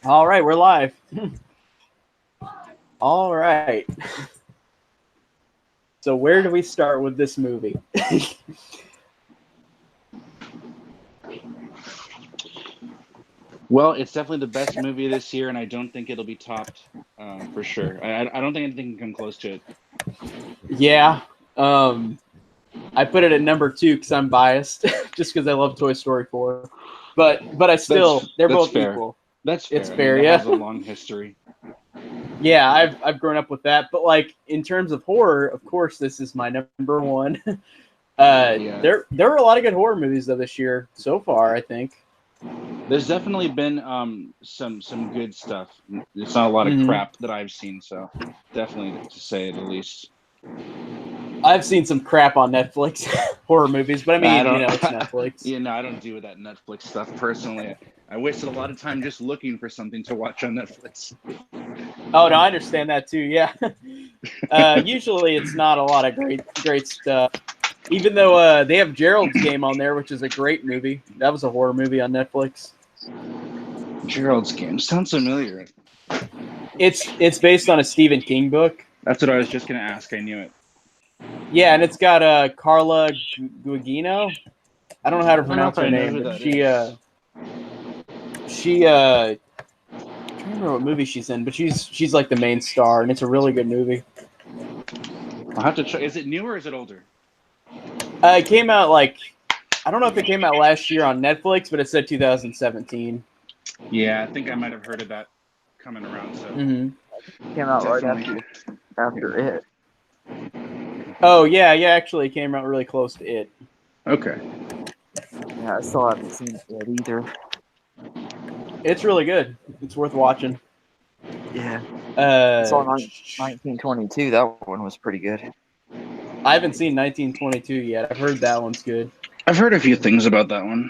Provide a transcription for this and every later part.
All right, we're live. All right. So where do we start with this movie? Well, it's definitely the best movie this year, and I don't think it'll be topped for sure. I don't think anything can come close to it. Yeah. I put it at number 2 because I'm biased, just because I love Toy Story 4. But I still, they're That's both fair. equal. That's fair. It's I fair, mean, that yeah. has a long history. Yeah, I've grown up with that. But like in terms of horror, of course, this is my number 1. Yeah. There were a lot of good horror movies though this year so far, I think. There's definitely been some good stuff. It's not a lot of crap that I've seen, so definitely to say the least. I've seen some crap on Netflix horror movies, but I mean, it's Netflix. I don't do that Netflix stuff personally. I wasted a lot of time just looking for something to watch on Netflix. Oh no, I understand that too. Yeah. Usually, it's not a lot of great stuff. Even though they have Gerald's Game on there, which is a great movie. That was a horror movie on Netflix. Gerald's Game sounds familiar. It's based on a Stephen King book. That's what I was just gonna ask. I knew it. Yeah, and it's got Carla Gugino. I don't know how to pronounce her name, but she I can't remember what movie she's in, but she's like the main star, and it's a really good movie. I'll have to try. Is it new or is it older? It came out I don't know if it came out last year on Netflix, but it said 2017. Yeah, I think I might have heard of that coming around. So it came out right after it. Oh yeah, actually, it came out really close to it. Okay. Yeah, I still haven't seen it yet either. It's really good. It's worth watching. Yeah. It's on 1922. That one was pretty good. I haven't seen 1922 yet. I've heard that one's good. I've heard a few things about that one.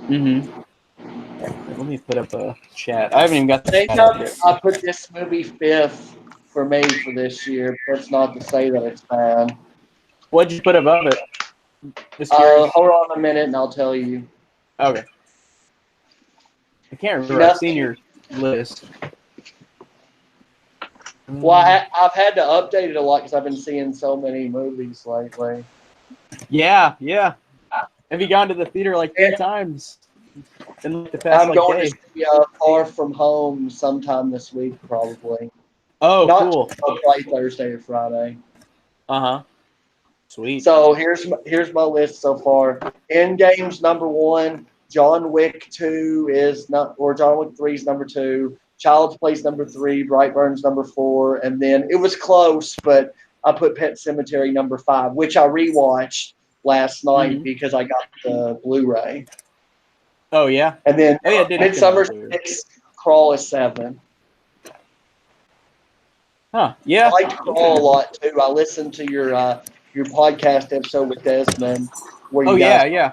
Let me put up a chat. I haven't even got the chat. I put this movie 5th for me for this year. That's not to say that it's bad. What'd you put above it? Hold on a minute and I'll tell you. Okay. I can't remember. I've seen your list. Well, I've had to update it a lot because I've been seeing so many movies lately. Yeah. Have you gone to the theater like 3 times in the past I'm going day? to see Far From Home sometime this week, probably. Oh, cool. Probably Thursday or Friday. Sweet. So here's my list so far. Endgame's number 1. John Wick 2 is not, or John Wick 3 is number 2. Child's Play's number 3. Brightburn's number 4, and then it was close, but I put Pet Sematary number 5, which I rewatched last night because I got the Blu-ray. Oh yeah. And then Midsommar 6, Crawl is 7. Huh? Yeah. I like Crawl a lot too. I listened to your podcast episode with Desmond. Where you yeah.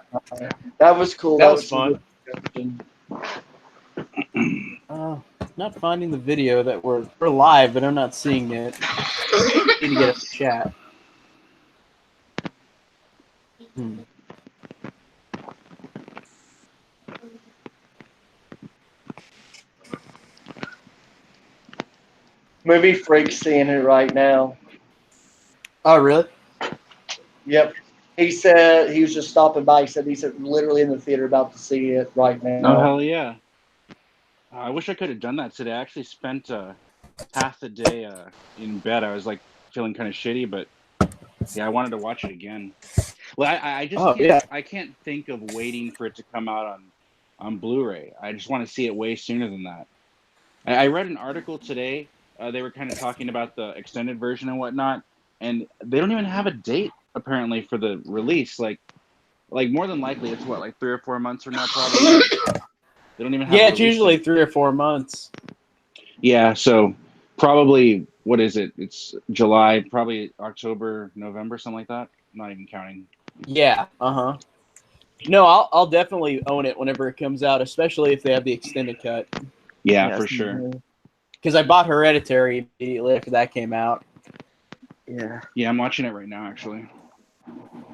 That was cool. That was fun. Not finding the video that we're live, but I'm not seeing it. Need to get a chat. Movie Freak's seeing it right now. Oh, really? Yep. He said he was just stopping by. He said he's literally in the theater about to see it right now. Oh, hell yeah. I wish I could have done that today. I actually spent half the day in bed. I was like feeling kind of shitty, but yeah, I wanted to watch it again. Well, I can't think of waiting for it to come out on Blu-ray. I just want to see it way sooner than that. I read an article today. They were kind of talking about the extended version and whatnot, and they don't even have a date apparently for the release. Like more than likely, it's what, like 3 or 4 months from now, probably. They don't even have. Yeah, it's usually 3 or 4 months. Yeah, so probably, what is it? It's July, probably October, November, something like that. I'm not even counting. Yeah. No, I'll definitely own it whenever it comes out, especially if they have the extended cut. Yeah, for sure. Because I bought Hereditary immediately after that came out. Yeah. Yeah, I'm watching it right now, actually.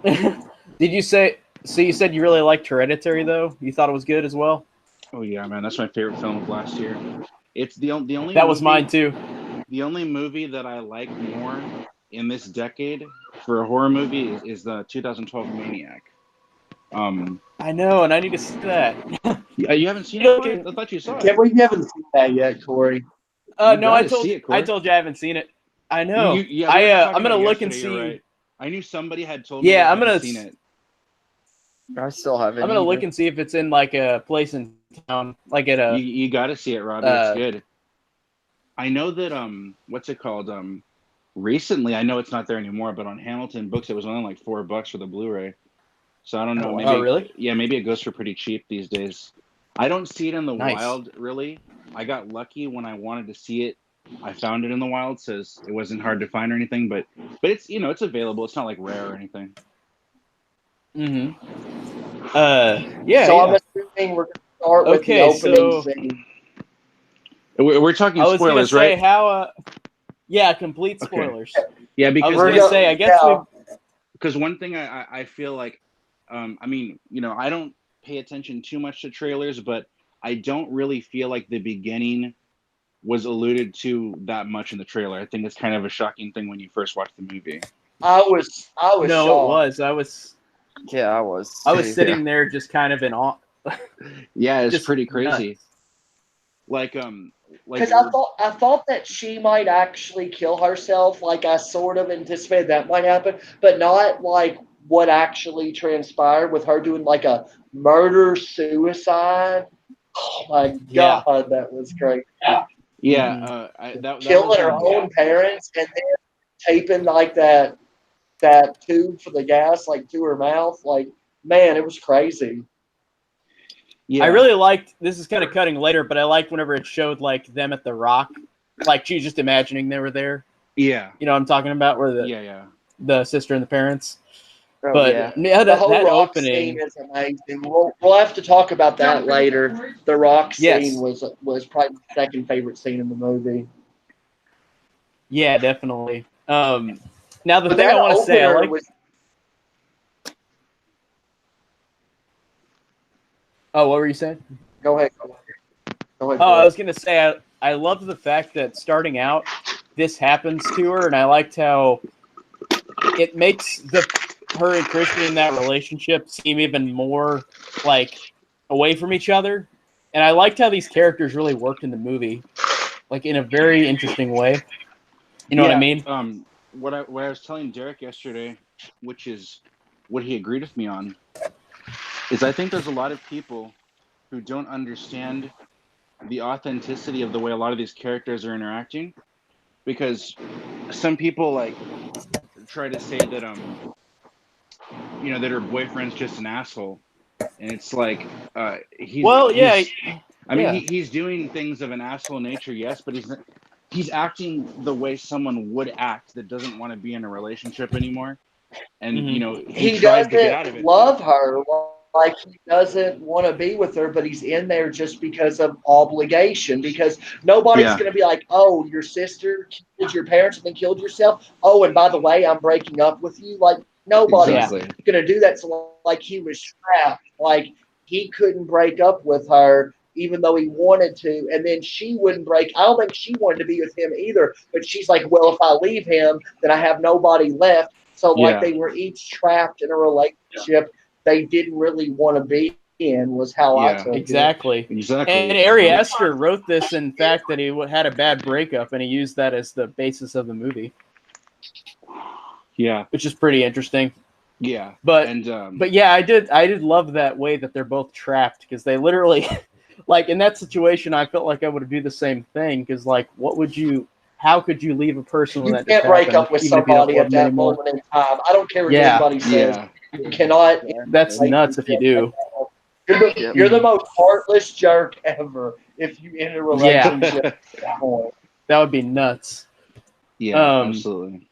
Did you say? So you said you really liked Hereditary, though? You thought it was good as well? Oh yeah, man, that's my favorite film of last year. It's the only That movie, was mine too. the only movie that I like more in this decade for a horror movie is the 2012 Maniac. I know, and I need to see that. You haven't seen You it, know, Corey? I thought you saw Yeah, it. we haven't seen that yet, Corey. You No, I gotta told see you. it, Corey. I told you I haven't seen it. I You, know. yeah, we were just talking I'm gonna about it look and yesterday, see. you're right. I knew somebody had told me Yeah, they I'm hadn't gonna. seen it. I still haven't. I'm gonna look either. and see if it's in like a place in town, like at a. You got to see it, Robbie. It's good. I know that what's it called? Recently, I know it's not there anymore, but on Hamilton Books, it was only like $4 for the Blu-ray. So I don't know. Oh, Maybe Oh, really? yeah, maybe it goes for pretty cheap these days. I don't see it in the Nice. wild, really. I got lucky when I wanted to see it. I found it in the wild, so it wasn't hard to find or anything. But it's it's available. It's not like rare or anything. Mm-hmm. Yeah. So yeah. I'm assuming we're going to start with the Okay, opening so scene. We're talking I was gonna spoilers, say right? how. Yeah, complete Okay. spoilers. Yeah, I because was We're gonna say, I guess we. because one thing I feel like, I mean, I don't pay attention too much to trailers, but I don't really feel like the beginning was alluded to that much in the trailer. I think it's kind of a shocking thing when you first watch the movie. I was No, shocked. it was. Yeah, I was. I was too. sitting there just kind of in awe. Yeah, it's Just pretty crazy. nuts. Like Because I thought that she might actually kill herself. Like I sort of anticipated that might happen, but not like what actually transpired with her doing like a murder suicide. Oh my Yeah. god, that was great. yeah, Mhm. that Killing was her own parents and then taping like that tube for the gas like to her mouth. Like man, it was crazy. yeah. I really liked. This is kind of cutting later, but I liked whenever it showed like them at the Rock, like she's just imagining they were there. yeah. You know what I'm talking about? Where the sister and the parents. Oh, But yeah. yeah, The whole that rock opening. scene is amazing. We'll have to talk about that later. The rock Yes. scene was probably my second favorite scene in the movie. Yeah, definitely. Now the But thing I that want to say, I opener like. was Oh, what were you saying? go ahead. Oh, I was gonna say I love the fact that starting out, this happens to her, and I liked how it makes her and Christian in that relationship seem even more like away from each other. And I liked how these characters really worked in the movie, like in a very interesting way. You know what I mean? What I was telling Derek yesterday, which is what he agreed with me on, is I think there's a lot of people who don't understand the authenticity of the way a lot of these characters are interacting, because some people like try to say that that her boyfriend's just an asshole, and it's like he's doing things of an asshole nature, yes, but he's acting the way someone would act that doesn't want to be in a relationship anymore, and he tried to get out of doesn't it. love her. Like he doesn't want to be with her, but he's in there just because of obligation. Because nobody's Yeah. going to be like, "Oh, your sister killed your parents and then killed yourself." Oh, and by the way, I'm breaking up with you. Like nobody's Exactly. going to do that. So like he was trapped. Like he couldn't break up with her, even though he wanted to. And then she wouldn't break. I don't think she wanted to be with him either. But she's like, "Well, if I leave him, then I have nobody left." So like they were each trapped in a relationship they didn't really want to be in was how I took it. Exactly. And Ari Aster wrote this in fact that he had a bad breakup, and he used that as the basis of the movie. Yeah, which is pretty interesting. Yeah, but yeah, I did love that way that they're both trapped, because they literally, like in that situation, I felt like I would do the same thing, because like, how could you leave a person when that can't break up with somebody at that moment in time. I don't care what anybody says. You cannot. That's nuts if you do. You're the most heartless jerk ever if you end a relationship. That would be nuts. Yeah, absolutely.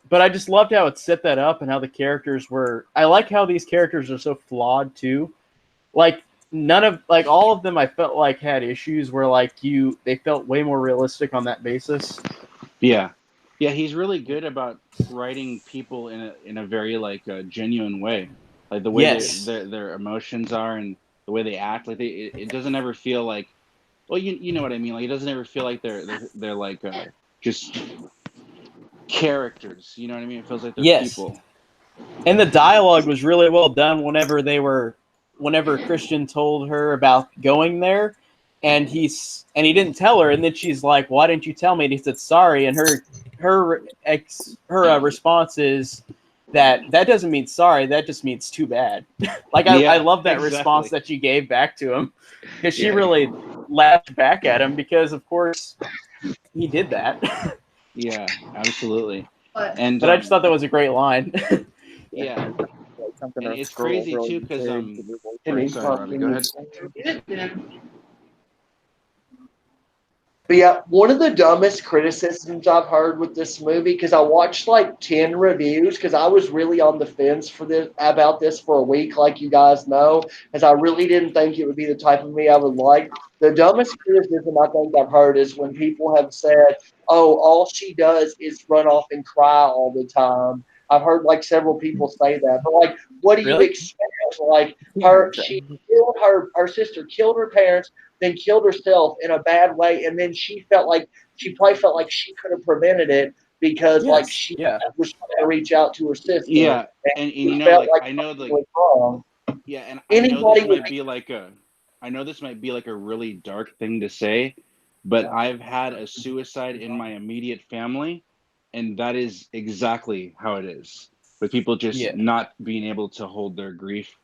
But I just loved how it set that up and how the characters were. I like how these characters are so flawed too. Like all of them, I felt like had issues where they felt way more realistic on that basis. Yeah, he's really good about writing people in a very genuine way, like the way their emotions are, and the way they act. Like it doesn't ever feel like, well, you know what I mean. Like it doesn't ever feel like they're like just characters. You know what I mean? It feels like they're Yes. people. And the dialogue was really well done whenever Christian told her about going there, and he didn't tell her, and then she's like, "Why didn't you tell me?" And he said, "Sorry." And her response is that doesn't mean sorry. That just means too bad. Like I love that response that she gave back to him, because she really laughed back at him, because of course he did that. Yeah, absolutely. But And I just thought that was a great line. yeah, Something and a it's scroll crazy really too because big to do both And ways. he's sorry, Robbie, go ahead. But yeah, one of the dumbest criticisms I've heard with this movie, because I watched like 10 reviews, because I was really on the fence about this for a week, like you guys know, because I really didn't think it would be the type of movie I would like. The dumbest criticism I think I've heard is when people have said, "Oh, all she does is run off and cry all the time." I've heard like several people say that, but like, what do you Really? expect? Like she killed her sister, killed her parents, then killed herself in a bad way, and then she probably felt like she could have prevented it because like she was trying to reach out to her sister. Yeah, and you know, felt like I know, like was wrong. yeah, and I know Anybody this might be like a really dark thing to say, but I've had a suicide in my immediate family, and that is exactly how it is. With people just not being able to hold their grief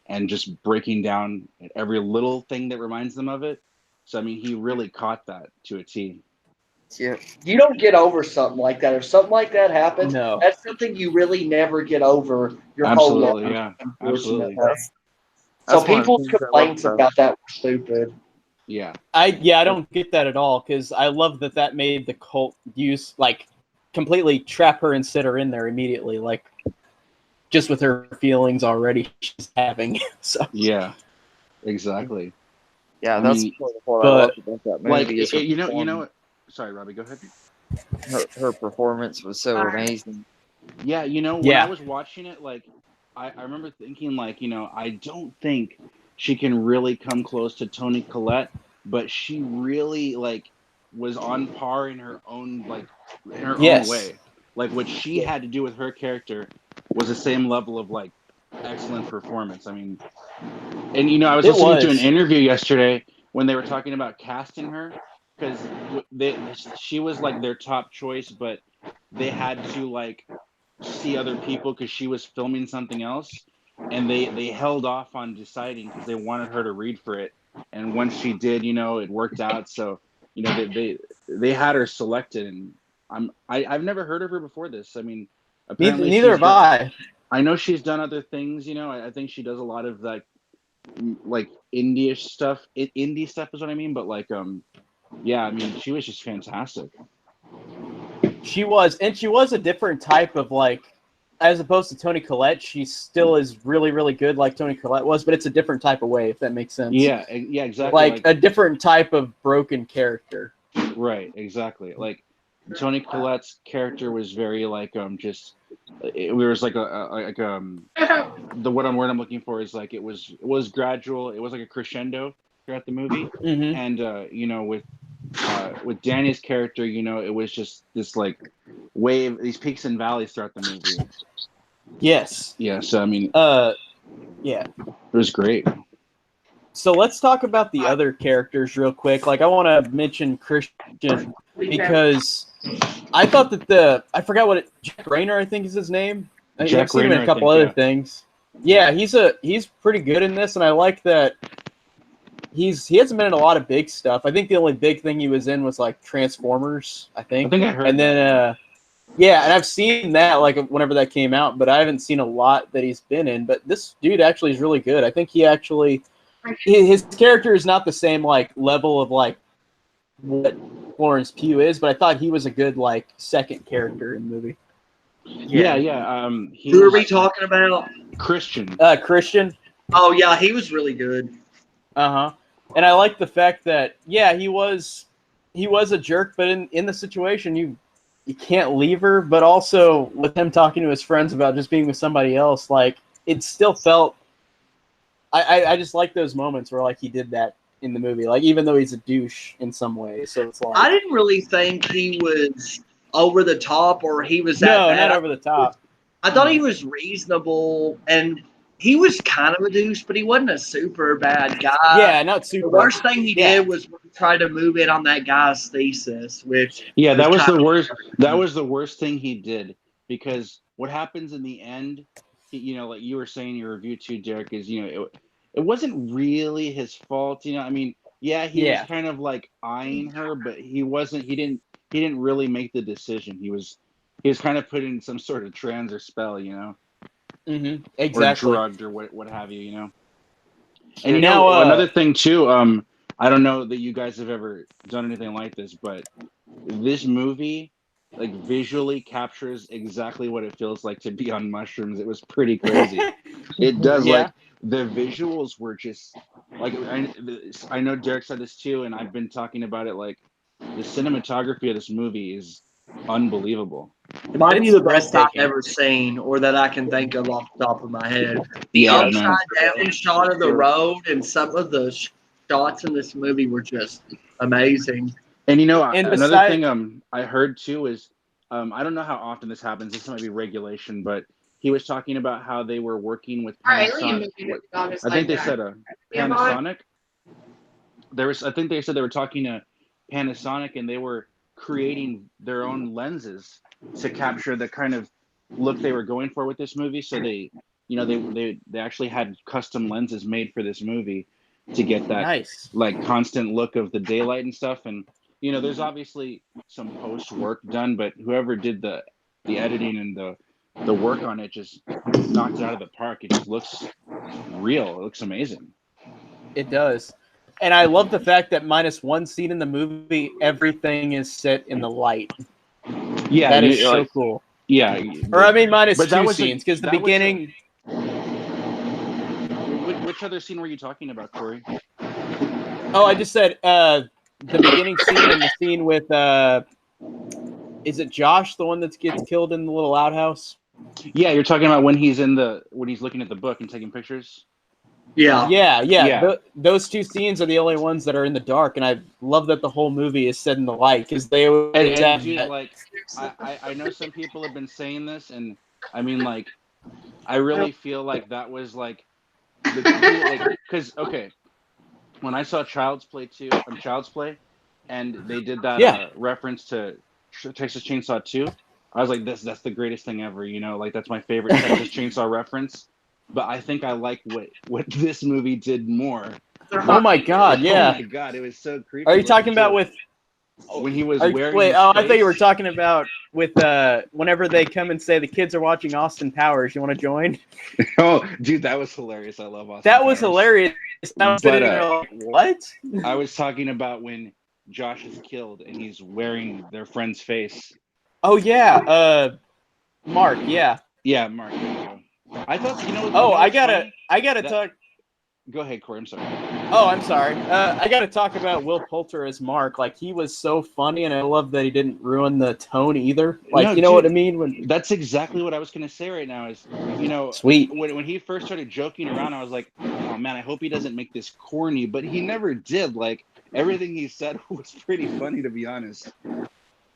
and just breaking down at every little thing that reminds them of it. So I mean, he really caught that to a T. Yeah. You don't get over something like that. If something like that happens, No. that's something you really never get over your Absolutely, whole life. yeah, Unfortunately. absolutely. So That's one of the people's things I love complaints about about that were stupid. Yeah, I don't get that at all, because I love that made the cult use, like, completely trap her and sit her in there immediately, like, just with her feelings already she's having. So yeah, exactly. Yeah, I that's mean, what I loved about that movie. like Is her you know performance. what? Sorry, Robbie, go ahead. Her performance was so amazing. Yeah, you know, when I was watching it, like I remember thinking, like, you know, I don't think she can really come close to Toni Collette, but she really like was on par in her own own way. Like what she had to do with her character was the same level of like excellent performance. I mean, and you know, I was listening to an interview yesterday when they were talking about casting her because she was like their top choice, but they had to like see other people because she was filming something else, and they held off on deciding because they wanted her to read for it. And once she did, you know, it worked out. So you know, they had her selected, and I've never heard of her before this. I mean, apparently neither have I. I know she's done other things. You know, I think she does a lot of like indie stuff. Indie stuff is what I mean. But like yeah, I mean, she was just fantastic. She was a different type of, like, as opposed to Toni Collette, she still is really, really good like Toni Collette was, but it's a different type of way, if that makes sense. Yeah, exactly. Like a different type of broken character. Right, exactly. Like Toni Collette's character was very like just it was like the word I'm looking for is like it was gradual. It was like a crescendo throughout the movie, and you know, with Danny's character, you know, it was just this like wave, these peaks and valleys throughout the movie. Yes. Yeah. So I mean, yeah, it was great. So let's talk about the other characters real quick. Like, I want to mention Christian because I thought that I forgot Jack Rayner, I think is his name. I've seen him in a couple other things. Yeah, he's pretty good in this, and I like that he hasn't been in a lot of big stuff. I think the only big thing he was in was like Transformers, I think. I heard and then yeah, and I've seen that like whenever that came out, but I haven't seen a lot that he's been in. But this dude actually is really good. I think he actually his character is not the same like level of like what Florence Pugh is, but I thought he was a good like second character in the movie. Yeah. Who are we talking about? Christian. Christian. Oh yeah, he was really good. And I like the fact that he was a jerk, but in the situation you can't leave her. But also with him talking to his friends about just being with somebody else, like it still felt. I just like those moments where like he did that in the movie, like even though he's a douche in some ways. So it's like I didn't really think he was over the top or he was that no, bad. not over the top. I thought he was reasonable, and he was kind of a douche, but he wasn't a super bad guy. Yeah, not super. The worst thing he did was try to move in on that guy's thesis, which that was the worst. That was the worst thing he did, because what happens in the end, like you were saying in your review too, Derek, is it wasn't really his fault. I mean, he was kind of like eyeing her, but he wasn't. He didn't really make the decision. He was kind of put in some sort of trance or spell, Mm-hmm. Exactly. or drugged or what have you, And now, another thing too, I don't know that you guys have ever done anything like this, but this movie, like, visually captures exactly what it feels like to be on mushrooms. It was pretty crazy. It does. Like, the visuals were just like, I know Derek said this too, and I've been talking about it. Like, the cinematography of this movie is unbelievable. It might be the best I've ever seen, or that I can think of off the top of my head. The upside down shot of the road and some of the shots in this movie were just amazing. And another thing I heard too is, I don't know how often this happens. This might be regulation, but he was talking about how they were working with Panasonic. I think they said Panasonic. I think they said they were talking to Panasonic, and they were creating their own lenses to capture the kind of look they were going for with this movie. So they actually had custom lenses made for this movie to get that like constant look of the daylight and stuff. And there's obviously some post work done, but whoever did the editing and the work on it just knocked it out of the park. It just looks real. It looks amazing. It does. And I love the fact that minus one scene in the movie, everything is set in the light. Yeah, that is so cool. Yeah, or I mean, minus two scenes, because the beginning. Which other scene were you talking about, Corey? Oh, I just said the beginning scene and the scene with is it Josh, the one that gets killed in the little outhouse? Yeah, you're talking about when he's looking at the book and taking pictures. Yeah. Those two scenes are the only ones that are in the dark, and I love that the whole movie is set in the light, because they I know some people have been saying this, and I mean, like, I really feel like that was like because when I saw Child's Play, and they did that reference to Texas Chainsaw 2, I was like, that's the greatest thing ever, like, that's my favorite Texas Chainsaw reference. But I think I like what this movie did more. Oh my god, yeah. Oh my god, it was so creepy. Are you talking about with when he was wearing wait, I thought you were talking about with whenever they come and say the kids are watching Austin Powers, you want to join? Oh, dude, that was hilarious. I love Austin Powers. Was hilarious. I was sitting there like, what? I was talking about when Josh is killed and he's wearing their friend's face. Oh yeah, Mark, yeah. Yeah, Mark, there you go. I thought, I gotta talk. Go ahead, Corey. I'm sorry. Oh, I'm sorry. I gotta talk about Will Poulter as Mark. Like, he was so funny, and I love that he didn't ruin the tone either. Like, know what I mean? That's exactly what I was gonna say right now. Is sweet. When he first started joking around, I was like, oh man, I hope he doesn't make this corny. But he never did. Like, everything he said was pretty funny, to be honest.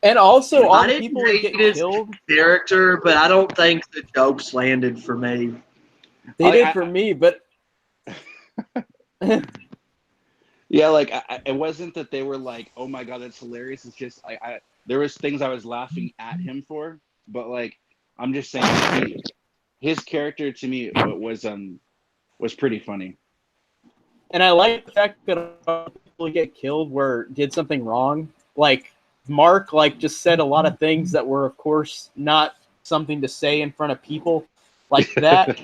And also, all the people who get killed. Character, but I don't think the jokes landed for me. They did for me, but yeah, like, it wasn't that they were like, oh my god, that's hilarious. It's just there was things I was laughing at him for, but like, I'm just saying, his character to me was pretty funny. And I like the fact that people who get killed did something wrong. Like, Mark, like, just said a lot of things that were, of course, not something to say in front of people like that.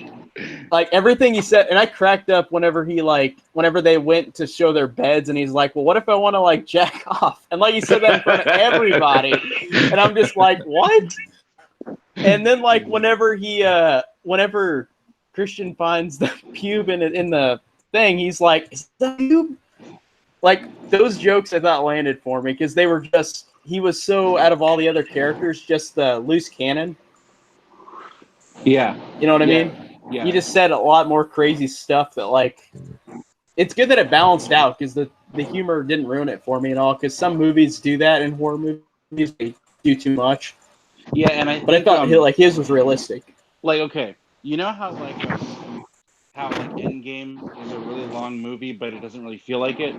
Like, everything he said, and I cracked up whenever they went to show their beds, and he's like, well, what if I want to, like, jack off? And, like, he said that in front of everybody. And I'm just like, what? And then, like, whenever Christian finds the pube in the thing, he's like, is that pube? Like, those jokes I thought landed for me, because they were just, he was so, out of all the other characters, just the loose cannon. Yeah. You know what I mean? Yeah. You just said a lot more crazy stuff that like. It's good that it balanced out because the humor didn't ruin it for me at all. Because some movies do that in horror movies, they do too much. Yeah, and I But I think thought his was realistic. like okay, you know how Endgame is a really long movie, but it doesn't really feel like it.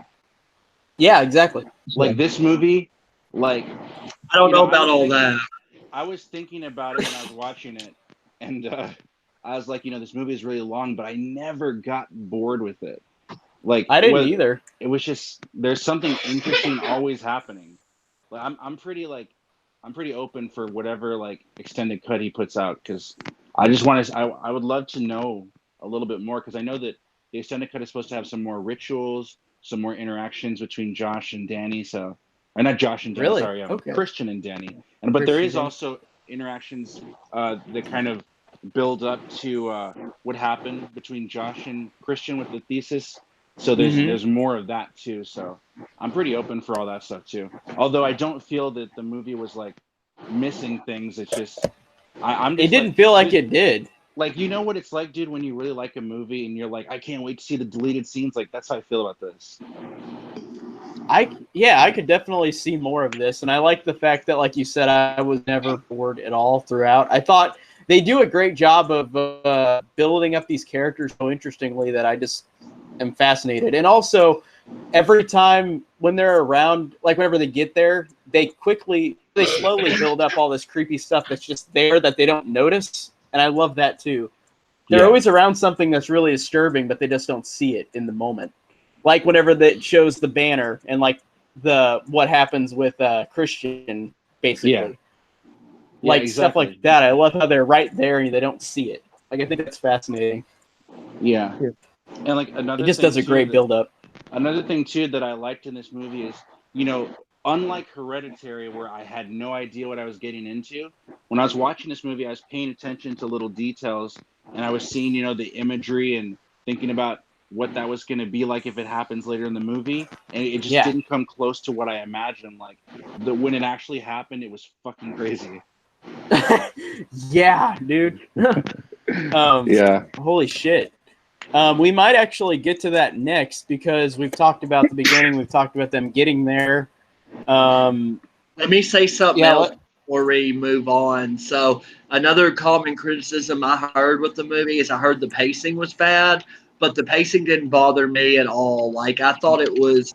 Yeah, exactly. Like this movie, like I don't you know, know about all that. I was thinking about it when I was watching it, and I was like, this movie is really long, but I never got bored with it. Like I didn't either. It was just there's something interesting always happening. Like I'm pretty open for whatever like extended cut he puts out because I just want to. I would love to know a little bit more because I know that the extended cut is supposed to have some more rituals, some more interactions between Josh and Danny. So, or not Josh and Danny. Really? Sorry, Okay. Christian and Danny. But there is Christian. also interactions that kind of build up to what happened between Josh and Christian with the thesis. So there's more of that too. So I'm pretty open for all that stuff too. Although I don't feel that the movie was like missing things. It's just I'm just It didn't feel like it did. Like you know what it's like, dude, when you really like a movie and you're like, I can't wait to see the deleted scenes. Like that's how I feel about this. I could definitely see more of this, and I like the fact that, like you said, I was never bored at all throughout. I thought they do a great job of building up these characters so interestingly that I just am fascinated. And also, every time when they're around, like whenever they get there, they slowly build up all this creepy stuff that's just there that they don't notice, and I love that too. They're always around something that's really disturbing, but they just don't see it in the moment. Like whenever that shows the banner and like what happens with Christian, basically. Yeah, like exactly. Stuff like that. I love how they're right there and they don't see it. Like I think that's fascinating. Yeah. And like it just does a great build up. Another thing too that I liked in this movie is, unlike Hereditary, where I had no idea what I was getting into, when I was watching this movie, I was paying attention to little details, and I was seeing, the imagery and thinking about what that was going to be like if it happens later in the movie, and it just didn't come close to what I imagined. Like when it actually happened, it was fucking crazy. Yeah, dude. Yeah. Holy shit. We might actually get to that next because we've talked about the beginning. We've talked about them getting there. Let me say something else before we move on. So another common criticism I heard with the movie is I heard the pacing was bad, but the pacing didn't bother me at all. Like I thought it was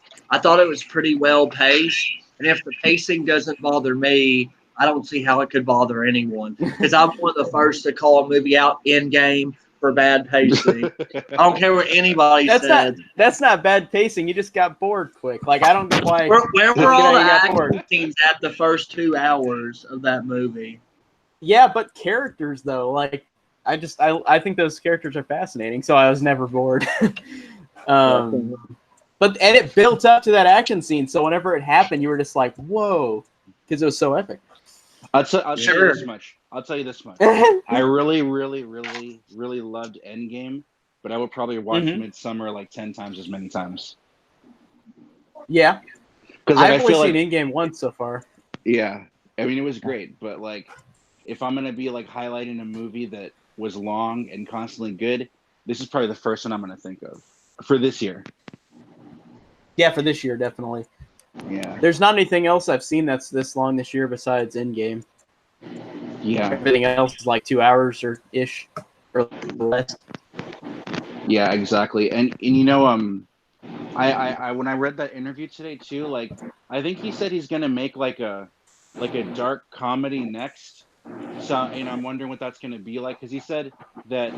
pretty well paced. And if the pacing doesn't bother me, I don't see how it could bother anyone. Because I'm one of the first to call a movie out Endgame for bad pacing. I don't care what anybody said. That's not bad pacing. You just got bored quick. Like I don't get why. Where were all the action scenes at the first 2 hours of that movie? Yeah, but characters though, like I think those characters are fascinating, so I was never bored. But it built up to that action scene, so whenever it happened, you were just like, "Whoa," because it was so epic. I'll tell you this much. I really, really, really, really loved Endgame, but I would probably watch Midsommar like 10 times as many times. Yeah, because I've only seen Endgame once so far. Yeah, I mean it was great, but like if I'm gonna be like highlighting a movie that was long and constantly good, this is probably the first one I'm gonna think of for this year. Yeah, for this year, definitely. Yeah. There's not anything else I've seen that's this long this year besides Endgame. Yeah. Everything else is like 2 hours or ish or less. Yeah, exactly. And I when I read that interview today too, like I think he said he's gonna make like a dark comedy next. So I'm wondering what that's gonna be like because he said that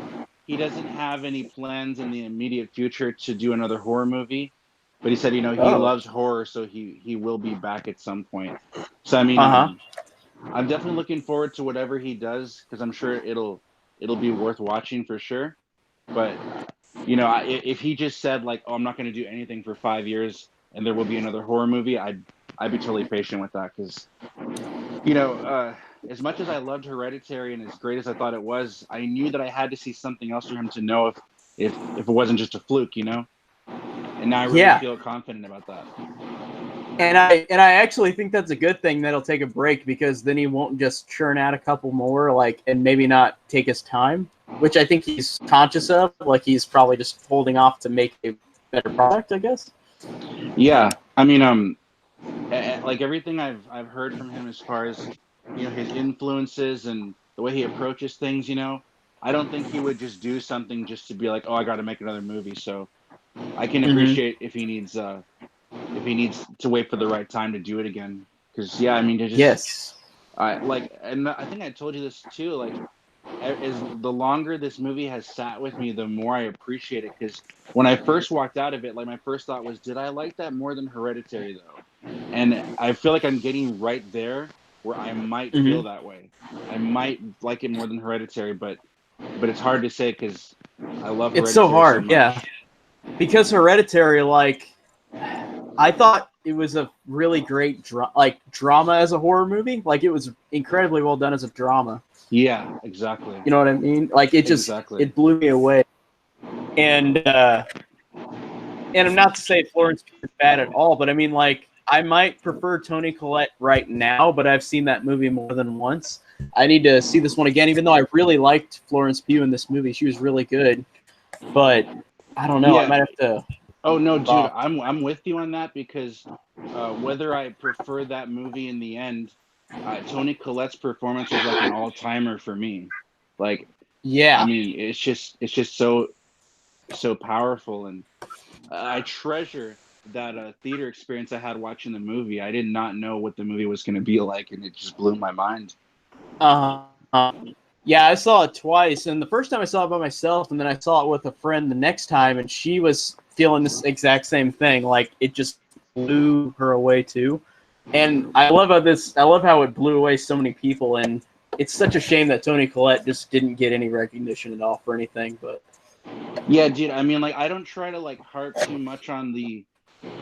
he doesn't have any plans in the immediate future to do another horror movie. But he said, he loves horror, so he will be back at some point. So I mean, I'm definitely looking forward to whatever he does because I'm sure it'll be worth watching for sure. But if he just said like, "Oh, I'm not going to do anything for 5 years and there will be another horror movie," I'd be totally patient with that because, as much as I loved Hereditary and as great as I thought it was, I knew that I had to see something else for him to know if it wasn't just a fluke, And now I really feel confident about that. And I actually think that's a good thing that he'll take a break because then he won't just churn out a couple more and maybe not take his time. which I think he's conscious of. Like he's probably just holding off to make a better product, I guess. Yeah, I mean, like everything I've heard from him as far as his influences and the way he approaches things. I don't think he would just do something just to be like, oh, I got to make another movie. So I can appreciate if he needs to wait for the right time to do it again. Because yeah, I mean, to just Yes. and I think I told you this too. Like, as the longer this movie has sat with me, the more I appreciate it. Because when I first walked out of it, like my first thought was, did I like that more than Hereditary though? And I feel like I'm getting right there where I might feel that way. I might like it more than Hereditary, but it's hard to say because I love Hereditary It's so hard, much. yeah. Because Hereditary, like, I thought it was a really great drama as a horror movie. Like, it was incredibly well done as a drama. Yeah, exactly. You know what I mean? Like, it just it blew me away. And I'm not to say Florence Pugh is bad at all, but I mean, like, I might prefer Toni Collette right now, but I've seen that movie more than once. I need to see this one again, even though I really liked Florence Pugh in this movie. She was really good. But I don't know. I might have to. Oh no, dude, I'm with you on that because whether I prefer that movie in the end, Toni Collette's performance was like an all-timer for me. Like, yeah, I mean, it's just so powerful, and I treasure that theater experience I had watching the movie. I did not know what the movie was going to be like, and it just blew my mind. Yeah, I saw it twice, and the first time I saw it by myself, and then I saw it with a friend the next time, and she was feeling this exact same thing. Like, it just blew her away too. And I love how it blew away so many people, and it's such a shame that Toni Collette just didn't get any recognition at all for anything. But yeah, dude, I mean, like, I don't try to like harp too much on the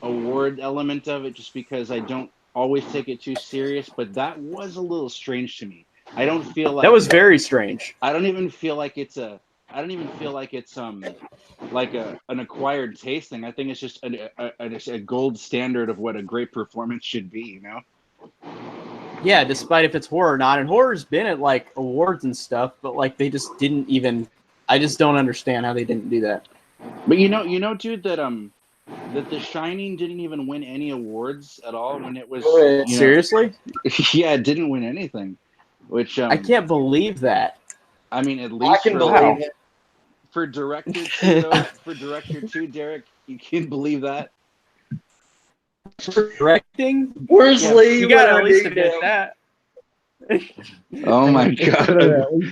award element of it, just because I don't always take it too serious. But that was a little strange to me. I don't feel like that was very strange. I don't even feel like it's like an acquired taste thing. I think it's just a gold standard of what a great performance should be, Yeah, despite if it's horror or not. And horror's been at like awards and stuff, but like they just didn't even. I just don't understand how they didn't do that. But dude, that The Shining didn't even win any awards at all when it was seriously. Yeah, it didn't win anything, which I can't believe that. I mean, at least I can believe it. For director two, though, for director two, Derek, you can believe that. For directing, where's Lee? You gotta at least admit that. Oh my god!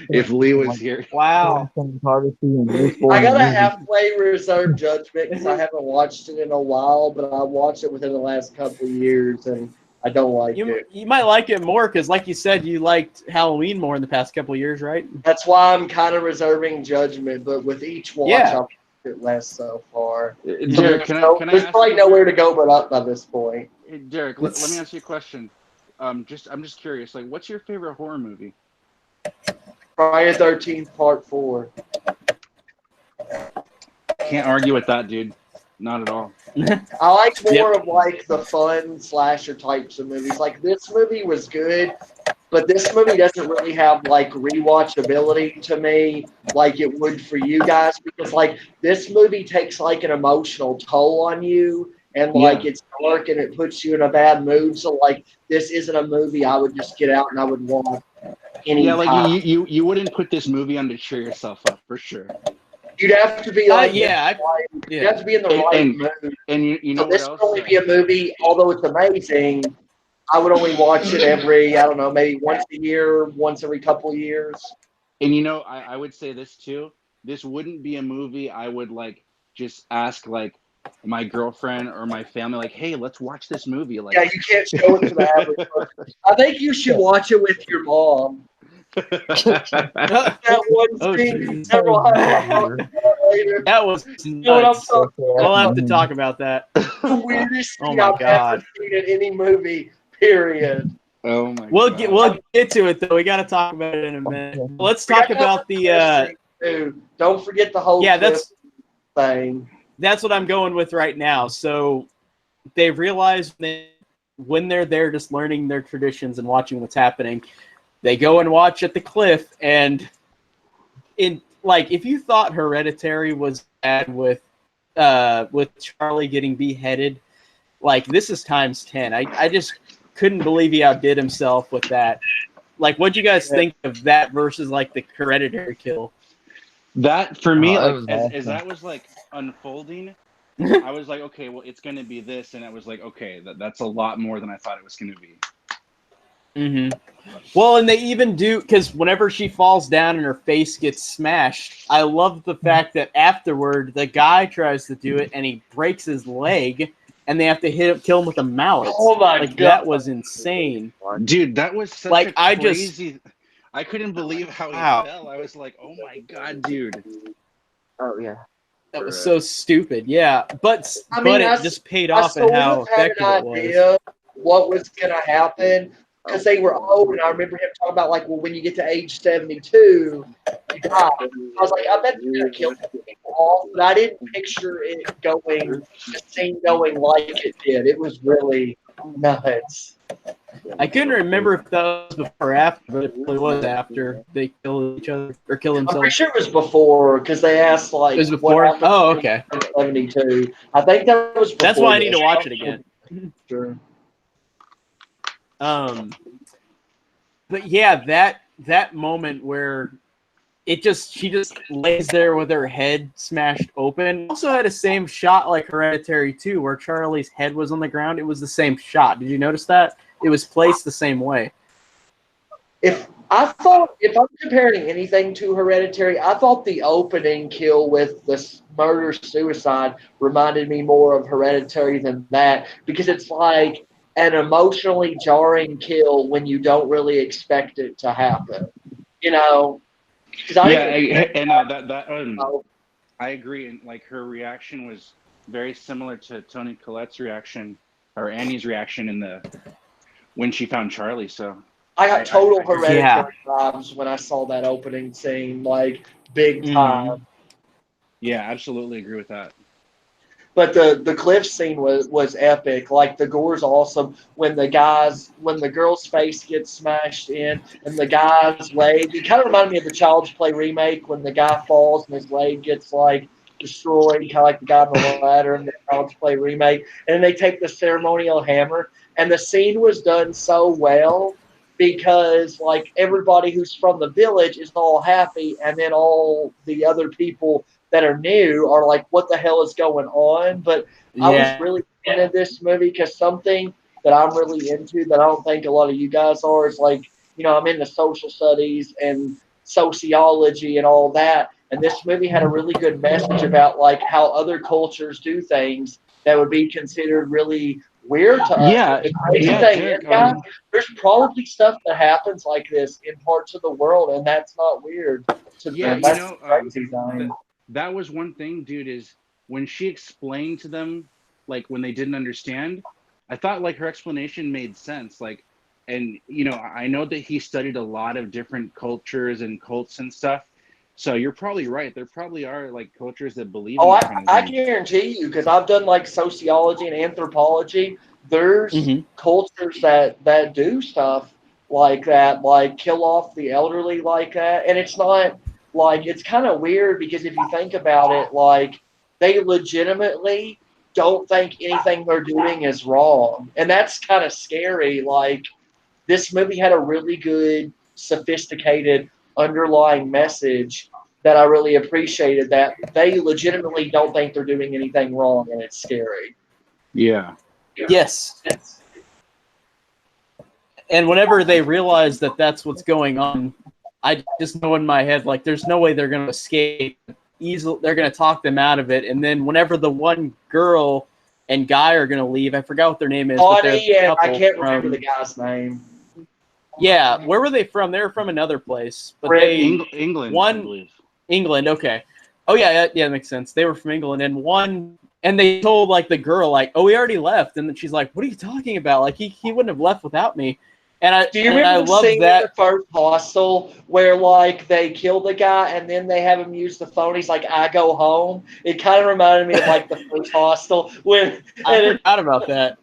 If Lee was here, wow. I got a halfway reserved judgment because I haven't watched it in a while, but I watched it within the last couple of years, and I don't like it. You might like it more because, like you said, you liked Halloween more in the past couple of years, right? That's why I'm kind of reserving judgment, but with each watch, I've watched it less so far. Derek, there's probably nowhere to go but up by this point. Hey, Derek, let me ask you a question. I'm just curious. Like, what's your favorite horror movie? Friday the 13th Part 4. Can't argue with that, dude. Not at all. I like more of like the fun slasher types of movies. Like this movie was good, but this movie doesn't really have like rewatchability to me like it would for you guys, because like this movie takes like an emotional toll on you, and like it's dark and it puts you in a bad mood. So like this isn't a movie I would just get out and I would watch anytime. Yeah, like you wouldn't put this movie on to cheer yourself up for sure. You'd have to be like, you have to be in the right mood. And you know, so this would only be a movie, although it's amazing, I would only watch it every, I don't know, maybe once a year, once every couple of years. And you know, I would say this too. This wouldn't be a movie I would like just ask like my girlfriend or my family, like, hey, let's watch this movie. Like, yeah, you can't show it to the average person. I think you should watch it with your mom. That one scene, that was nuts. We'll have to talk about that. The weirdest thing I've ever seen in any movie, period. Oh my God. We'll get to it though. We got to talk about it in a minute. Let's talk about the. Don't forget the whole that's thing. That's what I'm going with right now. So they realize when they're there, just learning their traditions and watching what's happening. They go and watch at the cliff, and like if you thought Hereditary was bad with Charlie getting beheaded, like this is times 10. I just couldn't believe he outdid himself with that. Like, what'd you guys think of that versus like the Hereditary kill? That for me, that like was as awesome. that was like unfolding, I was like, okay, well, it's gonna be this, and I was like, okay, that's a lot more than I thought it was gonna be. Mm-hmm. Well, and they even do, because whenever she falls down and her face gets smashed, I love the fact that afterward the guy tries to do it and he breaks his leg, and they have to kill him with a mallet. Oh my like God. that was insane. Dude, that was such Like, a crazy. I couldn't believe how he Wow. fell. I was like, oh my God, dude. Oh yeah. That was so stupid. Yeah, but I mean, it just paid I off and sort how of had effective an it was. idea what was going to happen because they were old, and I remember him talking about like, well, when you get to age 72, you die. I was like, I bet they're going to kill people off, but I didn't picture the scene going like it did. It was really nuts. I couldn't remember if that was before or after, but it probably was after they killed each other or killed I'm themselves. pretty sure it was before because they asked like, It was what before? happened Oh, okay. in 72. I think that was before. That's why I need this. to watch it again. Sure. But yeah, that moment where she just lays there with her head smashed open. Also had the same shot like Hereditary 2, where Charlie's head was on the ground. It was the same shot. Did you notice that? It was placed the same way. If I'm comparing anything to Hereditary, I thought the opening kill with this murder-suicide reminded me more of Hereditary than that, because it's like an emotionally jarring kill when you don't really expect it to happen. You know? I agree. And like her reaction was very similar to Toni Collette's reaction or Annie's reaction when she found Charlie. So I got total Hereditary vibes when I saw that opening scene, like big time. Mm-hmm. Yeah, absolutely agree with that. But the cliff scene was epic. Like the gore's awesome when the girl's face gets smashed in and the guy's leg. It kind of reminded me of the Child's Play remake when the guy falls and his leg gets like destroyed, kind of like the guy on the ladder in the Child's Play remake. And then they take the ceremonial hammer, and the scene was done so well because like everybody who's from the village is all happy, and then all the other people that are new are like, what the hell is going on? But I was really into this movie because something that I'm really into that I don't think a lot of you guys are is like, I'm into social studies and sociology and all that. And this movie had a really good message about like how other cultures do things that would be considered really weird to us. Yeah, The crazy thing is, guys, there's probably stuff that happens like this in parts of the world, and that's not weird to them. That's the crazy thing. That was one thing, dude, is when she explained to them, like when they didn't understand, I thought like her explanation made sense. Like, and I know that he studied a lot of different cultures and cults and stuff. So you're probably right. There probably are like cultures that believe in that kind of thing. I guarantee you, because I've done like sociology and anthropology. There's cultures that do stuff like that, like kill off the elderly like that. And it's not like, it's kind of weird because if you think about it, like they legitimately don't think anything they're doing is wrong. And that's kind of scary. Like this movie had a really good, sophisticated underlying message that I really appreciated, that they legitimately don't think they're doing anything wrong, and it's scary. Yeah. Yes. And whenever they realize that that's what's going on, I just know in my head, like, there's no way they're going to escape easily. They're going to talk them out of it. And then whenever the one girl and guy are going to leave, I forgot what their name is. Bonnie, and I can't remember the guy's name. Yeah, where were they from? They were from another place. But England, I believe. England, okay. Oh, yeah, that makes sense. They were from England. And they told, like, the girl, like, oh, he already left. And then she's like, what are you talking about? Like, he wouldn't have left without me. Do you remember the scene in the first Hostel where, like, they kill the guy and then they have him use the phone? He's like, I go home. It kind of reminded me of, like, the first Hostel. I forgot about that.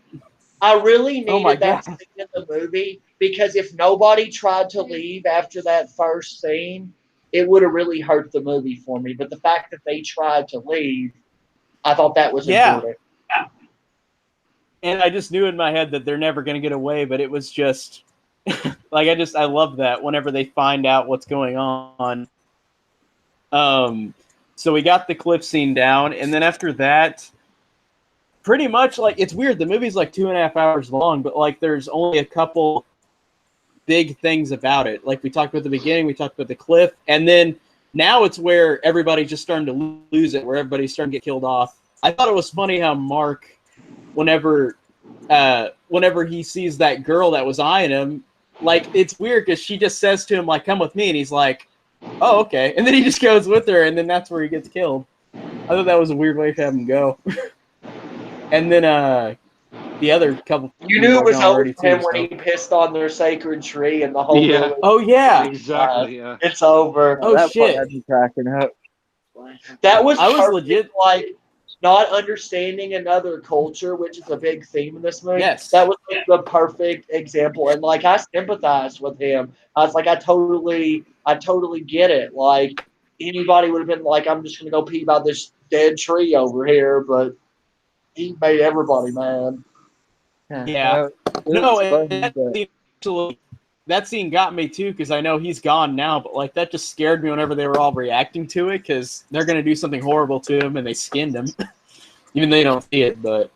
I really needed that scene in the movie because if nobody tried to leave after that first scene, it would have really hurt the movie for me. But the fact that they tried to leave, I thought that was important. And I just knew in my head that they're never going to get away, but it was just like I love that whenever they find out what's going on. So we got the cliff scene down, and then after that, pretty much like it's weird. The movie's like 2.5 hours long, but like there's only a couple big things about it. Like we talked about the beginning, we talked about the cliff, and then now it's where everybody's just starting to lose it, where everybody's starting to get killed off. I thought it was funny how Mark, whenever he sees that girl that was eyeing him, like it's weird because she just says to him like, "Come with me," and he's like, "Oh, okay," and then he just goes with her, and then that's where he gets killed. I thought that was a weird way to have him go. And then the other couple. You knew it was over for him when he pissed on their sacred tree and the whole. Yeah. Oh yeah. Exactly. Yeah. It's over. Oh that shit. part had me cracking up. That was I was perfect, legit like not understanding another culture, which is a big theme in this movie. Yes. That was like the perfect example, and like I sympathized with him. I was like, I totally get it. Like anybody would have been like, I'm just gonna go pee by this dead tree over here, but he made everybody mad. Yeah. No, that scene got me too because I know he's gone now, but like that just scared me whenever they were all reacting to it because they're gonna do something horrible to him and they skinned him, even though they don't see it. But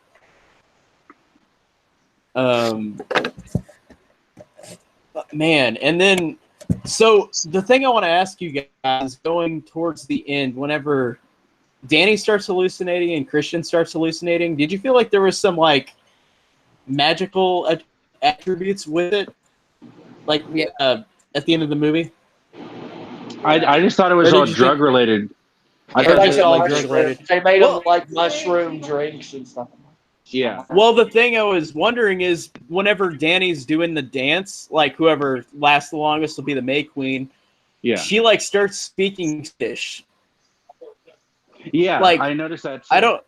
man, and then so the thing I want to ask you guys going towards the end, whenever Danny starts hallucinating and Christian starts hallucinating, did you feel like there was some like magical attributes with it, like at the end of the movie? I just thought it was all drug related. I thought it all drug related. They made them like mushroom drinks and stuff. Yeah. Well, the thing I was wondering is whenever Danny's doing the dance, like whoever lasts the longest will be the May Queen. Yeah. She like starts speaking fish. Yeah, like I noticed that too.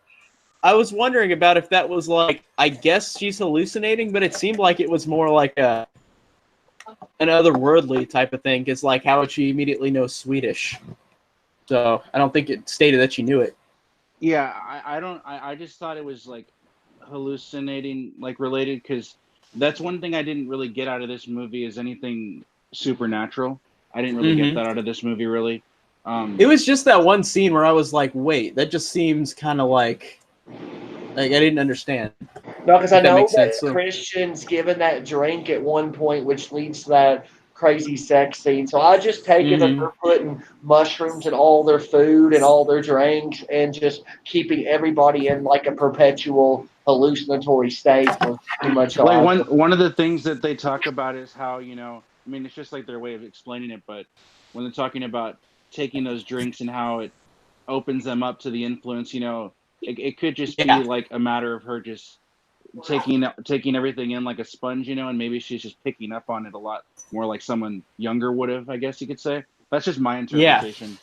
I was wondering about if that was like, I guess she's hallucinating, but it seemed like it was more like an otherworldly type of thing. Because like, how would she immediately know Swedish? So I don't think it stated that she knew it. Yeah, I just thought it was like hallucinating, like related, because that's one thing I didn't really get out of this movie is anything supernatural. I didn't really get that out of this movie, really. It was just that one scene where I was like, wait, that just seems kind of like I didn't understand. No, because I know that sense. Christian's given that drink at one point, which leads to that crazy sex scene. So I just take it that they're putting mushrooms in all their food and all their drinks and just keeping everybody in like a perpetual hallucinatory state for pretty much all. Like one of the things that they talk about is how, you know, I mean, it's just like their way of explaining it, but when they're talking about taking those drinks and how it opens them up to the influence, you know, it could just be like a matter of her just taking everything in like a sponge, you know, and maybe she's just picking up on it a lot more like someone younger would have, I guess you could say. That's just my interpretation.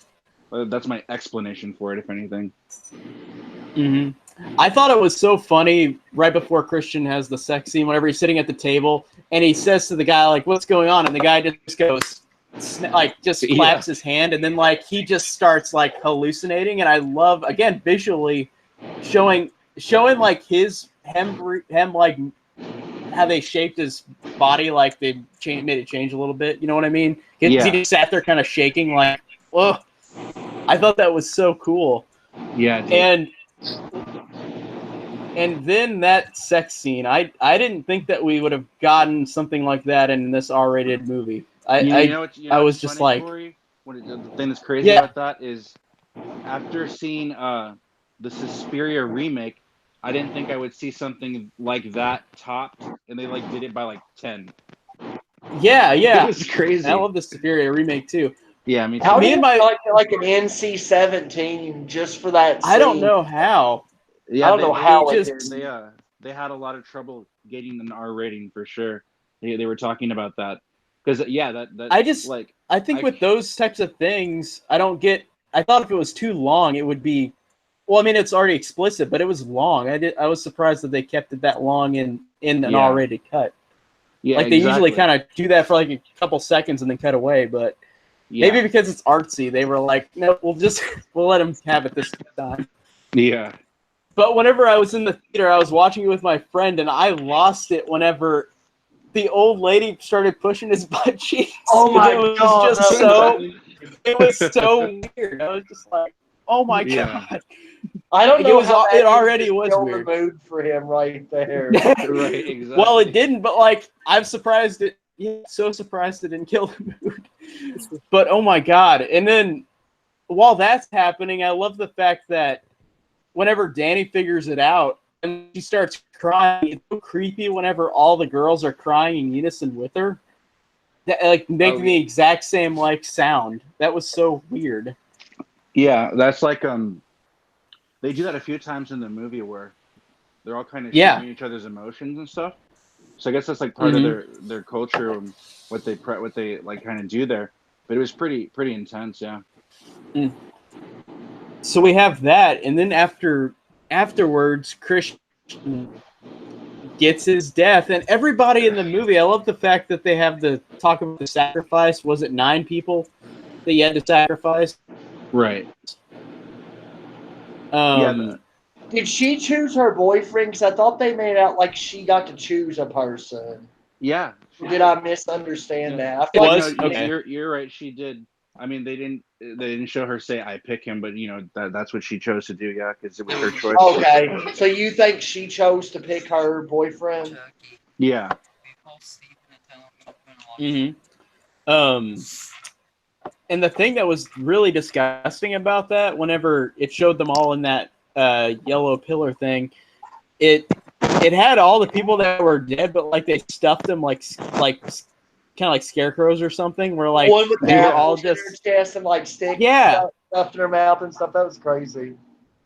That's my explanation for it, if anything. I thought it was so funny right before Christian has the sex scene, whenever he's sitting at the table and he says to the guy, like, what's going on? And the guy just goes, like, just claps his hand, and then, like, he just starts, like, hallucinating. And I love, again, visually showing like, him, like, how they shaped his body, like, they made it change a little bit. You know what I mean? He just sat there kind of shaking, like, oh. I thought that was so cool. Yeah, And then that sex scene, I didn't think that we would have gotten something like that in this R-rated movie. I was just like, Corey? The thing that's crazy about that is after seeing the Suspiria remake, I didn't think I would see something like that topped, and they like did it by like 10. Yeah. It was crazy. I love the Suspiria remake too. Yeah, me too. How do you like an NC-17 just for that scene? I don't know how. Yeah, I don't know how they had a lot of trouble getting an R rating for sure. They were talking about that because I think with those types of things, I thought if it was too long, it would be. Well, I mean, it's already explicit, but it was long. I was surprised that they kept it that long in an R-rated cut. Yeah, like they usually kind of do that for like a couple seconds and then cut away, but Maybe because it's artsy, they were like, no, we'll let him have it this time. Yeah. But whenever I was in the theater, I was watching it with my friend, and I lost it whenever the old lady started pushing his butt cheeks. Oh my God! It was so weird. I was just like, oh my God. I don't know how it already was weird. The mood for him right there. Right, exactly. Well, it didn't, but like I'm surprised it. Yeah, so surprised it didn't kill the mood. But oh my God! And then while that's happening, I love the fact that whenever Danny figures it out and she starts crying, it's so creepy. Whenever all the girls are crying in unison with her, that, like making the exact same like sound. That was so weird. Yeah, that's like they do that a few times in the movie where they're all kind of sharing each other's emotions and stuff. So I guess that's like part of their culture and what they like kind of do there. But it was pretty intense, yeah. Mm. So we have that, and then afterwards, Christian gets his death, and everybody in the movie. I love the fact that they have the talk about the sacrifice. Was it 9 people that you had to sacrifice? Right. Did she choose her boyfriend? Because I thought they made it out like she got to choose a person. Yeah. Did I misunderstand that? It was okay. You're right. She did. I mean, they didn't show her say I pick him, but that's what she chose to do. Yeah, because it was her choice. Okay, so you think she chose to pick her boyfriend? Yeah. Mm-hmm. And the thing that was really disgusting about that, whenever it showed them all in that yellow pillar thing, it had all the people that were dead, but like they stuffed them like kind of like scarecrows or something. Where like one with they were all just their chest and like sticks, stuffed in their mouth and stuff. That was crazy.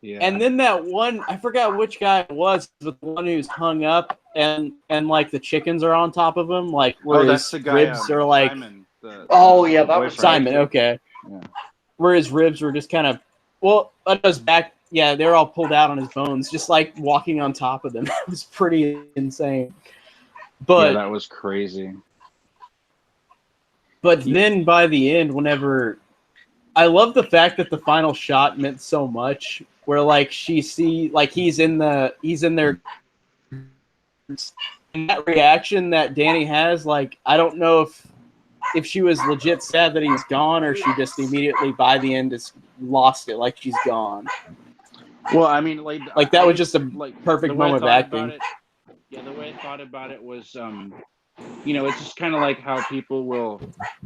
Yeah. And then that one, I forgot which guy it was, but the one who's hung up and like the chickens are on top of him, like where his the guy, ribs are like. Simon, that was Simon. Okay. Yeah. Where his ribs were just kind of his back. Yeah, they were all pulled out on his bones, just like walking on top of them. It was pretty insane. But that was crazy. But then by the end, whenever I love the fact that the final shot meant so much, where like he's in there, and that reaction that Danny has, like I don't know if she was legit sad that he's gone, or she just immediately by the end just lost it, like she's gone. Well, I mean, like that was just a perfect moment of acting. The way I thought about it was, it's just kind of like how people will,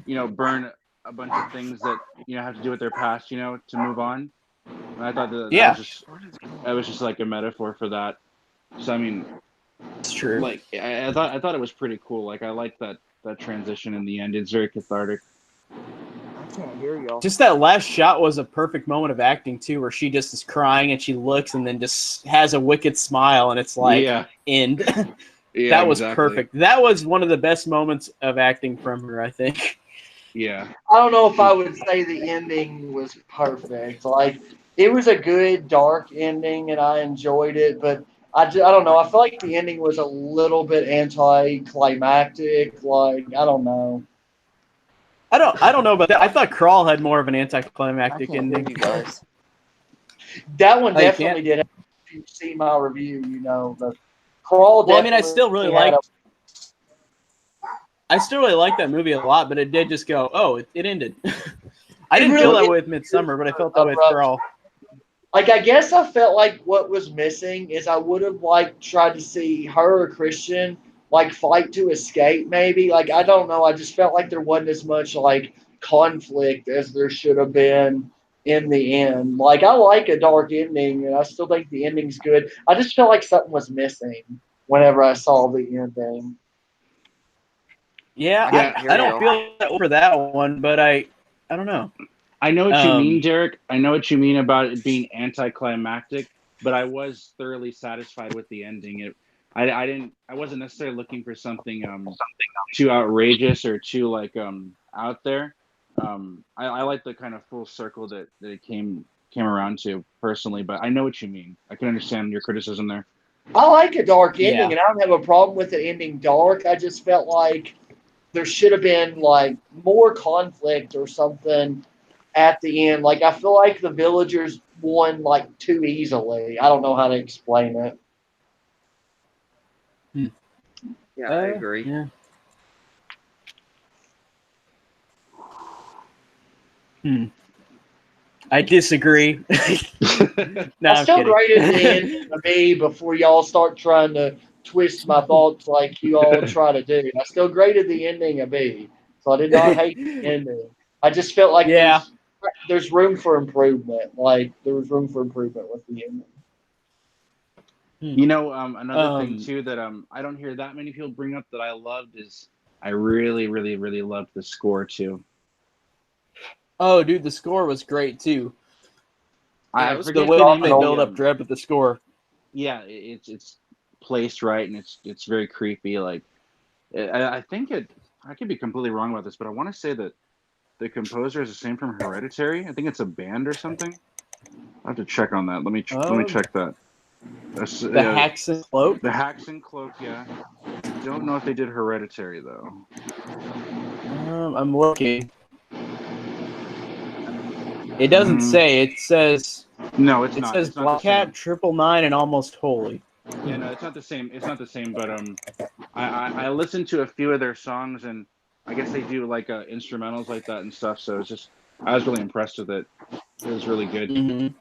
burn a bunch of things that have to do with their past, to move on. And I thought that was just like a metaphor for that. So I mean, it's true. Like I thought it was pretty cool. Like I like that transition in the end. It's very cathartic. I can't hear y'all. Just that last shot was a perfect moment of acting too, where she just is crying and she looks and then just has a wicked smile, and it's like end. That was perfect. That was one of the best moments of acting from her, I think. Yeah. I don't know if I would say the ending was perfect. Like it was a good dark ending, and I enjoyed it, but I don't know. I feel like the ending was a little bit anticlimactic. Like I don't know. I don't know about that. I thought Crawl had more of an anticlimactic ending. You guys. That one definitely did. If you see my review, the Crawl. Well, I mean, I still really liked that movie a lot, but it did just go, oh, it ended. I didn't feel that way with Midsommar, but I felt that way with Crawl. Like, I guess I felt like what was missing is I would have tried to see her or Christian fight to escape, maybe. Like, I don't know. I just felt like there wasn't as much conflict as there should have been in the end. Like, I like a dark ending, and I still think the ending's good. I just felt like something was missing whenever I saw the ending. Yeah, I don't feel that for that one, but I don't know. I know what you mean, Derek. I know what you mean about it being anticlimactic, but I was thoroughly satisfied with the ending. I wasn't necessarily looking for something too outrageous or too out there. I like the kind of full circle that it came around to personally, but I know what you mean. I can understand your criticism there. I like a dark ending, and I don't have a problem with it ending dark. I just felt like there should have been like more conflict or something at the end. Like I feel like the villagers won like too easily. I don't know how to explain it. Yeah, I agree. Yeah. I disagree. No, I still I'm kidding. graded the ending to me before y'all start trying to twist my thoughts like you all try to do. I still graded the ending a B, so I did not hate the ending. I just felt like Yeah. there's room for improvement. Like there was room for improvement with the ending. You know, another thing too that I don't hear that many people bring up that I loved is I really, really, really loved the score too. Oh, dude, the score was great too. I The forget way the they build up dread with the score. Yeah, it's placed right and it's very creepy. Like I think I could be completely wrong about this, but I want to say that the composer is the same from Hereditary. I think it's a band or something. I have to check on that. Let me check that. The Hacks and Cloak. The Hacks and Cloak, yeah. Don't know if they did Hereditary though. I'm looking. It doesn't say. It says. No, it's not. It says It's not the Black same. Hat, 999, and Almost Holy. Yeah, no, it's not the same. It's not the same. But I listened to a few of their songs, and I guess they do like instrumentals like that and stuff. So it's just I was really impressed with it. It was really good.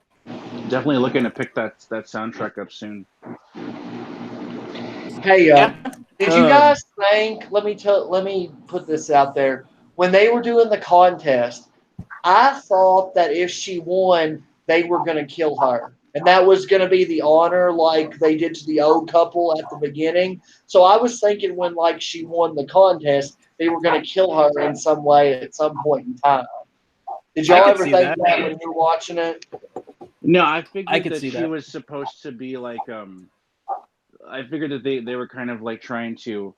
Definitely looking to pick that soundtrack up soon. Hey, did you guys think? Let me put this out there. When they were doing the contest, I thought that if she won, they were going to kill her. And that was going to be the honor like they did to the old couple at the beginning. So I was thinking when like she won the contest, they were going to kill her in some way at some point in time. Did y'all ever think that when you were watching it? No, I figured could that see she that. was supposed to be like I figured that they were kind of like trying to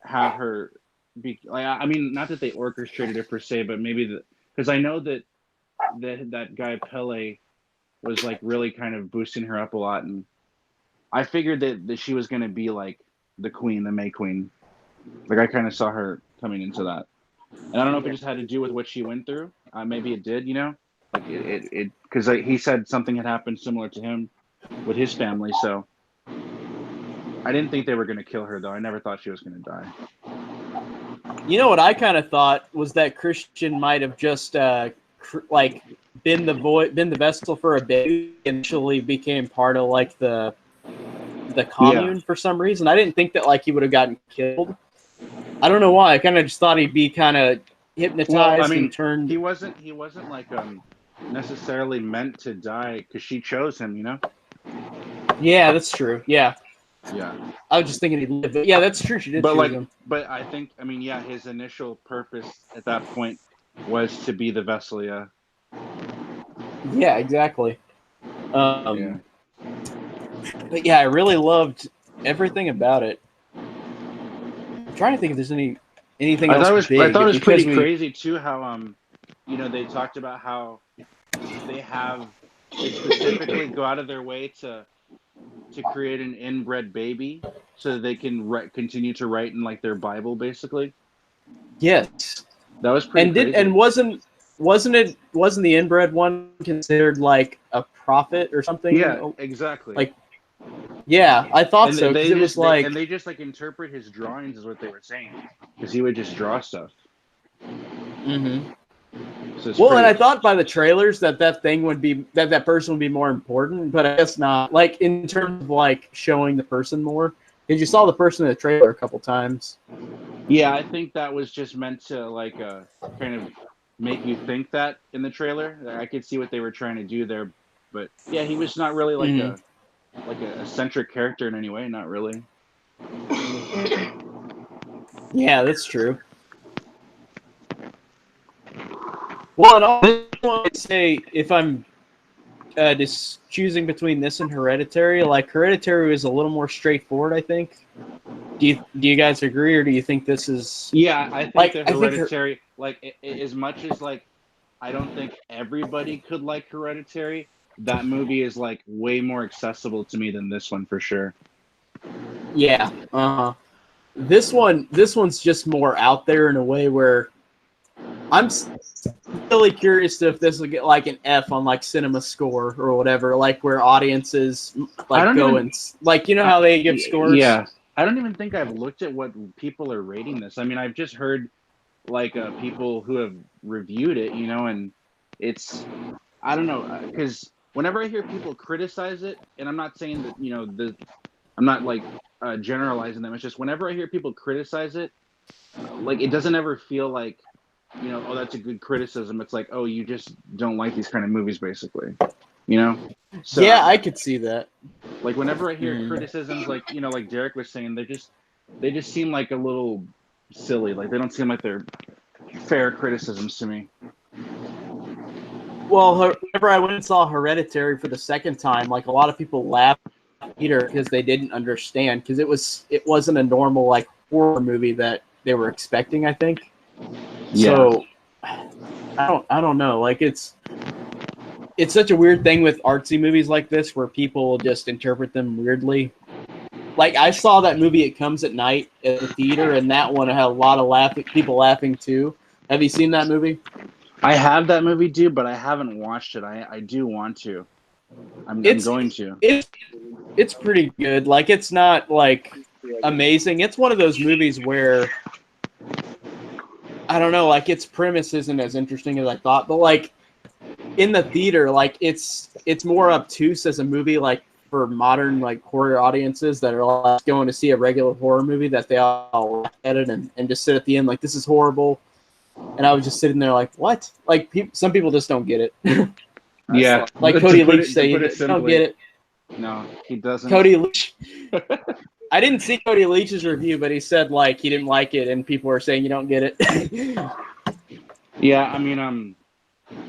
have her be like I mean not that they orchestrated it per se, but maybe because I know that that guy Pele was like really kind of boosting her up a lot, and I figured that she was going to be like the queen, the May Queen. Like I kind of saw her coming into that, and I don't know if it just had to do with what she went through. Maybe it did, you know, like it because he said something had happened similar to him with his family, so I didn't think they were going to kill her though. I never thought she was going to die. You know what I kind of thought was that Christian might have just like been the vessel for a bit, and actually became part of like the commune for some reason. I didn't think that like he would have gotten killed. I don't know why. I kind of just thought he'd be kind of hypnotized. Well, I mean, and turned. He wasn't like necessarily meant to die because she chose him, you know. Yeah, that's true. Yeah. Yeah. I was just thinking he'd live. But yeah, that's true. She did choose him. But I think, I mean, yeah, his initial purpose at that point was to be the vessel, yeah. Yeah, exactly. Yeah. But yeah, I really loved everything about it. I'm trying to think if there's anything else big. I thought it was pretty crazy too how you know, they talked about how they specifically go out of their way to create an inbred baby so that they can continue to write in like their Bible, basically. Yes, that was pretty crazy. And wasn't the inbred one considered like a prophet or something? Yeah, exactly. Like, yeah, I thought and so. It was like, and they just like interpret his drawings is what they were saying because he would just draw stuff. So well, and I thought by the trailers that thing would be that person would be more important, but I guess not. Like in terms of like showing the person more, because you saw the person in the trailer a couple times. Yeah, I think that was just meant to like kind of make you think that in the trailer. I could see what they were trying to do there, but yeah, he was not really like a centric character in any way. Not really. Yeah, that's true. Well, and I want to say if I'm just choosing between this and Hereditary, like Hereditary was a little more straightforward, I think. Do you guys agree, or do you think this is? Yeah, I think like, the Hereditary, like as much as like I don't think everybody could like Hereditary, that movie is like way more accessible to me than this one for sure. Yeah. This one's just more out there in a way where I'm really curious if this will get like an F on like Cinema Score or whatever, like where audiences like go and like how they give scores. Yeah, I don't even think I've looked at what people are rating this. I mean, I've just heard like people who have reviewed it, and it's I don't know because whenever I hear people criticize it, and I'm not saying that I'm not like generalizing them. It's just whenever I hear people criticize it, like it doesn't ever feel like oh, that's a good criticism. It's like, oh, you just don't like these kind of movies, basically. So, yeah, I could see that. Like whenever I hear criticisms, like like Derek was saying, they just seem like a little silly. Like they don't seem like they're fair criticisms to me. Well, whenever I went and saw Hereditary for the second time, like a lot of people laughed at Peter because they didn't understand because it wasn't a normal like horror movie that they were expecting, I think. Yeah. So I don't know. Like it's such a weird thing with artsy movies like this where people just interpret them weirdly. Like I saw that movie It Comes at Night at the theater, and that one had a lot of people laughing too. Have you seen that movie? I have that movie, dude, but I haven't watched it. I do want to. I'm going to. It's pretty good. Like it's not like amazing. It's one of those movies where I don't know, like its premise isn't as interesting as I thought, but like in the theater, like it's more obtuse as a movie, like for modern like horror audiences that are like going to see a regular horror movie that they all laugh at it and just sit at the end like this is horrible. And I was just sitting there like, what? Like some people just don't get it. Yeah, like Cody Leach say, he don't get it. No, he doesn't. Cody Leach. I didn't see Cody Leach's review, but he said like he didn't like it, and people are saying you don't get it. Yeah, I mean,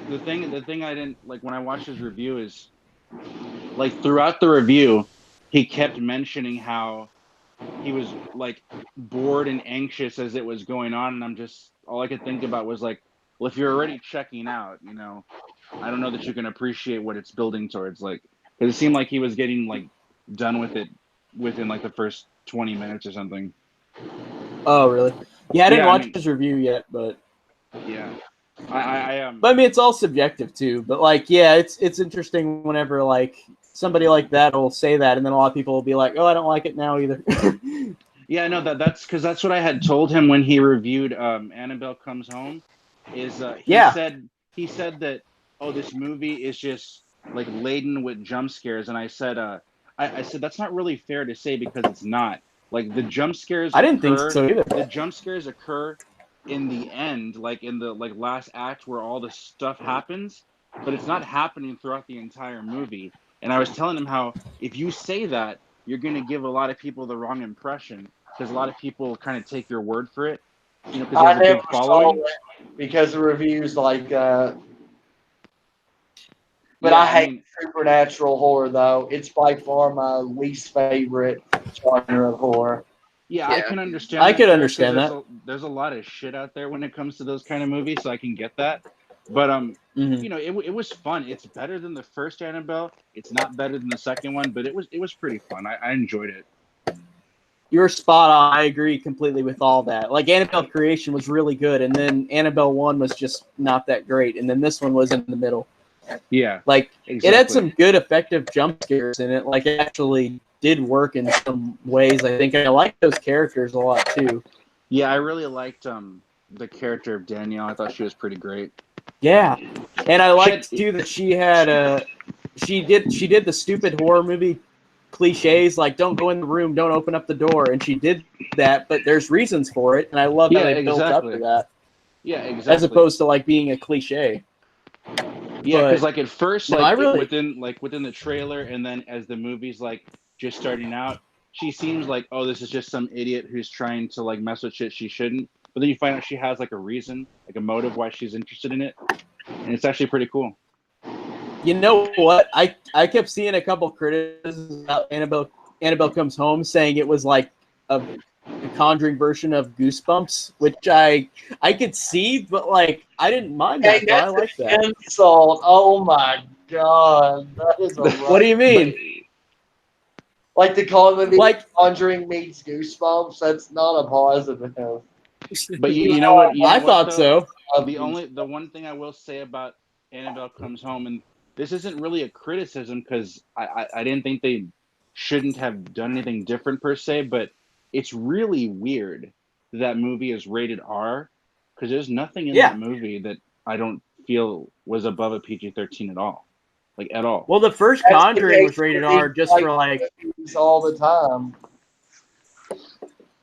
the thing I didn't like when I watched his review is like throughout the review, he kept mentioning how he was like bored and anxious as it was going on, and I'm just all I could think about was like, well, if you're already checking out, I don't know that you can appreciate what it's building towards. Like, because it seemed like he was getting like done with it within like the first 20 minutes or something. Oh, really? Yeah, I didn't watch his review yet, but yeah, But I mean, it's all subjective too. But like, yeah, it's interesting whenever like somebody like that will say that, and then a lot of people will be like, "Oh, I don't like it now either." Yeah, no, that's because that's what I had told him when he reviewed Annabelle Comes Home. Is he said that this movie is just like laden with jump scares, and I said I said that's not really fair to say because it's not. Like the jump scares. I didn't think so either. The jump scares occur in the end, like in the last act where all the stuff happens, but it's not happening throughout the entire movie. And I was telling him how if you say that, you're going to give a lot of people the wrong impression because a lot of people kind of take your word for it. Because he has a big following. Because the reviews like. But I hate supernatural horror, though. It's by far my least favorite genre of horror. Yeah, I can understand. I could understand that. There's a lot of shit out there when it comes to those kind of movies, so I can get that. But it was fun. It's better than the first Annabelle. It's not better than the second one, but it was pretty fun. I enjoyed it. You're spot on. I agree completely with all that. Like Annabelle Creation was really good, and then Annabelle 1 was just not that great, and then this one was in the middle. Yeah, like exactly. It had some good effective jump scares in it. Like it actually did work in some ways. I think I like those characters a lot too. Yeah, I really liked the character of Danielle. I thought she was pretty great. Yeah, and I liked too that she had she did the stupid horror movie cliches like don't go in the room, don't open up the door, and she did that, but there's reasons for it, and I love how they built up to that. Yeah, exactly. As opposed to like being a cliche. Yeah, because like at first, within the trailer, and then as the movie's like just starting out, she seems like, oh, this is just some idiot who's trying to like mess with shit she shouldn't. But then you find out she has like a reason, like a motive why she's interested in it, and it's actually pretty cool. You know what? I kept seeing a couple criticisms about Annabelle Comes Home saying it was like a Conjuring version of Goosebumps, which I could see, but like I didn't mind that. I like that. Insult! Oh my god, that is a What do you mean? Like the movie Like, Conjuring meets Goosebumps. That's not a positive. But you know what? You know I what thought though? so. The one thing I will say about Annabelle Comes Home, and this isn't really a criticism because I didn't think they shouldn't have done anything different per se, but it's really weird that movie is rated R because there's nothing in Yeah. that movie that I don't feel was above a PG-13 at all, like at all. Well, the first That's the Conjuring case was rated with R these, just for like. movies all the time.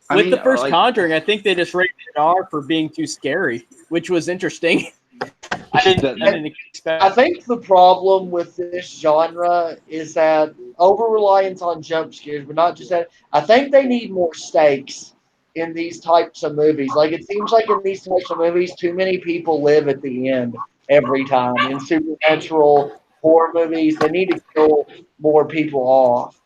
I With mean, the first like, Conjuring, I think they just rated it R for being too scary, which was interesting. I didn't expect. I think the problem with this genre is that over reliance on jump scares, but not just that. I think they need more stakes in these types of movies. Like it seems like in these types of movies, too many people live at the end every time. In supernatural horror movies, they need to kill more people off.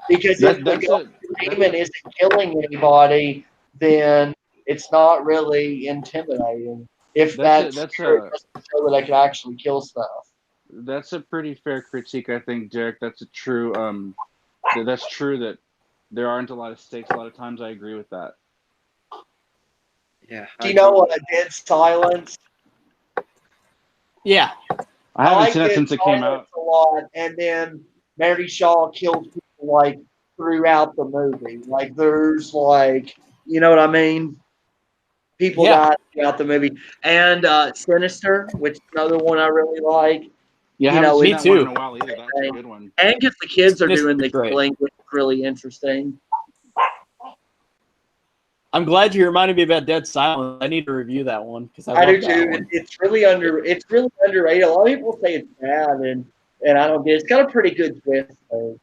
Because if the demon isn't killing anybody, then it's not really intimidating. If that spirit doesn't show that I can actually kill stuff. that's a pretty fair critique, I think, Derek. That's a true that's true that there aren't a lot of stakes a lot of times. I agree with that. Yeah. Do you know what Dead Silence? Yeah. I haven't like seen that since it came out. A lot, and then Mary Shaw kills people like throughout the movie. Like there's like, you know what I mean? People die throughout the movie, and Sinister, which is another one I really like. Yeah, I you haven't know, seen me that too. one in a while either. That's a good one. And if the kids are Sinister's doing the great. killing, which is really interesting. I'm glad you reminded me about Dead Silence. I need to review that one because I do love that too. one. It's really underrated. A lot of people say it's bad, and I don't get it. It's got a pretty good twist though.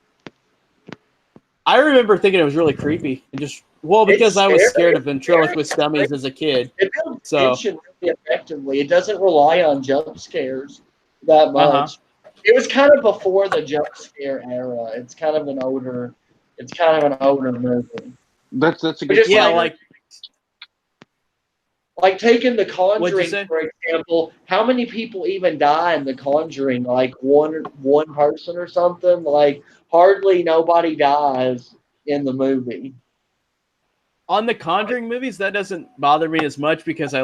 I remember thinking it was really creepy and just because I was scared of ventriloquist dummies as a kid. It builds tension really effectively. It doesn't rely on jump scares that much. It was kind of before the jump scare era. It's kind of an older movie. That's a good point. Like taking The Conjuring, for example, how many people even die in The Conjuring? Like one person or something? Like hardly nobody dies in the movie. On the Conjuring movies, that doesn't bother me as much because I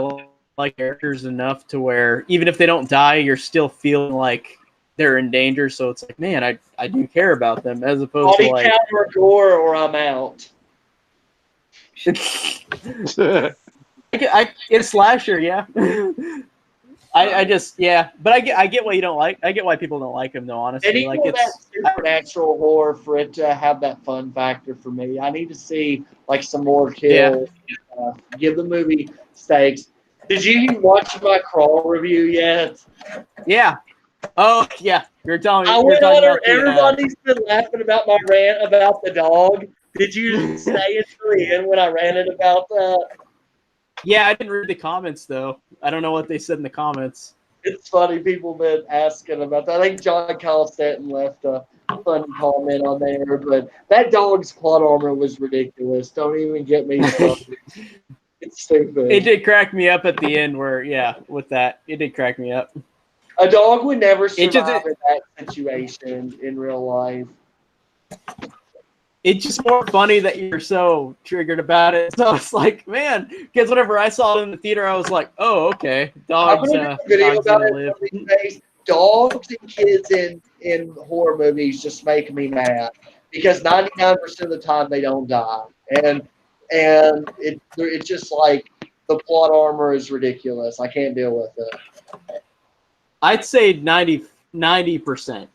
like characters enough to where even if they don't die, you're still feeling like they're in danger. So it's like, man, I do care about them as opposed to like body count or gore or I'm out. It's slasher, yeah. I just but I get why you don't like. I get why people don't like him though. Honestly, like it's that supernatural horror for it to have that fun factor for me. I need to see like some more kills. Give the movie stakes. Did you watch my Crawl review yet? Yeah. Oh yeah, you're telling me. Everybody's been laughing about my rant about the dog. Did you stay until the end when I ranted about that? Yeah, I didn't read the comments though. I don't know what they said in the comments. It's funny. People been asking about that. I think John Colstetton left a funny comment on there, but that dog's plot armor was ridiculous. Don't even get me started. It's stupid. It did crack me up at the end where, with that. It did crack me up. A dog would never survive in that situation in real life. It's just more funny that you're so triggered about it. So it's like, man, because whenever I saw it in the theater, I was like, oh, okay. Dogs gonna live. Dogs and kids in horror movies just make me mad because 99% of the time they don't die, and it's just like the plot armor is ridiculous. I can't deal with it. I'd say 90%.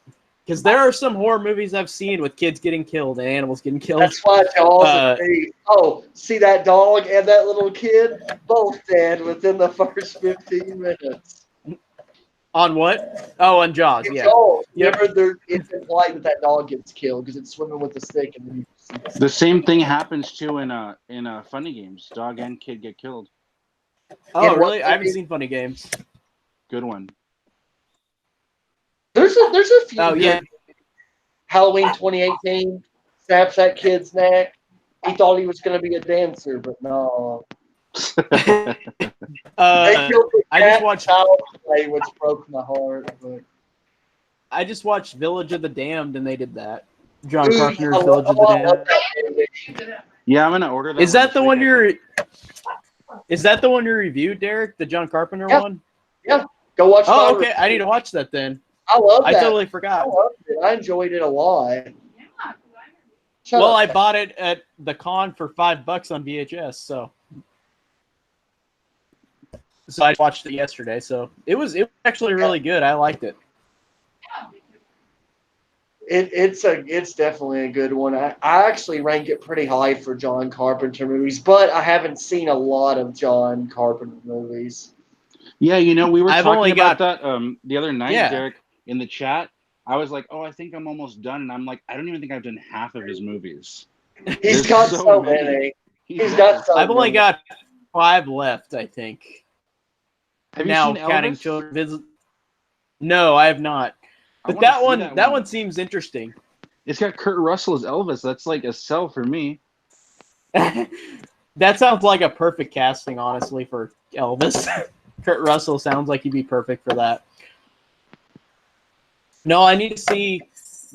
Because there are some horror movies I've seen with kids getting killed and animals getting killed. That's why Jaws see that dog and that little kid both dead within the first 15 minutes. On what? Oh, on Jaws, yeah. It's implied that dog gets killed because it's swimming with a stick. And the same thing happens too in Funny Games. Dog and kid get killed. Oh, really? I haven't seen Funny Games. Good one. There's a few. Oh yeah. Halloween 2018 snaps that kid's neck. He thought he was going to be a dancer, but no. I just watched Play, which broke my heart. But. I just watched Village of the Damned, and they did that. John Ooh, Carpenter's I Village of the love Damned. that movie. Yeah, I'm gonna order that. Is that the one this you're? week, Is that the one you reviewed, Derek? The John Carpenter Yeah. one? Yeah, go watch. Oh, my okay. I need review. to watch that then. I love I that. totally I forgot. loved it. I enjoyed it a lot. Shut Well, up. I bought it at the con for $5 on VHS, so I watched it yesterday. So it was actually really good. I liked it. It's definitely a good one. I actually rank it pretty high for John Carpenter movies, but I haven't seen a lot of John Carpenter movies. Yeah, you know, we were I've talking only about got- that the other night, Yeah. Derek, in the chat. I was like, oh, I think I'm almost done, and I'm like, I don't even think I've done half of his movies. He's There's got so so many. many. He He's does. got so I've only many. got 5 left, I think. Have you Now seen counting Elvis? children visit. No, I have not. I But wanna that see one, that that one. one seems interesting. It's got Kurt Russell as Elvis. That's like a sell for me. That sounds like a perfect casting, honestly, for Elvis. Kurt Russell sounds like he'd be perfect for that. No, I need to see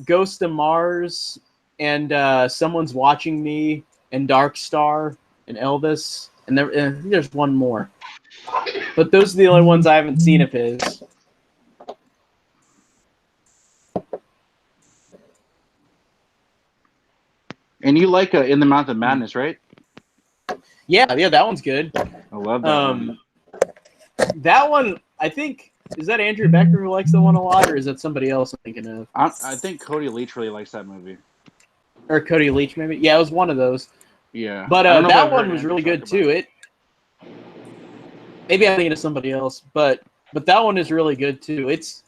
Ghost of Mars and Someone's Watching Me and Dark Star and Elvis. And there's one more. But those are the only ones I haven't seen of his. And you like In the Mouth of Madness, right? Yeah, that one's good. I love that one. That one, I think, is that Andrew Becker who likes that one a lot, or is that somebody else I'm thinking of? I think Cody Leach really likes that movie. Or Cody Leach, maybe? Yeah, it was one of those. Yeah. But I don't know if that I've one heard was Andrew really talk good, too. about Maybe I'm thinking of somebody else, but that one is really good, too. It's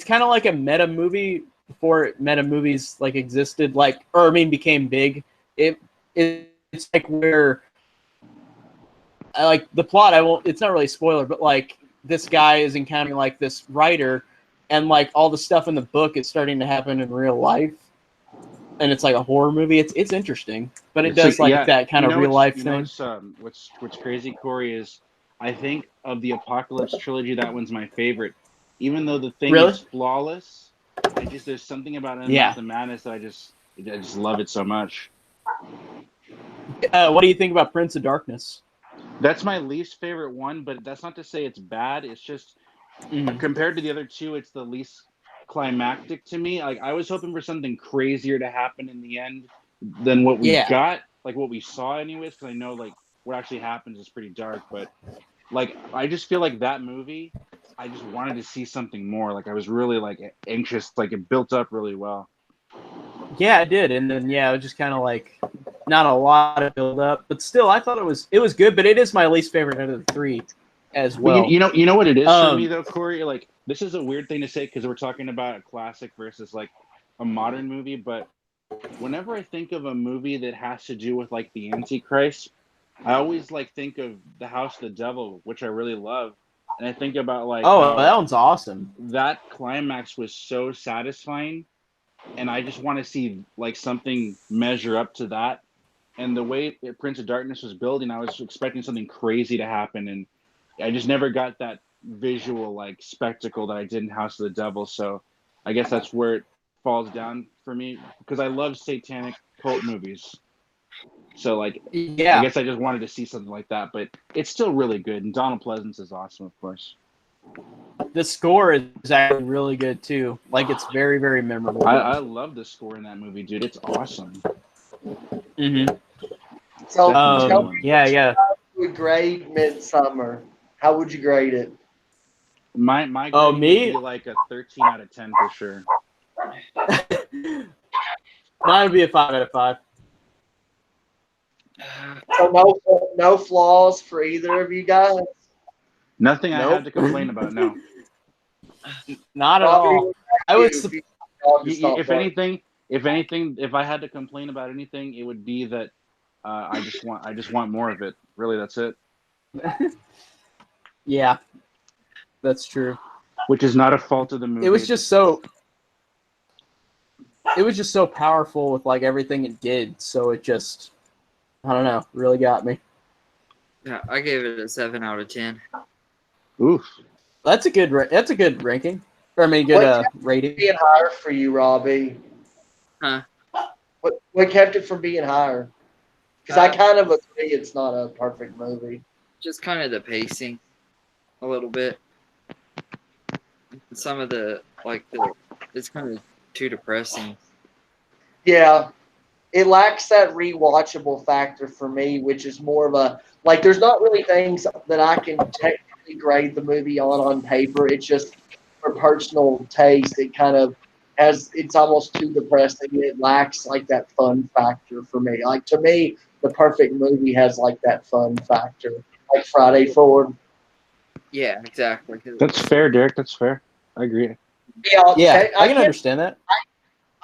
kind of like a meta movie before meta movies like existed, became big. It's like where I like the plot. It's not really a spoiler, but like this guy is encountering like this writer, and like all the stuff in the book is starting to happen in real life, and it's like a horror movie. It's interesting, but it does that kind of real life thing. What's crazy, Corey, is I think of the Apocalypse trilogy, that one's my favorite. Even though the thing Really? is flawless, there's something about it Yeah. the madness that I just love it so much. What do you think about Prince of Darkness? That's my least favorite one, but that's not to say it's bad. It's just compared to the other two, it's the least climactic to me. Like I was hoping for something crazier to happen in the end than what we got, like what we saw anyways, because I know like what actually happens is pretty dark, but like I just feel like that movie, I just wanted to see something more. Like I was really like anxious, like it built up really well. Yeah, I did, and then it was just kind of like not a lot of build up, but still, I thought it was good. But it is my least favorite out of the three, as well. But you know what it is for me though, Corey. Like this is a weird thing to say because we're talking about a classic versus like a modern movie. But whenever I think of a movie that has to do with like the Antichrist, I always like think of The House of the Devil, which I really love, and I think about like that one's awesome. That climax was so satisfying. And I just want to see like something measure up to that. And the way Prince of Darkness was building, I was expecting something crazy to happen, and I just never got that visual like spectacle that I did in House of the Devil. So I guess that's where it falls down for me because I love satanic cult movies. So like, I guess I just wanted to see something like that, but it's still really good. And Donald Pleasance is awesome, of course. The score is actually really good too. Like it's very, very memorable. I love the score in that movie, dude. It's awesome. So How would you grade Midsommar? How would you grade it? My grade would be like a 13 out of 10 for sure. Mine would be a 5 out of 5. So no flaws for either of you guys. Nothing I have to complain about. No. Not at all. I would. If anything, if I had to complain about anything, it would be that I just want more of it. Really, that's it. Yeah, that's true. Which is not a fault of the movie. It was just so powerful with like everything it did. So it just, I don't know, really got me. Yeah, I gave it a 7 out of 10. Oof. That's a good ranking. Or I mean, good rating. Being higher for you, Robbie. Huh? What kept it from being higher? Because I kind of agree it's not a perfect movie. Just kind of the pacing, a little bit. Some of it's kind of too depressing. Yeah, it lacks that rewatchable factor for me, which is more of a like. There's not really things that I can technically grade the movie on paper. It's just for personal taste. It kind of it's almost too depressing. It lacks like that fun factor for me. Like to me, the perfect movie has like that fun factor, like Friday Forward. Yeah, exactly. That's fair, Derek. That's fair. I agree. Yeah, I can understand that.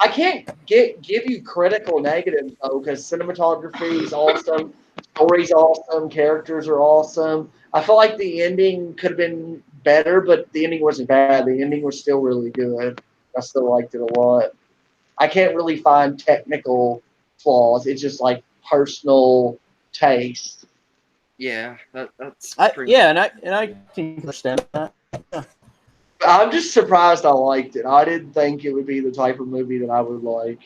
I can't give you critical negatives though, because cinematography is awesome, story's awesome, characters are awesome. I feel like the ending could have been better, but the ending wasn't bad. The ending was still really good. I still liked it a lot. I can't really find technical flaws. It's just like personal taste. Yeah, that's pretty. Yeah, and I can understand that. Yeah. I'm just surprised I liked it. I didn't think it would be the type of movie that I would like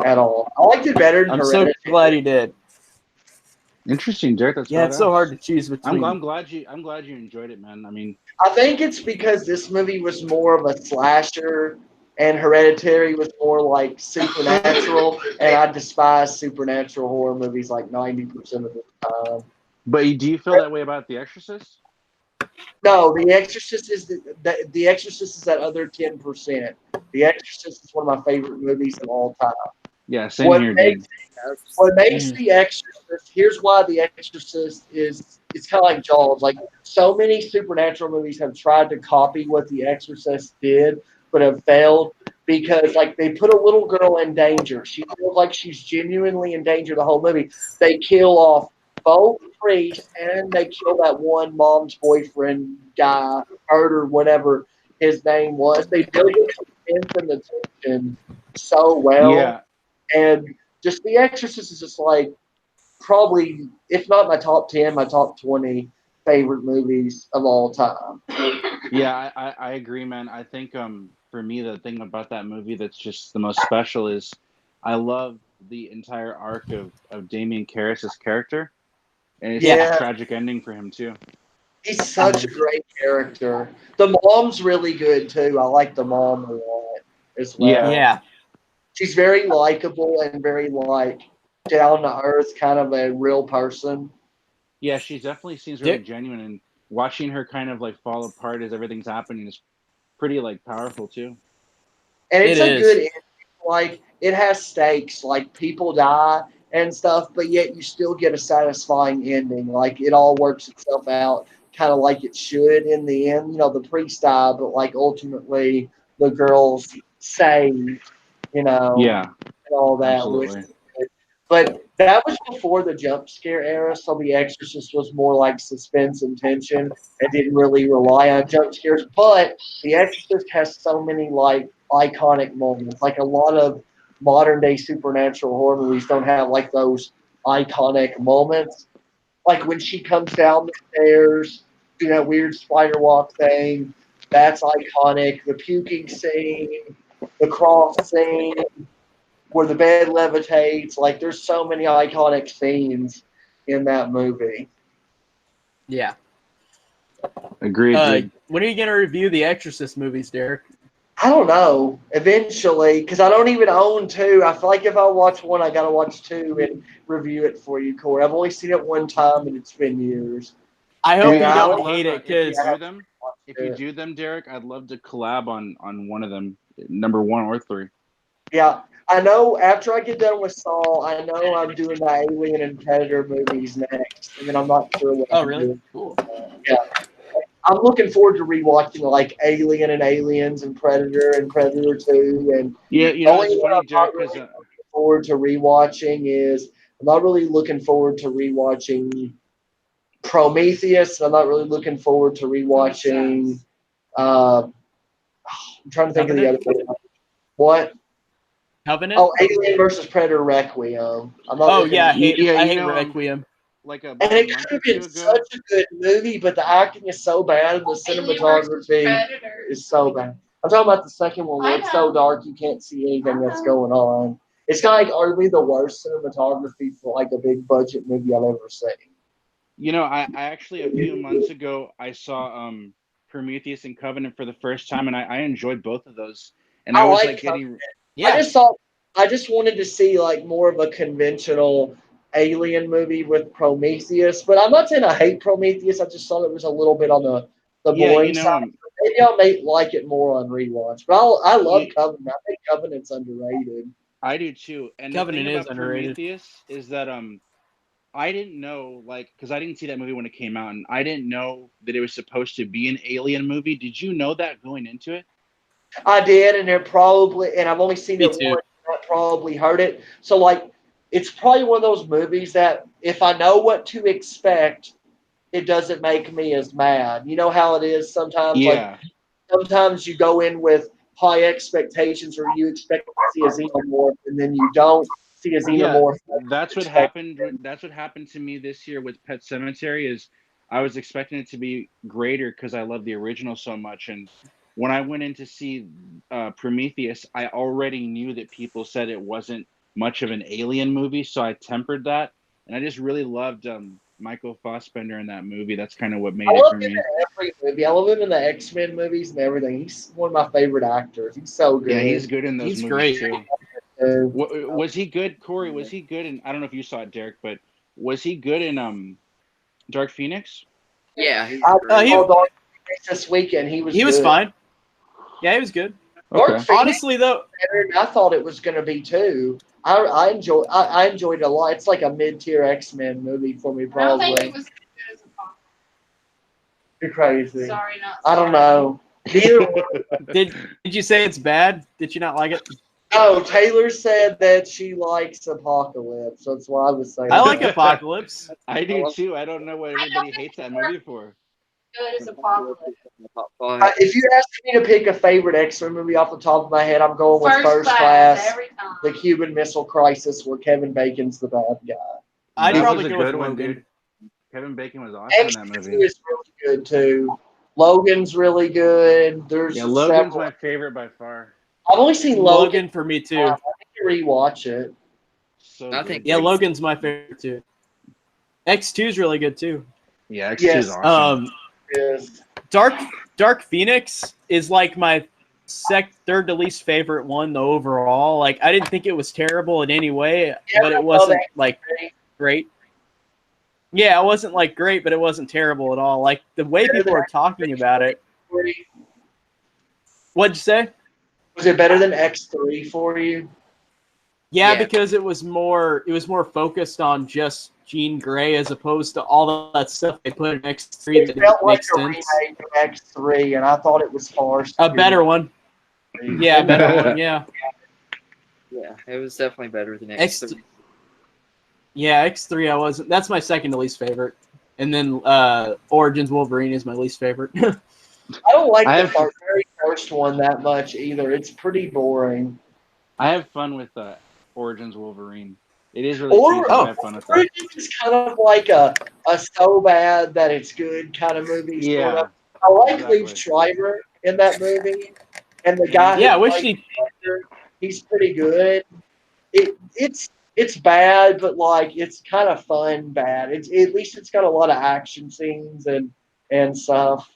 at all. I liked it better than I'm so Hereditary. glad you did. Interesting, Derek. That's Yeah, badass. it's so hard to choose between. I'm glad you enjoyed it, man. I mean, I think it's because this movie was more of a slasher and Hereditary was more like supernatural, and I despise supernatural horror movies like 90% of the time. but do you feel that way about The Exorcist? No, The Exorcist is the Exorcist is that other 10%. The Exorcist is one of my favorite movies of all time. Yeah, same here, dude. What makes The Exorcist, here's why The Exorcist is, it's kind of like Jaws. Like, so many supernatural movies have tried to copy what The Exorcist did, but have failed because, like, they put a little girl in danger. She feels like she's genuinely in danger the whole movie. They kill off both priests and they kill that one mom's boyfriend guy, or whatever his name was. They build the suspense and the tension so well. Yeah, And just The Exorcist is just like probably, if not my top 10, my top 20 favorite movies of all time. yeah, I agree, man. I think for me the thing about that movie that's just the most special is I love the entire arc of Damien Karras' character, and it's such a Yeah, tragic ending for him too. he's such a great character. The mom's really good too. I like the mom a lot as well. Yeah, Yeah, She's very likable and very like down to earth, kind of a real person. yeah, she definitely seems really genuine, and watching her kind of like fall apart as everything's happening is pretty like powerful too. And it's it a good is. ending. Like it has stakes, like people die and stuff, but yet you still get a satisfying ending. Like it all works itself out, kind of like it should in the end. You know, the priest died, but like ultimately the girl's saved. You know, Yeah, and all that. Which, absolutely. but that was before the jump scare era, so The Exorcist was more like suspense and tension and didn't really rely on jump scares. But The Exorcist has so many like iconic moments. Like a lot of modern day supernatural horror movies don't have like those iconic moments. Like when she comes down the stairs, do that weird spider walk thing. That's iconic. The puking scene, the cross scene, where the bed levitates. Like there's so many iconic scenes in that movie. Yeah. Agreed, dude. When are you gonna review the Exorcist movies, Derek? I don't know. Eventually, because I don't even own two. I feel like if I watch one, I gotta watch two and review it for you, Corey. I've only seen it one time, and it's been years. I hope Dude, you And I don't don't hate it if you because do them, if you do them, Derek, I'd love to collab on one of them, number 1 or 3. Yeah, I know after I get done with Saw, I know I'm doing the Alien and Predator movies next, and then I'm not sure what oh I'm really? doing. Cool. Yeah, I'm looking forward to rewatching like Alien and Aliens and Predator 2, and Yeah, the only it's one funny, I'm not Derek, because really looking forward to rewatching is I'm not really looking forward to rewatching Prometheus. I'm not really looking forward to rewatching. I'm trying to think of the Covenant. other one. What? Covenant. Oh, Alien versus Predator Requiem. I'm not Oh looking. yeah, yeah, I hate Requiem. like And about a it month could have or been two ago. such a good movie, but the acting is so bad and the cinematography is so bad. I'm talking about the second one where it's so dark you can't see anything that's going on. It's kind of like arguably the worst cinematography for like a big budget movie I've ever seen. You know, I actually a few months ago I saw Prometheus and Covenant for the first time, and I enjoyed both of those. And I was like getting Yeah. I just wanted to see like more of a conventional alien movie with Prometheus. But I'm not saying I hate Prometheus. I just thought it was a little bit on the Yeah, boring you know, side. Maybe I may like it more on rewatch. But I love Covenant. I think Covenant's underrated. I do too. And the Covenant thing is about underrated. Prometheus is that I didn't know, like, because I didn't see that movie when it came out, and I didn't know that it was supposed to be an alien movie. Did you know that going into it? I did, and I've only seen Me it too. once. I probably heard it. So like, it's probably one of those movies that if I know what to expect, it doesn't make me as mad. You know how it is sometimes. Like Yeah. sometimes you go in with high expectations, or you expect to see a xenomorph, and then you don't see a Yeah, xenomorph. that's what happened. That's what happened to me this year with Pet Cemetery. Is I was expecting it to be greater because I love the original so much, and when I went in to see Prometheus, I already knew that people said it wasn't much of an alien movie, so I tempered that, and I just really loved Michael Fassbender in that movie. That's kind of what I made it love for him me. in every movie. I love him in the X-Men movies and everything. He's one of my favorite actors. He's so good. Yeah, he's good in those He's movies great. too. Was he good, Corey? Was he good in? I don't know if you saw it, Derek, but was he good in Dark Phoenix? Yeah, he's I great. saw Dark Phoenix this weekend. He was good. fine. Yeah, he was good. Dark Okay. Phoenix Honestly, though, better than I thought it was going to be too. I enjoyed it a lot. It's like a mid-tier X-Men movie for me, I don't probably. think it was as good as Apocalypse. You're crazy. Sorry, not I don't sorry. know. Neither one. did you say it's bad? Did you not like it? No, Taylor said that she likes Apocalypse. That's why I was saying. I like that. Apocalypse. I do too. I don't know what everybody hates that movie for. Good as Apocalypse. Top five. If you ask me to pick a favorite X-Men movie off the top of my head, I'm going with First Class Class, every time. the Cuban Missile Crisis, where Kevin Bacon's the bad guy. I'd That probably was a go with good one, Logan. dude. Kevin Bacon was awesome in that X2 movie. is really good too. Logan's really good. There's Yeah, Logan's several. my favorite by far. I've only seen Logan. Logan for me too. I need to rewatch it. So I good. think Yeah, Logan- Logan's my favorite too. X2 is really good too. Yeah, X2 Yes. is awesome. Yes. Dark Phoenix is like my third to least favorite one though overall. Like I didn't think it was terrible in any way, but it wasn't like great. Yeah, it wasn't like great, but it wasn't terrible at all. Like the way people are talking about it. What'd you say? Was it better than X3 for you? Yeah, Yeah. because it was more focused on just Jean Grey as opposed to all that stuff they put in X3 It that felt didn't like make a sense. remake of X3, and I thought it was far. A better one. Yeah, a better one. Yeah. Yeah, it was definitely better than X. X3. Yeah, X3. I wasn't. That's my second to least favorite, and then Origins Wolverine is my least favorite. I don't like I the have- very first one that much either. It's pretty boring. I have fun with Origins Wolverine. It is really Or cheesy, but I have fun with that. Origins is kind of like a so bad that it's good kind of movie. Sort Yeah, of. I like exactly. Liev Schreiber in that movie, and the guy Yeah, I who wish plays he. Punisher, he's pretty good. It's bad, but like it's kind of fun bad. It's at least it's got a lot of action scenes and stuff.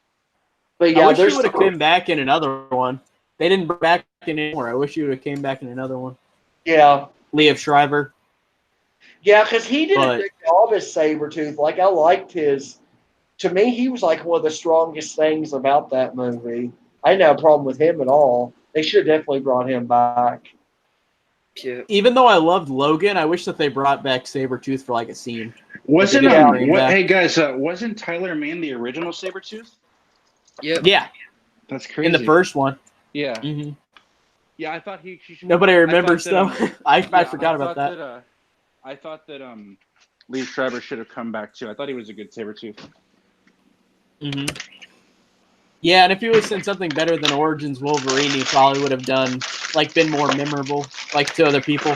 But yeah, I wish he there's would have come back in another one. They didn't bring back anymore. I wish he would have came back in another one. yeah. Liev Schreiber. Yeah, because he did a But- good job as Sabretooth. Like, I liked his. To me, he was like one of the strongest things about that movie. I didn't have a problem with him at all. They should have definitely brought him back. Yeah. Even though I loved Logan, I wish that they brought back Sabretooth for like a scene. Wasn't They didn't bring him back. hey guys, wasn't Tyler Mane the original Sabretooth? Yep. Yeah, That's crazy. in the first one. Yeah. hmm Yeah, I thought she should. Nobody remembers I thought though. that, I forgot about thought that. I thought that Liev Schreiber should have come back too. I thought he was a good Sabretooth. hmm Yeah, and if he was in something better than Origins Wolverine, he probably would have been more memorable, like to other people.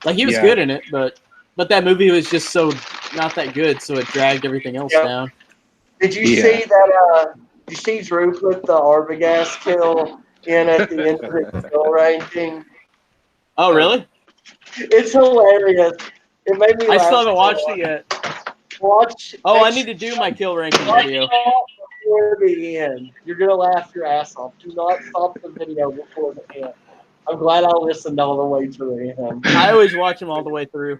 Like he was Yeah. good in it, but that movie was just so not that good, so it dragged everything else Yep. down. Did you Yeah. see that? Did you see Drew put the Arbogast kill in at the end of the kill ranking? Oh, really? It's hilarious. It made me I laugh. still haven't so watched hard. it yet. Watch. Oh, I make need sure to do my kill ranking you video. stop before the end. You're gonna laugh your ass off. Do not stop the video before the end. I'm glad I listened all the way to the end. I always watch them all the way through.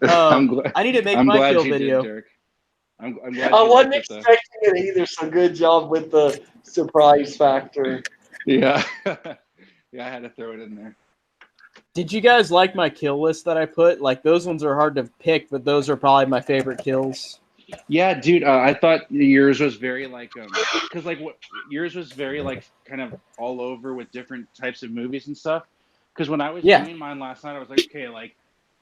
I need to make I'm my glad kill you video. did, Derek. I'm glad I you wasn't liked it, though. expecting it either, so good job with the surprise factor. Yeah. Yeah, I had to throw it in there. Did you guys like my kill list that I put? Like, those ones are hard to pick, but those are probably my favorite kills. Yeah, dude, I thought yours was very like because like what yours was very like kind of all over with different types of movies and stuff. Because when I was Yeah. doing mine last night, I was like, okay, like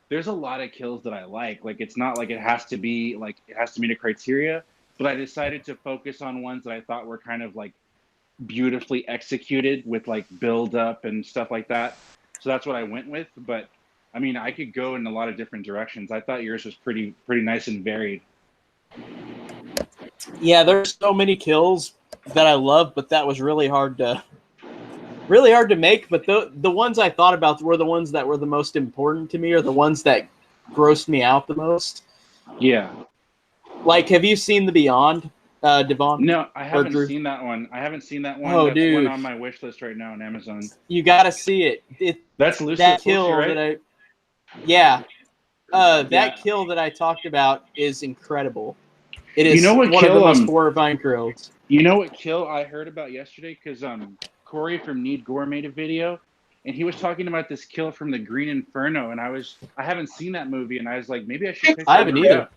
there's a lot of kills that I like. Like it's not like it has to be like it has to meet a criteria, but I decided to focus on ones that I thought were kind of like beautifully executed with like build up and stuff like that. So that's what I went with. But I mean, I could go in a lot of different directions. I thought yours was pretty nice and varied. Yeah, there's so many kills that I love, but that was really hard to make. But the ones I thought about were the ones that were the most important to me, or the ones that grossed me out the most. Yeah. Like, have you seen The Beyond, Devon? No, I haven't Drew? seen that one. I haven't seen that one. Oh, That's one dude. on my wish list right now on Amazon. You gotta see it. That's Lucy That Fulci, kill right? that I, yeah, Yeah. that kill that I talked about is incredible. It is You know what one of kill, the most horrifying kills. You know what kill I heard about yesterday? Because Corey from Need Gore made a video, and he was talking about this kill from the Green Inferno, and I haven't seen that movie, and I was like, maybe I should pick I that haven't movie either. up.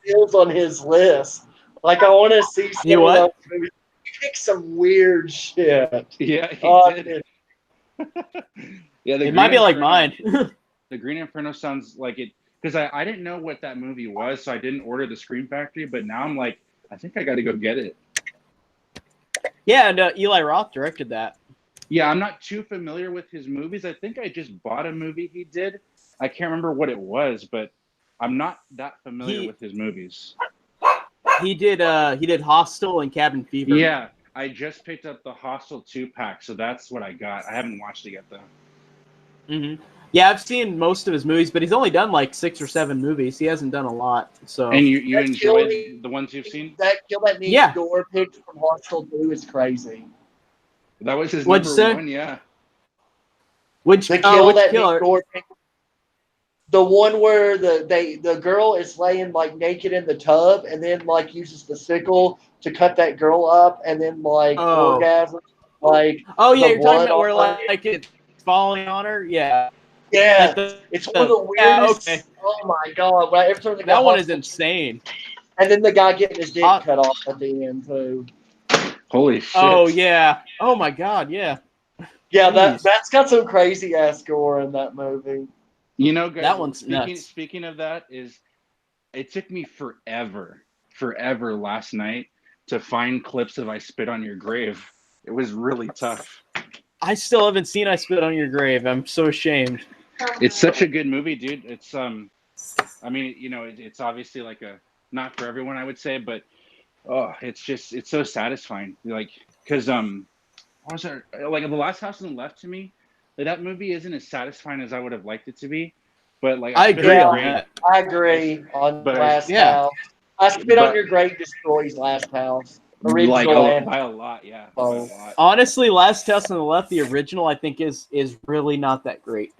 Kills on his list. Like I want to see some You of what? those movies. He picked some weird shit. Yeah, he Oh, did. Yeah, It might be like mine. The Green Inferno sounds like it, because I didn't know what that movie was, so I didn't order the Scream Factory, but now I'm like, I think I got to go get it. Yeah, and Eli Roth directed that. Yeah, I'm not too familiar with his movies. I think I just bought a movie he did. I can't remember what it was, but I'm not that familiar with his movies. He did Hostel and Cabin Fever. Yeah, I just picked up the Hostel 2-pack, so that's what I got. I haven't watched it yet, though. Mm-hmm. Yeah, I've seen most of his movies, but he's only done like 6 or 7 movies. He hasn't done a lot. So. And you That enjoyed kill- the ones you've seen? That kill that Need Yeah. Gore picked from Hostel 2 is crazy. That was his What'd you say? #1, yeah. Which The kill that kill? Need Gore picked. The one where the girl is laying like naked in the tub and then like uses the sickle to cut that girl up and then like orgasm. Like Oh yeah, the you're talking blood about where on like it's falling on her. Yeah. yeah, Like it's one of the weirdest. okay. Oh my god! Right, every time they That go one is Hostel, insane. and then the guy getting his dick cut off at the end too. Holy shit. Oh yeah. Oh my god. Yeah. Yeah, Jeez. that's got some crazy ass gore in that movie. You know, guys, That one's nuts. Speaking of that, it took me forever last night to find clips of I Spit on Your Grave. It was really tough. I still haven't seen I Spit on Your Grave. I'm so ashamed. It's such a good movie, dude. It's I mean, you know, it's obviously like a not for everyone, I would say, but it's so satisfying. Like, because what was it? Like The Last House on the Left to me, like, that movie isn't as satisfying as I would have liked it to be. But like I agree on that. I agree on But Last yeah. House. I Spit on Your Grave destroys Last House. Original Like and- by a lot, yeah. Oh. By a lot. Honestly, Last House on the Left, the original, I think is really not that great.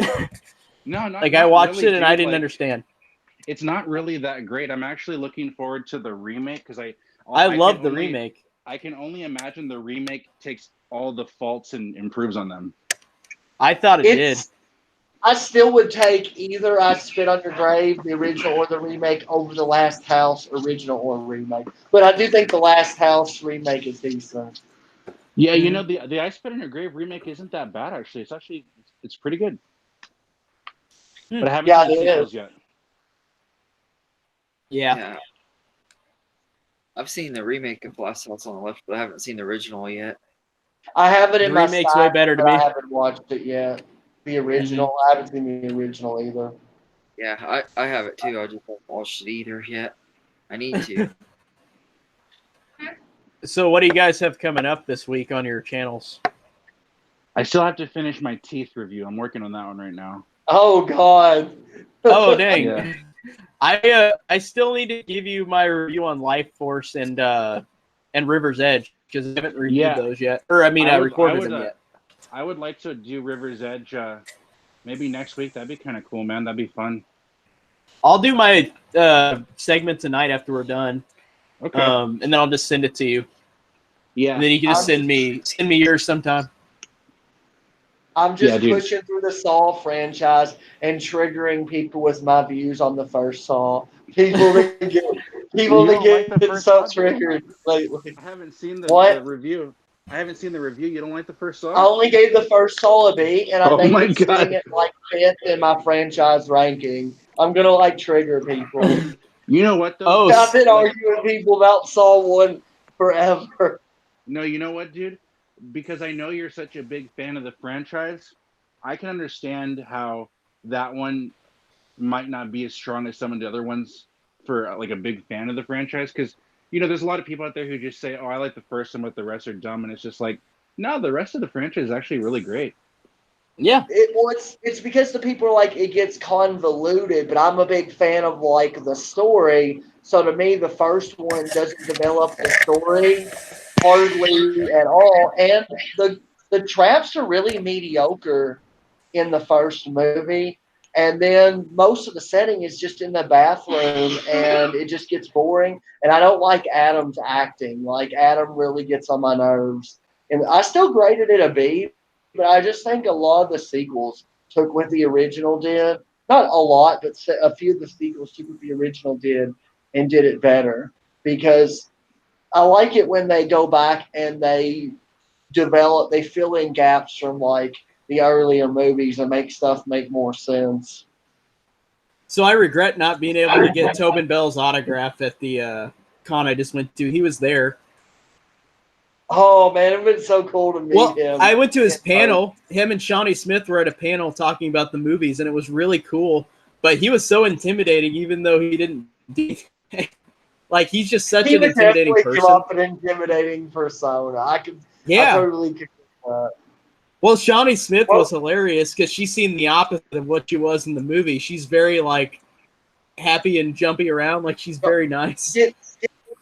No, not like not I watched really, it and I dude. didn't Like, understand. It's not really that great. I'm actually looking forward to the remake because I love can the only- remake. I can only imagine the remake takes all the faults and improves on them. I thought it did. I still would take either I Spit on Your Grave, the original or the remake, over the Last House, original or remake. But I do think the Last House remake is decent. Yeah, you know, the I Spit on Your Grave remake isn't that bad, actually. It's pretty good. But I haven't Yeah, seen the it sequels is. yet. Yeah. I've seen the remake of Last House on the Left, but I haven't seen the original yet. I have it in The my remake's side, way better to but me. I haven't watched it yet. The original. I haven't seen the original either. Yeah, I have it too. I just haven't watched it either yet. I need to. So what do you guys have coming up this week on your channels? I still have to finish my Teeth review. I'm working on that one right now. Oh God. Oh dang! Yeah. I still need to give you my review on Life Force and River's Edge because I haven't reviewed Yeah. those yet. Or I mean, I recorded them yet. I would like to do River's Edge maybe next week. That'd be kind of cool, man. That'd be fun. I'll do my segment tonight after we're done, Okay. and then I'll just send it to you. Yeah. And then you can just send me yours sometime. I'm just Yeah, dude. pushing through the Saw franchise and triggering people with my views on the first Saw. People that get You don't like the first so Saw? triggered lately. I haven't seen the What? review. I haven't seen the review. You don't like the first I Saw? only gave the first Saw a B, and I Oh think my it's sitting God. at like 5th in my franchise ranking. I'm gonna like trigger people. You know what though? Oh, I've been Like, arguing with people about Saw 1 forever. no, you know what, dude? Because I know you're such a big fan of the franchise, I can understand how that one might not be as strong as some of the other ones for like a big fan of the franchise. Because there's a lot of people out there who just say, "Oh, I like the first one, but the rest are dumb," and it's just like, no, the rest of the franchise is actually really great. yeah. It's because the people are like it gets convoluted, but I'm a big fan of like the story. So to me, the first one doesn't develop the story hardly at all, and the traps are really mediocre in the first movie, and then most of the setting is just in the bathroom, and it just gets boring. And I don't like Adam's acting. Like Adam really gets on my nerves, and I still graded it a B, but I just think a lot of the sequels took what the original did. Not a lot, but a few of the sequels took what the original did and did it better. Because I like it when they go back and they fill in gaps from like the earlier movies and make stuff make more sense. So I regret not being able to get Tobin Bell's autograph at the con I just went to. He was there. Oh man, it'd been so cool to meet him. I went to his panel. Him and Shawnee Smith were at a panel talking about the movies, and it was really cool. But he was so intimidating, even though he didn't. Like he's just such an intimidating person. Come up an intimidating persona. I totally could. Well, Shawnee Smith was hilarious because she's seen the opposite of what she was in the movie. She's very like happy and jumpy around, like she's very nice.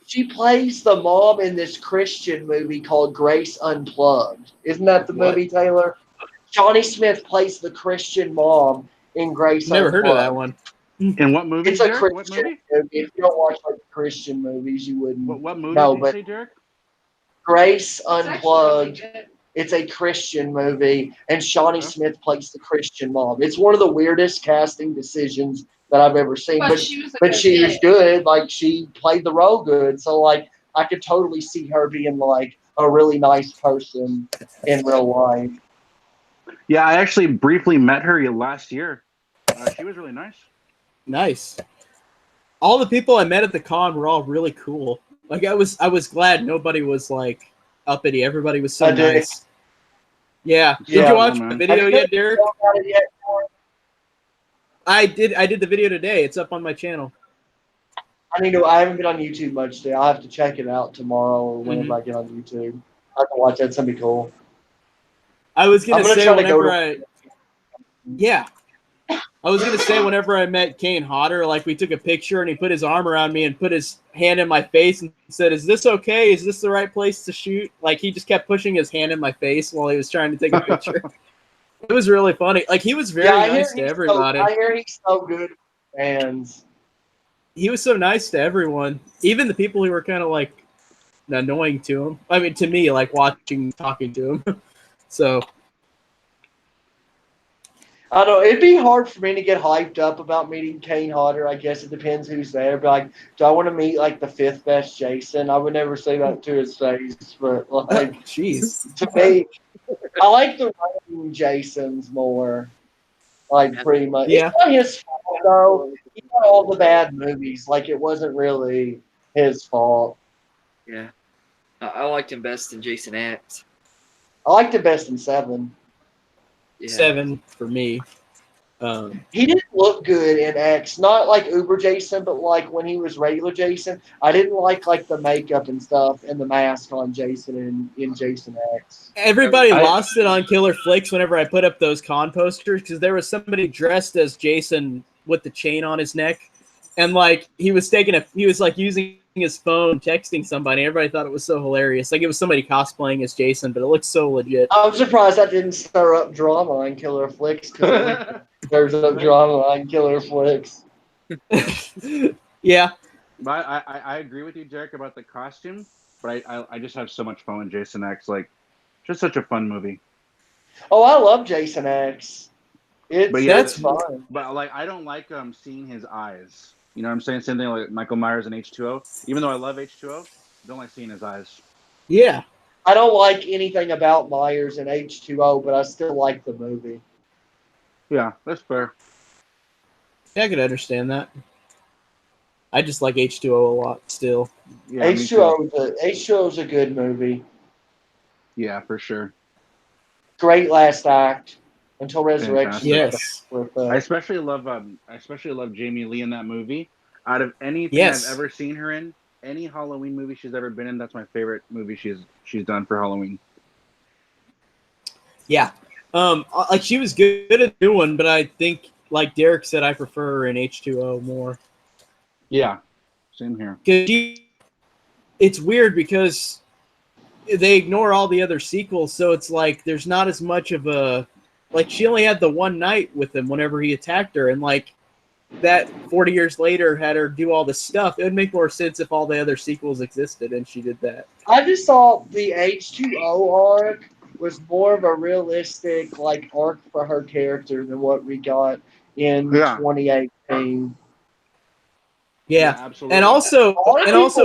She plays the mom in this Christian movie called Grace Unplugged. Isn't that the movie, Taylor? Shawnee Smith plays the Christian mom in Grace Never Unplugged. heard of that one. And what movie? It's a Christian movie. If you don't watch like Christian movies, you wouldn't. What movie did you say, Derek? Grace Unplugged. It's a Christian movie, and Shawnee Smith plays the Christian mom. It's one of the weirdest casting decisions that I've ever seen. But she was good. Like she played the role good. So like I could totally see her being like a really nice person in real life. Yeah, I actually briefly met her last year. She was really nice. Nice. All the people I met at the con were all really cool. Like I was glad nobody was like uppity. Everybody was so nice. Yeah. Did you watch the video yet, Derek? I did the video today. It's up on my channel. I haven't been on YouTube much today. I'll have to check it out tomorrow or whenever I get on YouTube. I can watch that. It's gonna be cool. I was gonna say whenever I met Kane Hodder, like we took a picture and he put his arm around me and put his hand in my face and said, "Is this okay? Is this the right place to shoot?" Like he just kept pushing his hand in my face while he was trying to take a picture. It was really funny. Like he was very nice to everybody. I hear he's so good with fans. He was so nice to everyone, even the people who were kind of like annoying to him. I mean, to me, like talking to him. So. I don't know. It'd be hard for me to get hyped up about meeting Kane Hodder. I guess it depends who's there. But like, do I want to meet like the 5th best Jason? I would never say that to his face, but like, jeez, to me, I like the writing Jasons more. Like pretty much. Yeah. It's not his fault though. He got all the bad movies. Like it wasn't really his fault. Yeah, I liked him best in Jason X. I liked it best in 7. Yeah. 7 for me. He didn't look good in X. Not like Uber Jason, but like when he was regular Jason. I didn't like the makeup and stuff and the mask on Jason in Jason X. Everybody I- lost it on Killer Flicks whenever I put up those con posters because there was somebody dressed as Jason with the chain on his neck, and like he was like using his phone texting somebody. Everybody thought it was so hilarious. Like it was somebody cosplaying as Jason, but it looked so legit. I'm surprised that didn't stir up drama on Killer Flicks because there's up drama on Killer Flicks. Yeah. But I agree with you, Derek, about the costume. But I just have so much fun with Jason X. Like, just such a fun movie. Oh, I love Jason X. But yeah, It's fun. But like, I don't like seeing his eyes. You know what I'm saying? Same thing like Michael Myers and H2O. Even though I love H2O, don't like seeing his eyes. Yeah. I don't like anything about Myers and H2O, but I still like the movie. Yeah, that's fair. Yeah, I could understand that. I just like H2O a lot still. Yeah, me too. H2O is a good movie. Yeah, for sure. Great last act until Resurrection. Yes. I especially love Jamie Lee in that movie. Out of anything Yes. I've ever seen her in, any Halloween movie she's ever been in, that's my favorite movie she's done for Halloween. Yeah. Like she was good at the new one, but I think, like Derek said, I prefer her in H2O more. Yeah, same here. It's weird because they ignore all the other sequels, so it's like there's not as much of a like she only had the one night with him whenever he attacked her, and like that 40 years later had her do all this stuff. It would make more sense if all the other sequels existed and she did that. I just thought the H2O arc was more of a realistic like arc for her character than what we got in 2018. Yeah, absolutely. and also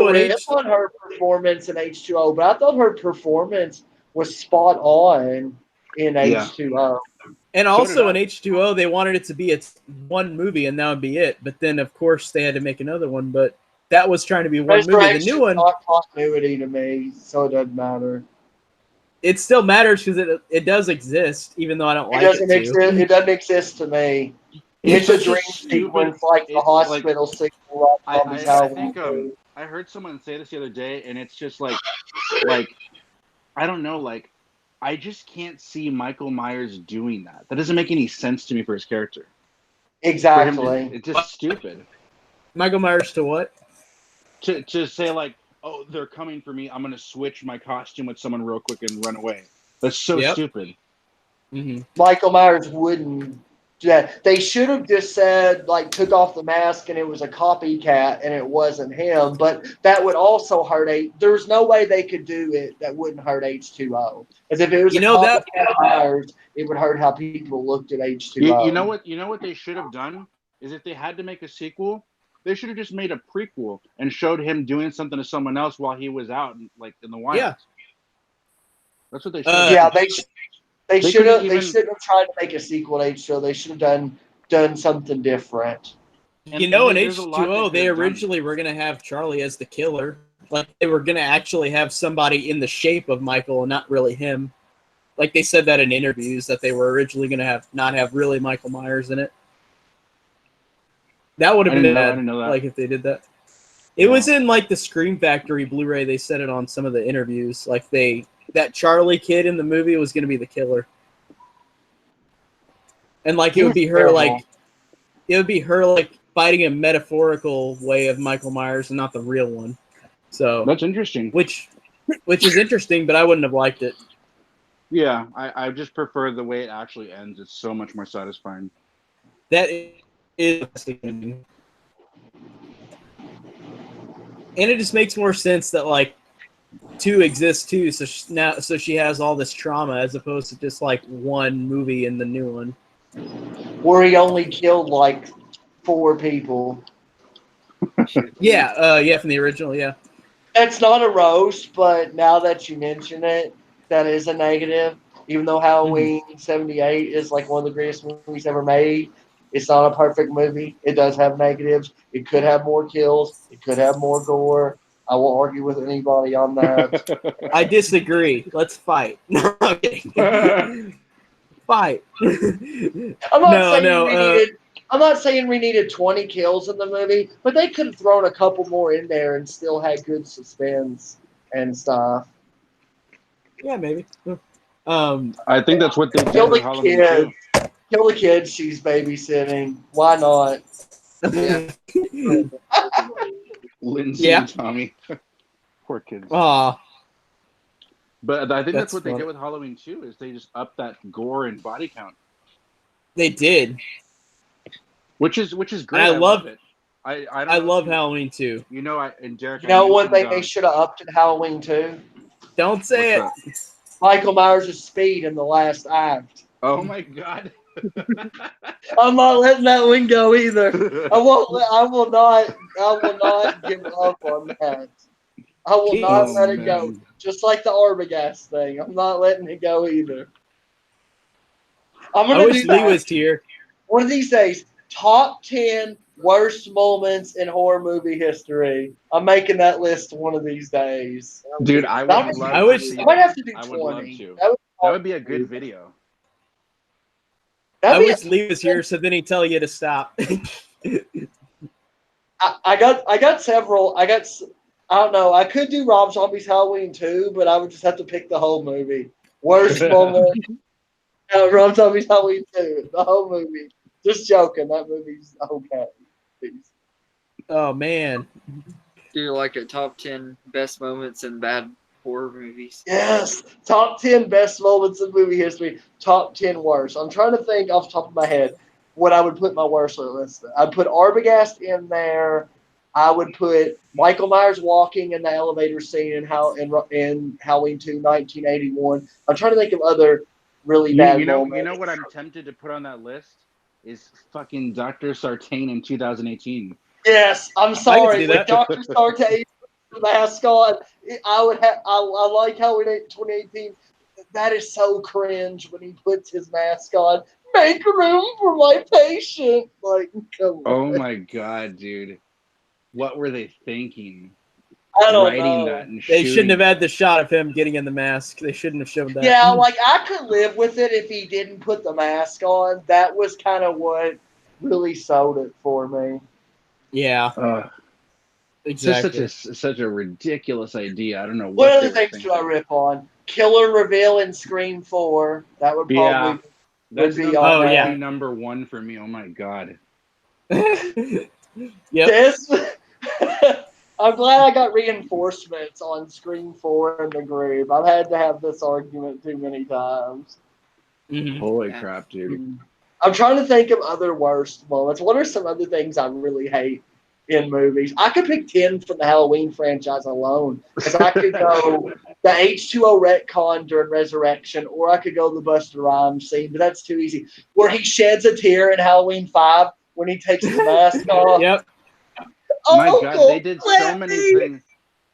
an in on her performance in H2O, but I thought her performance was spot on in H2O. And also in H2O, they wanted it to be its one movie, and that would be it. But then, of course, they had to make another one. But that was trying to be one movie. The new one, not continuity to me, so it doesn't matter. It still matters because it does exist, even though I don't like it. It doesn't exist to me. It's a dream sequence, like the hospital sequel. I think I heard someone say this the other day, and it's just like I don't know, like I just can't see Michael Myers doing that. That doesn't make any sense to me for his character. Exactly. It's just stupid. Michael Myers to what? To say like, oh, they're coming for me. I'm gonna switch my costume with someone real quick and run away. That's so stupid. Mm-hmm. Michael Myers wouldn't. Yeah, they should have just said, like, took off the mask and it was a copycat and it wasn't him. But that would also hurt there's no way they could do it that wouldn't hurt H2O. As if it was copycat Myers, it would hurt how people looked at H2O. You know what they should have done is if they had to make a sequel, they should have just made a prequel and showed him doing something to someone else while he was out, like in the wild. Yeah, that's what they should. They should have tried to make a sequel to H2O. They should have done something different. In H2O, they originally were going to have Charlie as the killer. Like they were going to actually have somebody in the shape of Michael and not really him. Like they said that in interviews that they were originally going to not have really Michael Myers in it. That would have been bad. I didn't know that. Like if they did that. It was in like the Scream Factory Blu-ray. They said it on some of the interviews. Like that Charlie kid in the movie was going to be the killer. And like it would be her like fighting a metaphorical way of Michael Myers and not the real one. So that's interesting. Which is interesting, but I wouldn't have liked it. Yeah, I just prefer the way it actually ends. It's so much more satisfying. That is ending. And it just makes more sense that like 2 exists too, so she has all this trauma as opposed to just like one movie in the new one. Where he only killed like 4 people. From the original, yeah. That's not a roast, but now that you mention it, that is a negative. Even though Halloween 78 is like one of the greatest movies ever made, it's not a perfect movie. It does have negatives. It could have more kills. It could have more gore. I won't argue with anybody on that. I disagree. Let's fight. No, I'm kidding. fight. I'm not saying we needed 20 kills in the movie, but they could have thrown a couple more in there and still had good suspense and stuff. Yeah, maybe. I think that's what they did Kill with the Halloween kid. too. Kill the kid she's babysitting. Why not? Yeah. Lindsay Yeah. and Tommy. Poor kids. Aw, But I think that's what they funny. did with Halloween too, is they just upped that gore and body count. They did. Which is great. I I love love it. I don't I know love if you, Halloween too. you know, and Derek, You know I one thing they mentioned, should have upped in Halloween too? Don't say it. what's Michael Myers' speed in the last act. oh my god. I'm not letting that one go either. I will not give up on that. I will not Jeez. let it go. Man. Just like the Arbogast thing. I'm not letting it go either. I'm I gonna wish do Lee that. was here. One of these days, top 10 worst moments in horror movie history. I'm making that list one of these days. Dude, I That would was- love I to wish- see I might that. have to do I 20. would love to. That That would be a good video. I that'd be wish Lee was here, so then he'd tell you to stop. I got several. I don't know. I could do Rob Zombie's Halloween 2, but I would just have to pick the whole movie. Worst moment. Rob Zombie's Halloween 2. The whole movie. Just joking. That movie's okay. Please. Oh man. Do like a top 10 best moments in bad horror movies. Yes. Top 10 best moments in movie history. Top 10 worst. I'm trying to think off the top of my head what I would put my worst list. I'd put Arbogast in there. I would put Michael Myers walking in the elevator scene in Halloween 2, 1981. I'm trying to think of other really bad moments. You know what I'm tempted to put on that list is fucking Dr. Sartain in 2018. Yes, I'm sorry. see With that. Dr. Sartain the mask on, I like Halloween 2018. That is so cringe when he puts his mask on. Make room for my patient. Like, come on. Oh my god, dude. What were they thinking? I don't Writing know. that and They shooting shouldn't have it. had the shot of him getting in the mask. They shouldn't have shown that. Yeah, like I could live with it if he didn't put the mask on. That was kind of what really sold it for me. Yeah, It's just exactly. such a ridiculous idea. I don't know What what other they were things thinking. do I rip on? Killer reveal in Scream 4. That would Yeah. probably That's be number, on yeah. there. number one for me. Oh my god. Yep. This, I'm glad I got reinforcements on Scream 4 in the group. I've had to have this argument too many times. Mhm. Holy Yeah. crap, dude. I'm trying to think of other worst moments. What are some other things I really hate in movies? I could pick 10 from the Halloween franchise alone. Because I could go the H2O retcon during Resurrection, or I could go the Busta Rhymes scene, but that's too easy. Where he sheds a tear in Halloween 5 when he takes his mask off. Yep. My Oh, god, they did so let many me- things.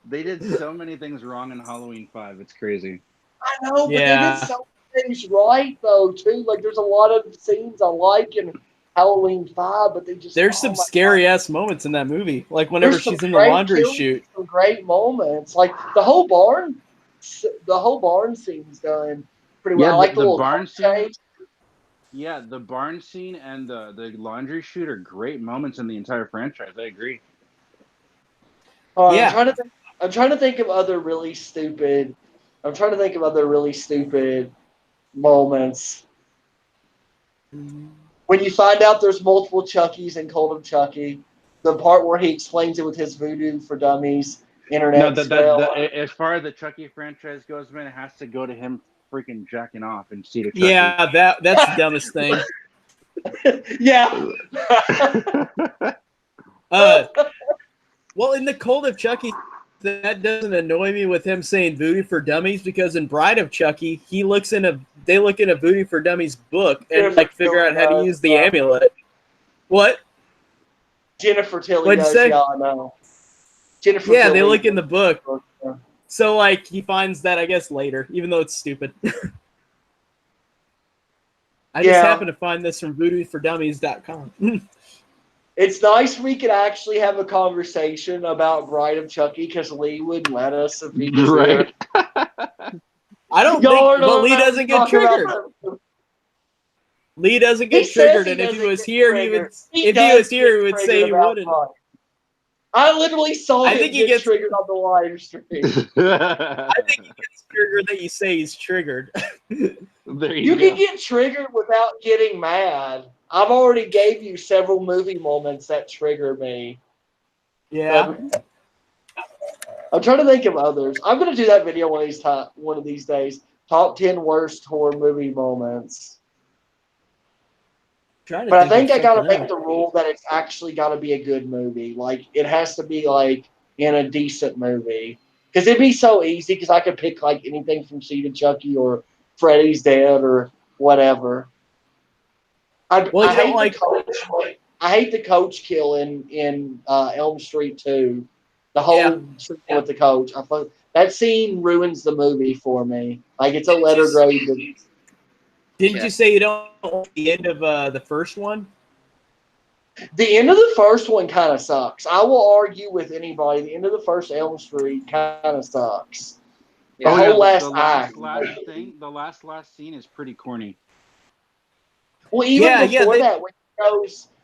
They did so many things wrong in Halloween 5. It's crazy. I know, but Yeah. they did so many things right, though, too. Like, there's a lot of scenes I like in Halloween 5, but they just... There's oh some my scary ass moments in that movie. Like whenever There's some she's in the great laundry kills, chute. some great moments. Like the whole barn scene's done pretty well. Yeah, I like the little barn car scene. chase. Yeah, the barn scene and the laundry chute are great moments in the entire franchise. I agree. Yeah. I'm trying to think of other really stupid. I'm trying to think of other really stupid moments. When you find out there's multiple Chuckies in Cult of Chucky, the part where he explains it with his Voodoo for Dummies internet No, spell. as far as the Chucky franchise goes, man, it has to go to him freaking jacking off in Seed of Chucky. Yeah, that's the dumbest thing. Yeah. Well, in the Cult of Chucky, that doesn't annoy me with him saying Voodoo for Dummies, because in Bride of Chucky, they look in a Voodoo for Dummies book and like figure out how to use the amulet. What? Jennifer Tilly What'd you does, say? yeah, I know. Jennifer Yeah, Tilly they look in the book. Yeah. So like he finds that, I guess, later, even though it's stupid. I just happen to find this from voodoofordummies.com. It's nice we could actually have a conversation about Bride of Chucky because Lee wouldn't let us if he was Right. I don't think, but Lee doesn't get triggered. Lee doesn't He get says triggered, he and if he doesn't was get here, triggered. if he was here, he would say he about wouldn't. Mike. I literally saw I him think he get gets- triggered on the live stream. I think he gets triggered that you say he's triggered. There You go. can get triggered without getting mad. I've already gave you several movie moments that trigger me. Yeah. I'm trying to think of others. I'm gonna do that video one of these days. Top 10 worst horror movie moments. But I think I gotta make the rule that it's actually gotta be a good movie. Like it has to be like in a decent movie. Because it'd be so easy because I could pick like anything from Seed of Chucky or Freddy's Dead or whatever. I hate the coach kill in Elm Street 2. The whole scene with the coach. I thought that scene ruins the movie for me. Like it's a letter grade. Didn't you say you don't like the end of the first one? The end of the first one kind of sucks. I will argue with anybody. The end of the first Elm Street kind of sucks. The whole last act. The last scene is pretty corny. Well, even before that,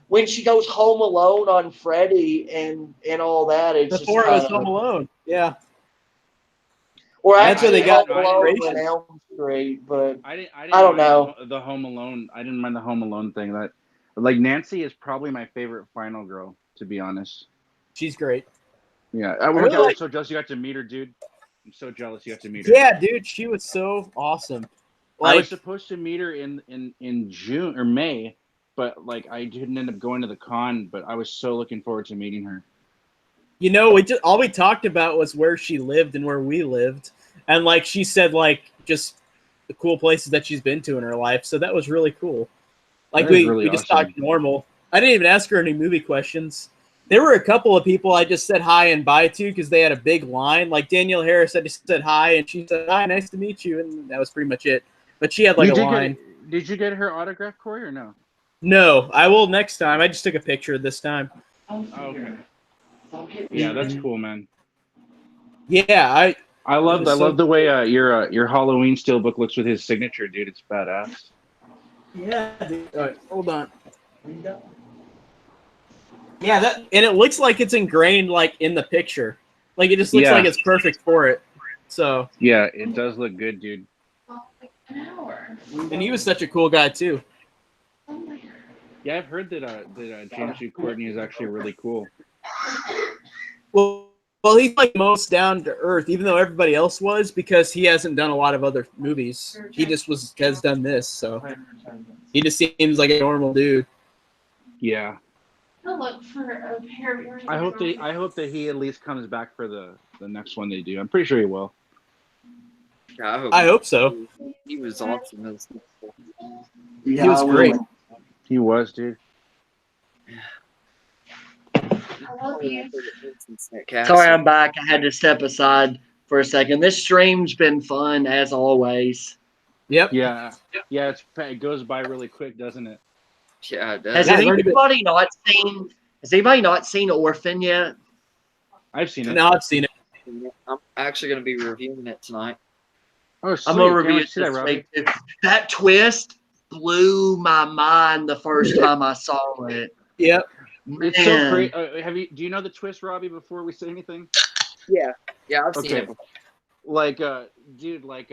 when she goes home alone on Freddy and all that, it's before just it was Home Alone. Yeah. Or that's where they got Home Alone in Elm Street, but I don't know. The Home Alone. I didn't mind the Home Alone thing. That like Nancy is probably my favorite final girl, to be honest. She's great. Yeah, I'm so jealous you got to meet her, dude. I'm so jealous you got to meet her. Yeah, dude, she was so awesome. I was supposed to meet her in June or May, but like I didn't end up going to the con. But I was so looking forward to meeting her. You know, all we talked about was where she lived and where we lived, and like she said, like just the cool places that she's been to in her life. So that was really cool. Like we just talked normal. I didn't even ask her any movie questions. There were a couple of people I just said hi and bye to because they had a big line. Like Danielle Harris, I just said hi, and she said, "Hi, nice to meet you," and that was pretty much it. But she had like a line. Did you get her autograph, Corey, or no? No, I will next time. I just took a picture this time. Okay. Yeah, that's cool, man. Yeah, I love the way your Halloween steelbook looks with his signature, dude. It's badass. Yeah, dude. All right, hold on. Yeah, and it looks like it's ingrained like in the picture. Like it just looks like it's perfect for it. So yeah, it does look good, dude. An hour. And he was such a cool guy too. Yeah, I've heard that James G. Courtney is actually really cool. Well, he's like most down to earth, even though everybody else was, because he hasn't done a lot of other movies. He just has done this, so he just seems like a normal dude. Yeah. I'll look for a pair of I hope that he at least comes back for the next one they do. I'm pretty sure he will. Yeah, I hope so. He was awesome. He was great. He was, dude. I love you. Sorry, I'm back. I had to step aside for a second. This stream's been fun as always. Yep. Yeah. It goes by really quick, doesn't it? Yeah, it does. Has anybody not seen Orphan yet? I've seen it. No, I've seen it. I'm actually going to be reviewing it tonight. Oh, sweet. I'm gonna review it that, this week too. That twist blew my mind the first time I saw it. Yep. It's so crazy. Do you know the twist, Robbie? Before we say anything. Yeah, I've seen it before. Like, dude, like,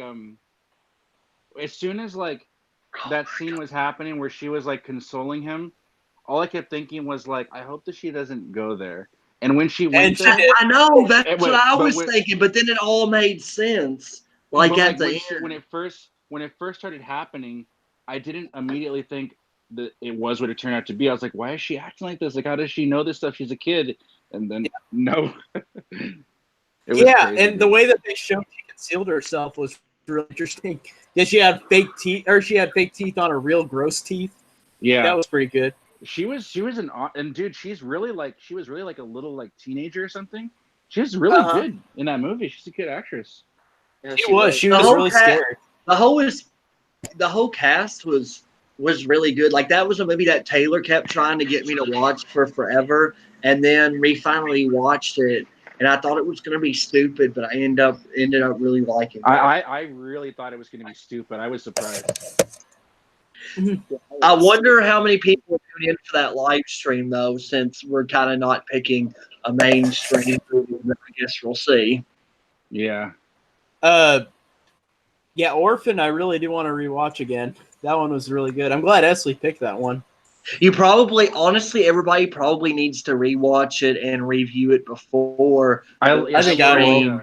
as soon as like that scene was happening where she was like consoling him, all I kept thinking was like, I hope that she doesn't go there. And when she went there, I know that's what I was thinking, but then it all made sense. Like at the end, when it first started happening, I didn't immediately think that it was what it turned out to be. I was like, why is she acting like this? Like, how does she know this stuff? She's a kid. And then no. Yeah, crazy, and the way that they showed she concealed herself was really interesting. Yeah, she had fake teeth, or she had fake teeth on her real gross teeth. Yeah, that was pretty good. She was and dude, she was really like a little like teenager or something. She was really good in that movie. She's a good actress. Yeah, she was really scary. The whole cast was really good. Like that was a movie that Taylor kept trying to get me to watch for forever, and then we finally watched it. And I thought it was going to be stupid, but I ended up really liking it. I really thought it was going to be stupid. I was surprised. I wonder how many people are tuning in for that live stream, though, since we're kind of not picking a mainstream movie. But I guess we'll see. Yeah. Yeah, Orphan. I really do want to rewatch again. That one was really good. I'm glad Esley picked that one. You probably, honestly, everybody probably needs to rewatch it and review it before. I think I will.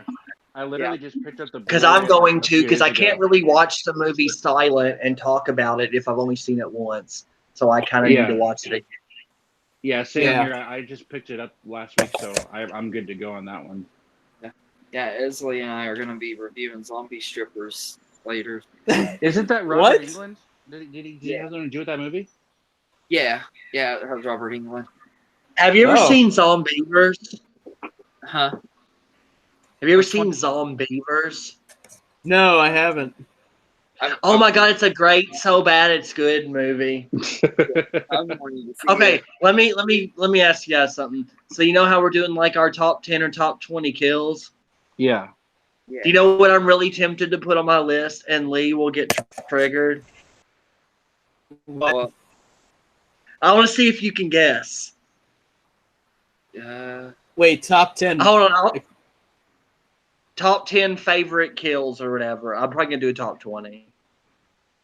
I literally just picked up the Because Blu-ray I'm going a to, few because I days can't ago. really watch the movie silent and talk about it if I've only seen it once. So I kind of need to watch it again. Yeah, same Yeah. here. I just picked it up last week, so I'm good to go on that one. Yeah, Esley and I are going to be reviewing Zombie Strippers later. Isn't that Robert What? Englund? Did he have something to do with that movie? Yeah, it has Robert Englund. Have you ever Oh. seen Zombievers? Huh? Have you ever Which seen one? Zombievers? No, I haven't. Oh my god, it's a great, so bad it's good movie. I'm wanting to see Okay, it. let me ask you guys something. So you know how we're doing like our top 10 or top 20 kills? Yeah. Yeah. Do you know what I'm really tempted to put on my list and Lee will get triggered? Well, I want to see if you can guess. Wait, top 10. Hold on. Top 10 favorite kills or whatever. I'm probably going to do a top 20.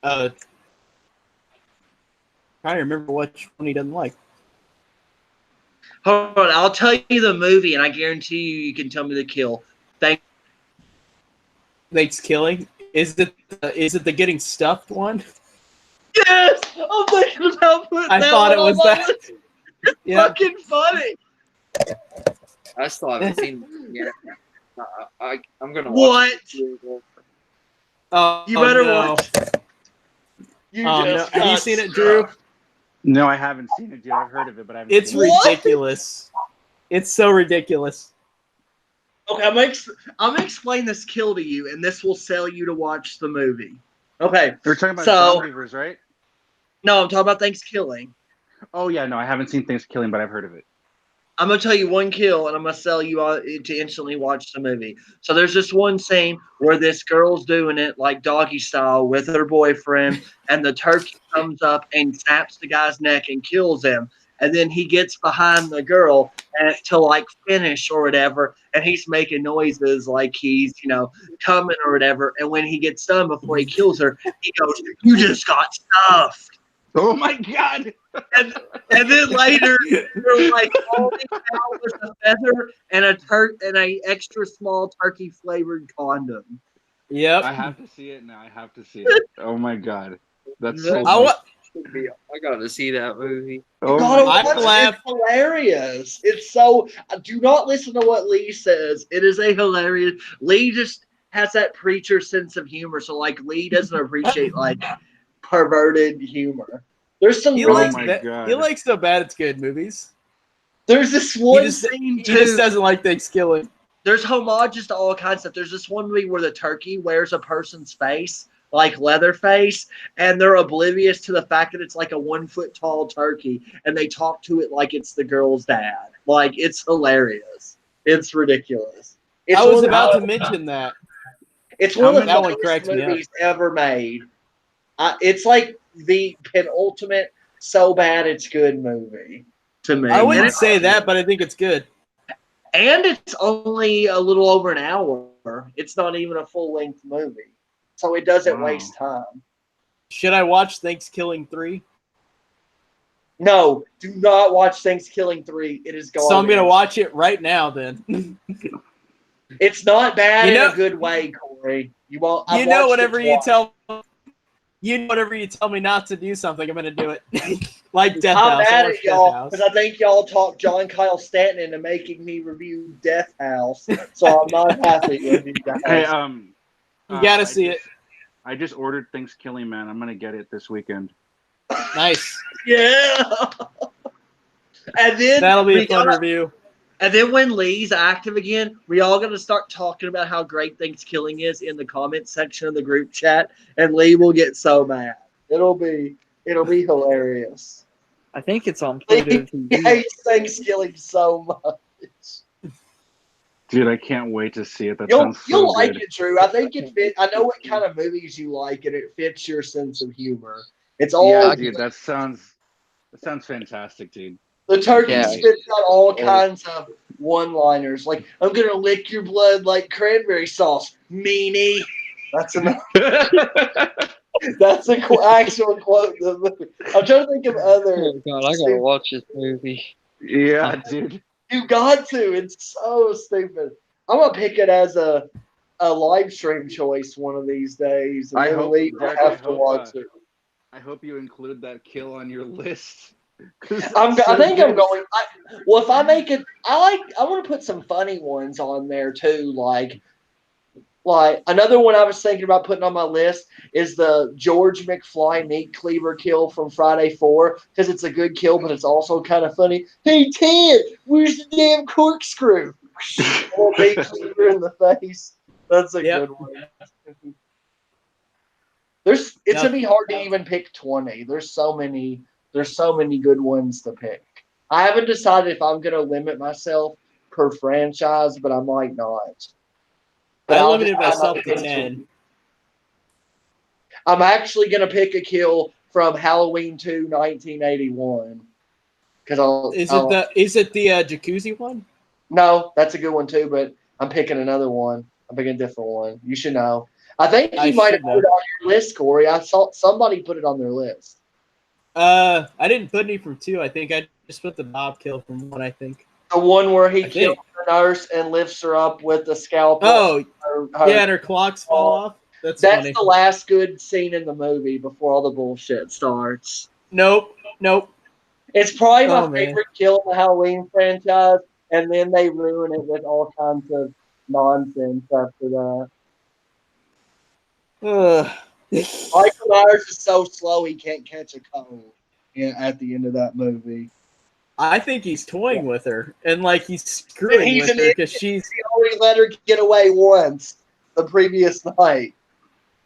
Trying to remember which one he doesn't like. Hold on. I'll tell you the movie and I guarantee you can tell me the kill. Thanks, killing. Is it the getting stuffed one? Yes! I'm thinking about putting I that thought one it was on my that. list. Yeah. Fucking funny. I still haven't seen it yet. I'm going to watch What? it. Oh, You better no. watch. You Oh, no. just Have you got seen it, Drew? stuffed. No, I haven't seen it yet. I've heard of it, but I haven't It's seen it. What? ridiculous. It's so ridiculous. Okay, I'm gonna explain this kill to you, and this will sell you to watch the movie. Okay, We're talking about so Zombievers, right? no, I'm talking about Thanksgiving. Oh, yeah, no, I haven't seen Thanksgiving, but I've heard of it. I'm gonna tell you one kill, and I'm gonna sell you to instantly watch the movie. So there's this one scene where this girl's doing it like doggy style with her boyfriend, and the turkey comes up and snaps the guy's neck and kills him. And then he gets behind the girl and to like finish or whatever, and he's making noises like he's coming or whatever. And when he gets done before he kills her, he goes, "You just got stuffed." Oh, my God! And then later, they're like, all they found was a feather and a extra small turkey flavored condom. Yep. I have to see it now. I have to see it. Oh, my God. That's so I got to see that movie. Oh, Gotta my I watch God. laugh. It's hilarious. It's so. Do not listen to what Lee says. It is a hilarious. Lee just has that preacher sense of humor. So like Lee doesn't appreciate like perverted humor. There's some He really. likes God. He likes So Bad It's Good movies. There's this He one just, scene he too. just doesn't like Thanksgiving. There's homages to all kinds of stuff. There's this one movie where the turkey wears a person's face, like Leatherface, and they're oblivious to the fact that it's like a 1 foot tall turkey, and they talk to it like it's the girl's dad. Like, it's hilarious. It's ridiculous. It's I was one of about the- to mention that. It's one of the That one funniest cracked me up. movies ever made. It's like the penultimate so bad it's good movie to me. I And wouldn't it's- say that, but I think it's good. And it's only a little over an hour. It's not even a full length movie. So it doesn't Wow. waste time. Should I watch Thanksgiving 3? No, do not watch Thanksgiving 3. It is garbage. So I'm going to watch it right now then. It's not bad You know- in a good way, Corey. You won't. You know, whenever you tell me not to do something, I'm going to do it. Like Death I'm House. mad I watched at Death y'all House. because I think y'all talked John Kyle Stanton into making me review Death House. So I'm not happy with you guys. Hey, You got to see it. I just ordered Thanksgiving, man. I'm gonna get it this weekend. Nice. Yeah. And then That'll be we a fun got- review. And then when Lee's active again, we all going to start talking about how great Thanksgiving is in the comment section of the group chat, and Lee will get so mad. It'll be hilarious. I think it's on Lee Pluto TV. hates Thanksgiving so much. Dude, I can't wait to see it. That You'll sounds so like good. it, Drew. I think it fit. I know what kind of movies you like, and it fits your sense of humor. It's all Yeah, dude, that sounds fantastic, dude. the turkey Yeah. spits out all kinds of one-liners. Like, I'm gonna lick your blood like cranberry sauce, meanie. That's enough. That's an actual quote. I'm trying to think of other. Oh God, I gotta watch this movie. Yeah, dude. You got to. It's so stupid. I'm gonna pick it as a live stream choice one of these days, and I then hope, we Derek, have to watch it. I hope you include that kill on your list. I think I'm going. Well, if I make it, I want to put some funny ones on there too. Like another one I was thinking about putting on my list is the George McFly meat cleaver kill from Friday 4 because it's a good kill, but it's also kind of funny. Hey Ted, where's the damn corkscrew? Little meat cleaver in the face. That's a good one. It's gonna be hard to even pick 20. There's so many good ones to pick. I haven't decided if I'm gonna limit myself per franchise, but I might not. But I I'll limited decide myself not to pick 10. I'm actually gonna pick a kill from Halloween 2, 1981. Because Is it the jacuzzi one? No, that's a good one too, but I'm picking another one. I'm picking a different one. You should know. I think you might have put it on your list, Corey. I saw somebody put it on their list. I didn't put any from 2. I think I just put the Bob kill from 1, I think. The one where he kills the nurse and lifts her up with the scalpel. Oh, yeah, and her clocks fall off. That's funny. The last good scene in the movie before all the bullshit starts. Nope. It's probably my favorite kill in the Halloween franchise, and then they ruin it with all kinds of nonsense after that. Michael Myers is so slow he can't catch a cold at the end of that movie. I think he's toying with her, and like he's screwing with her because he only let her get away once the previous night.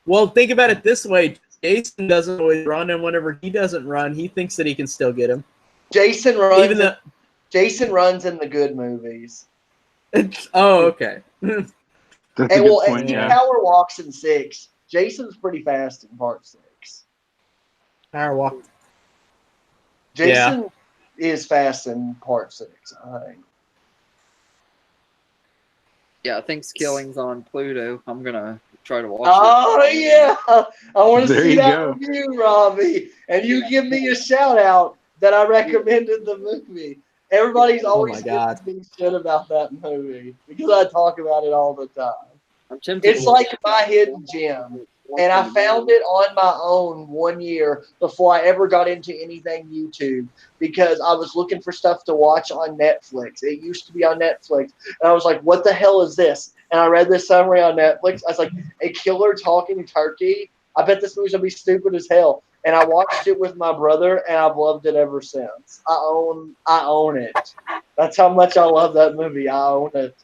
Well, think about it this way: Jason doesn't always run, and whenever he doesn't run, he thinks that he can still get him. Jason runs. Jason runs in the good movies. Oh, okay. That's a good point. Yeah. Power walks in 6. Jason's pretty fast in part 6. Power walk. Jason is fast in part 6, I think. Yeah, Thanksgiving's on Pluto. I'm gonna try to watch it. Oh yeah, I want to see that go. review, Robbie, and you give me a shout out that I recommended the movie. Everybody's always giving me shit about that movie because I talk about it all the time. I'm tempted. It's like my hidden gem. And I found it on my own 1 year before I ever got into anything YouTube because I was looking for stuff to watch on Netflix. It used to be on Netflix. And I was like, what the hell is this? And I read this summary on Netflix. I was like, a killer talking turkey? I bet this movie's going to be stupid as hell. And I watched it with my brother, and I've loved it ever since. I own it. That's how much I love that movie. I own it.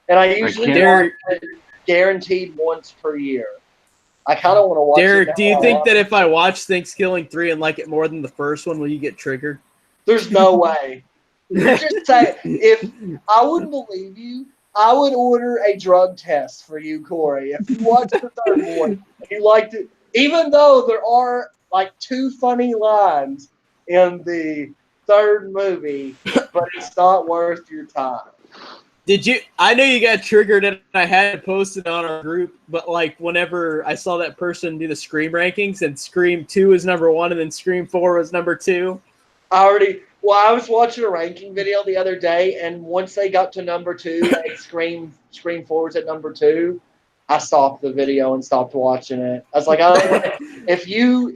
And I usually watch it guaranteed once per year. I kind of want to watch Derek, it. do you think that if I watch Thanksgiving 3 and like it more than the first one, will you get triggered? There's no way. You're just saying, if I wouldn't believe you, I would order a drug test for you, Corey. If you watch the third one and you liked it, even though there are like 2 funny lines in the third movie, but it's not worth your time. Did you? I know you got triggered and I had it posted on our group, but like whenever I saw that person do the Scream rankings and Scream 2 is number 1 and then Scream 4 was number 2. I was watching a ranking video the other day, and once they got to number 2, like Scream 4 was at number 2. I stopped the video and stopped watching it. I was like, if you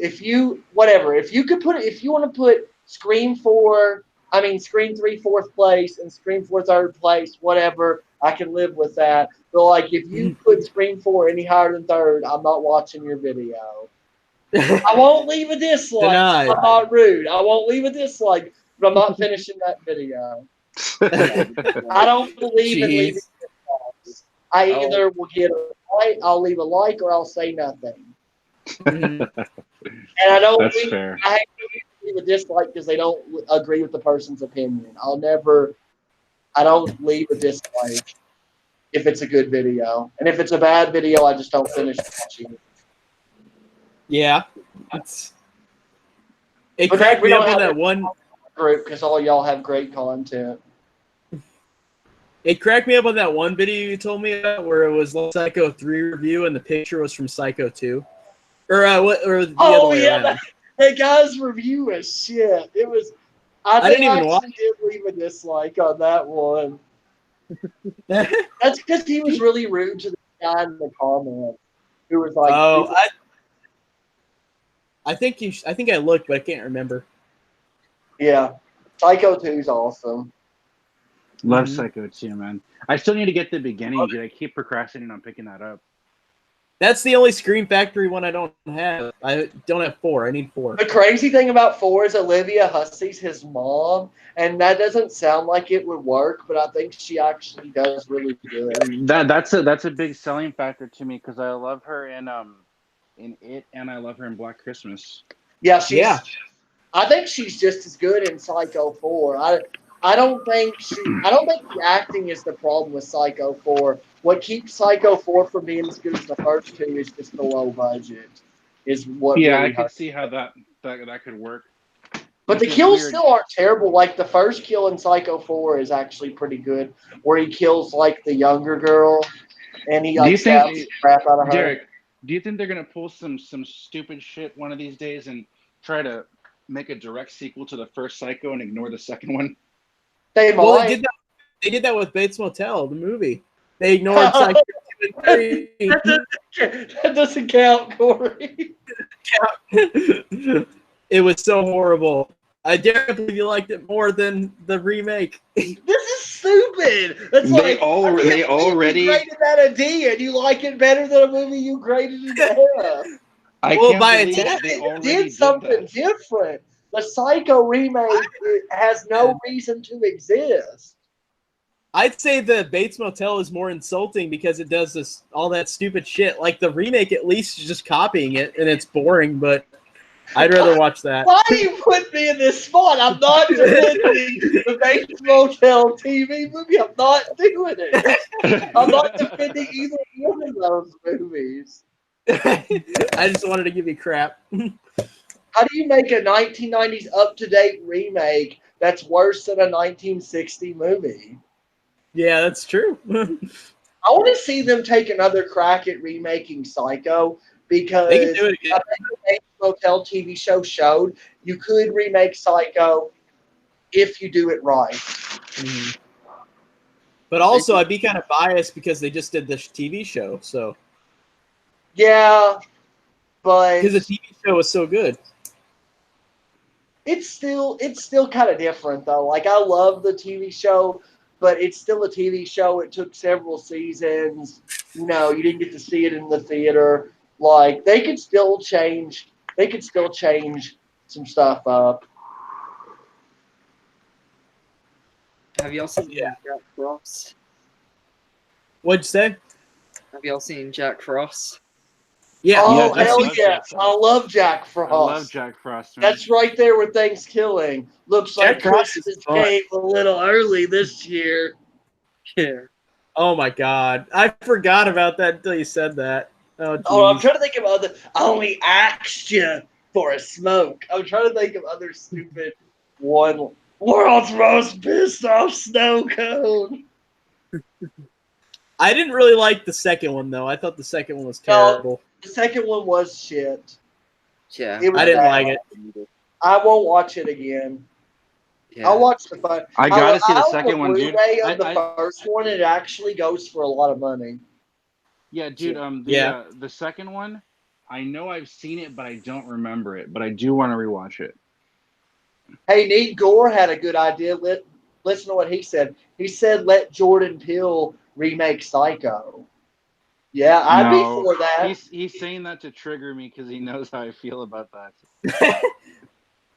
want to put Scream 3 4th place and Scream 4 3rd place, whatever, I can live with that. But like, if you put Scream 4 any higher than 3rd, I'm not watching your video. I won't leave a dislike. Denied. I'm not rude. I won't leave a dislike, but I'm not finishing that video. I don't believe in leaving dislikes. I either will get a like, I'll leave a like, or I'll say nothing. And I don't. That's fair. I hate to leave a dislike because they don't agree with the person's opinion. I don't leave a dislike if it's a good video, and if it's a bad video, I just don't finish watching it. Yeah. It But cracked we me don't up on have that one. group because all y'all have great content. It cracked me up on that one video you told me about where it was Psycho 3 review and the picture was from Psycho 2. Or or the other way around. That guy's review was shit. It was. I didn't even watch. did leave a dislike on that one. That's because he was really rude to the guy in the comments who was like, Oh, I think I think I looked, but I can't remember. yeah, Psycho 2 is awesome. Love Psycho 2, man. I still need to get the beginning, dude. I keep procrastinating on picking that up. That's the only Scream Factory one I don't have. I don't have 4. I need 4. The crazy thing about 4 is Olivia Hussey's his mom, and that doesn't sound like it would work, but I think she actually does really good. That's a big selling factor to me because I love her in It and I love her in Black Christmas. Yeah, Yeah. I think she's just as good in Psycho 4. I don't think the acting is the problem with Psycho 4. What keeps Psycho 4 from being as good as the first two is just the low budget. Is what Yeah, really I could hurts. see how that could work. But the Which is kills weird. still aren't terrible. Like the first kill in Psycho 4 is actually pretty good, where he kills like the younger girl, and he Do you like think, stabs the crap out of her. Derek? Do you think they're gonna pull some stupid shit one of these days and try to make a direct sequel to the first Psycho and ignore the second one? They Well, might. they did that with Bates Motel, the movie. They ignored Psycho 2 and 3. That doesn't count, Corey. It was so horrible. I dare believe you liked it more than the remake. This is stupid. That's They like already you graded that a D, and you like it better than a movie you graded an F. I Well, can't by a believe tap, they It already did did something that. different. The Psycho remake has no reason to exist. I'd say the Bates Motel is more insulting because it does all that stupid shit. Like the remake, at least is just copying it, and it's boring. But I'd rather watch that. Why do you put me in this spot? I'm not defending the Bates Motel TV movie. I'm not doing it. I'm not defending either one of those movies. I just wanted to give you crap. How do you make a 1990s up-to-date remake that's worse than a 1960 movie? Yeah, that's true. I want to see them take another crack at remaking Psycho because They can do it again. I think the Bates Motel TV show showed you could remake Psycho if you do it right. Mhm. But also, I'd be kind of biased because they just did this TV show. So Yeah, but because the TV show was so good. it's still kind of different though. Like I love the TV show, but it's still a TV show. It took several seasons. You know, you didn't get to see it in the theater. Like they could still change. They could still change some stuff up. Have y'all seen Yeah. Jack Frost? What'd you say? Have y'all seen Jack Frost? Yeah. Oh Jack hell Frost. yes! I love Jack Frost. I love Jack Frost. Man. That's right there with Thanksgiving. Looks Jack like Frost is Christmas fun. came a little early this year. Yeah. Oh my god, I forgot about that until you said that. Oh, Oh, I'm geez. trying to think of other. I only asked you for a smoke. I'm trying to think of other stupid one. World's most pissed off snow cone. I didn't really like the second one though. I thought the second one was No. terrible. The second one was shit. Yeah. It was I didn't bad. like it. I won't watch it again. Yeah. I'll watch the fun. I gotta see the own second one, dude. Blu-ray of the I- first one. It actually goes for a lot of money. Yeah, dude. The second one, I know I've seen it, but I don't remember it. But I do want to rewatch it. Hey, Nate Gore had a good idea. Listen to what he said. He said, "Let Jordan Peele remake Psycho." Yeah, I'd be for that. He's saying that to trigger me because he knows how I feel about that.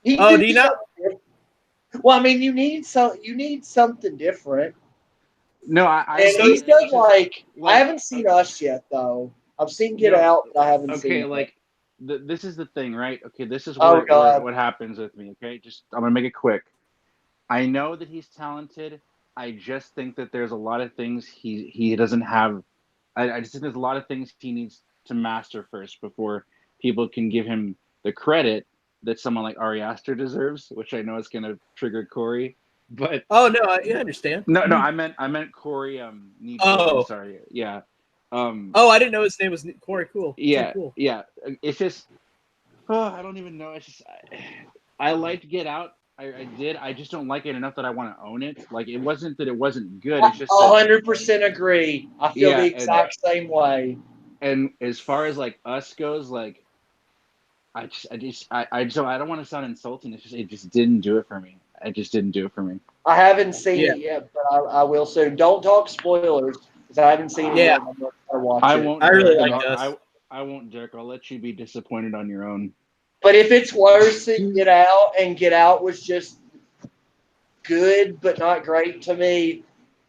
He Oh, did do you not? something- Well, I mean, you need something different. No, And he's done like I haven't seen. seen Us yet though. I've seen Get No, Out, but I haven't seen. Okay, it. like this is the thing, right? Okay, this is Oh, where God. what happens with me. Okay, just I'm gonna make it quick. I know that he's talented. I just think that there's a lot of things he doesn't have. I just think there's a lot of things he needs to master first before people can give him the credit that someone like Ari Aster deserves, which I know is gonna trigger Corey. But Oh no, I understand. no, I meant Corey. Need Oh. I'm sorry. Yeah. Oh, I didn't know his name was Corey. Cool. Yeah. So cool. Yeah. It's just. Oh, I don't even know. It's just. I liked Get Out. I did. I just don't like it enough that I want to own it. Like it wasn't that it wasn't good. It's just that, 100% agree. I feel Yeah, the exact same way. and as far as like Us goes, like I don't want to sound insulting. It just didn't do it for me. It just didn't do it for me. I haven't seen Yeah. it yet, but I will soon. Don't talk spoilers because I haven't seen it Yeah. yet. I'm going to watch I it. won't. I really Derek. like Us. I won't, Derek. I'll let you be disappointed on your own. But if it's worse than Get Out, and Get Out was just good but not great to me,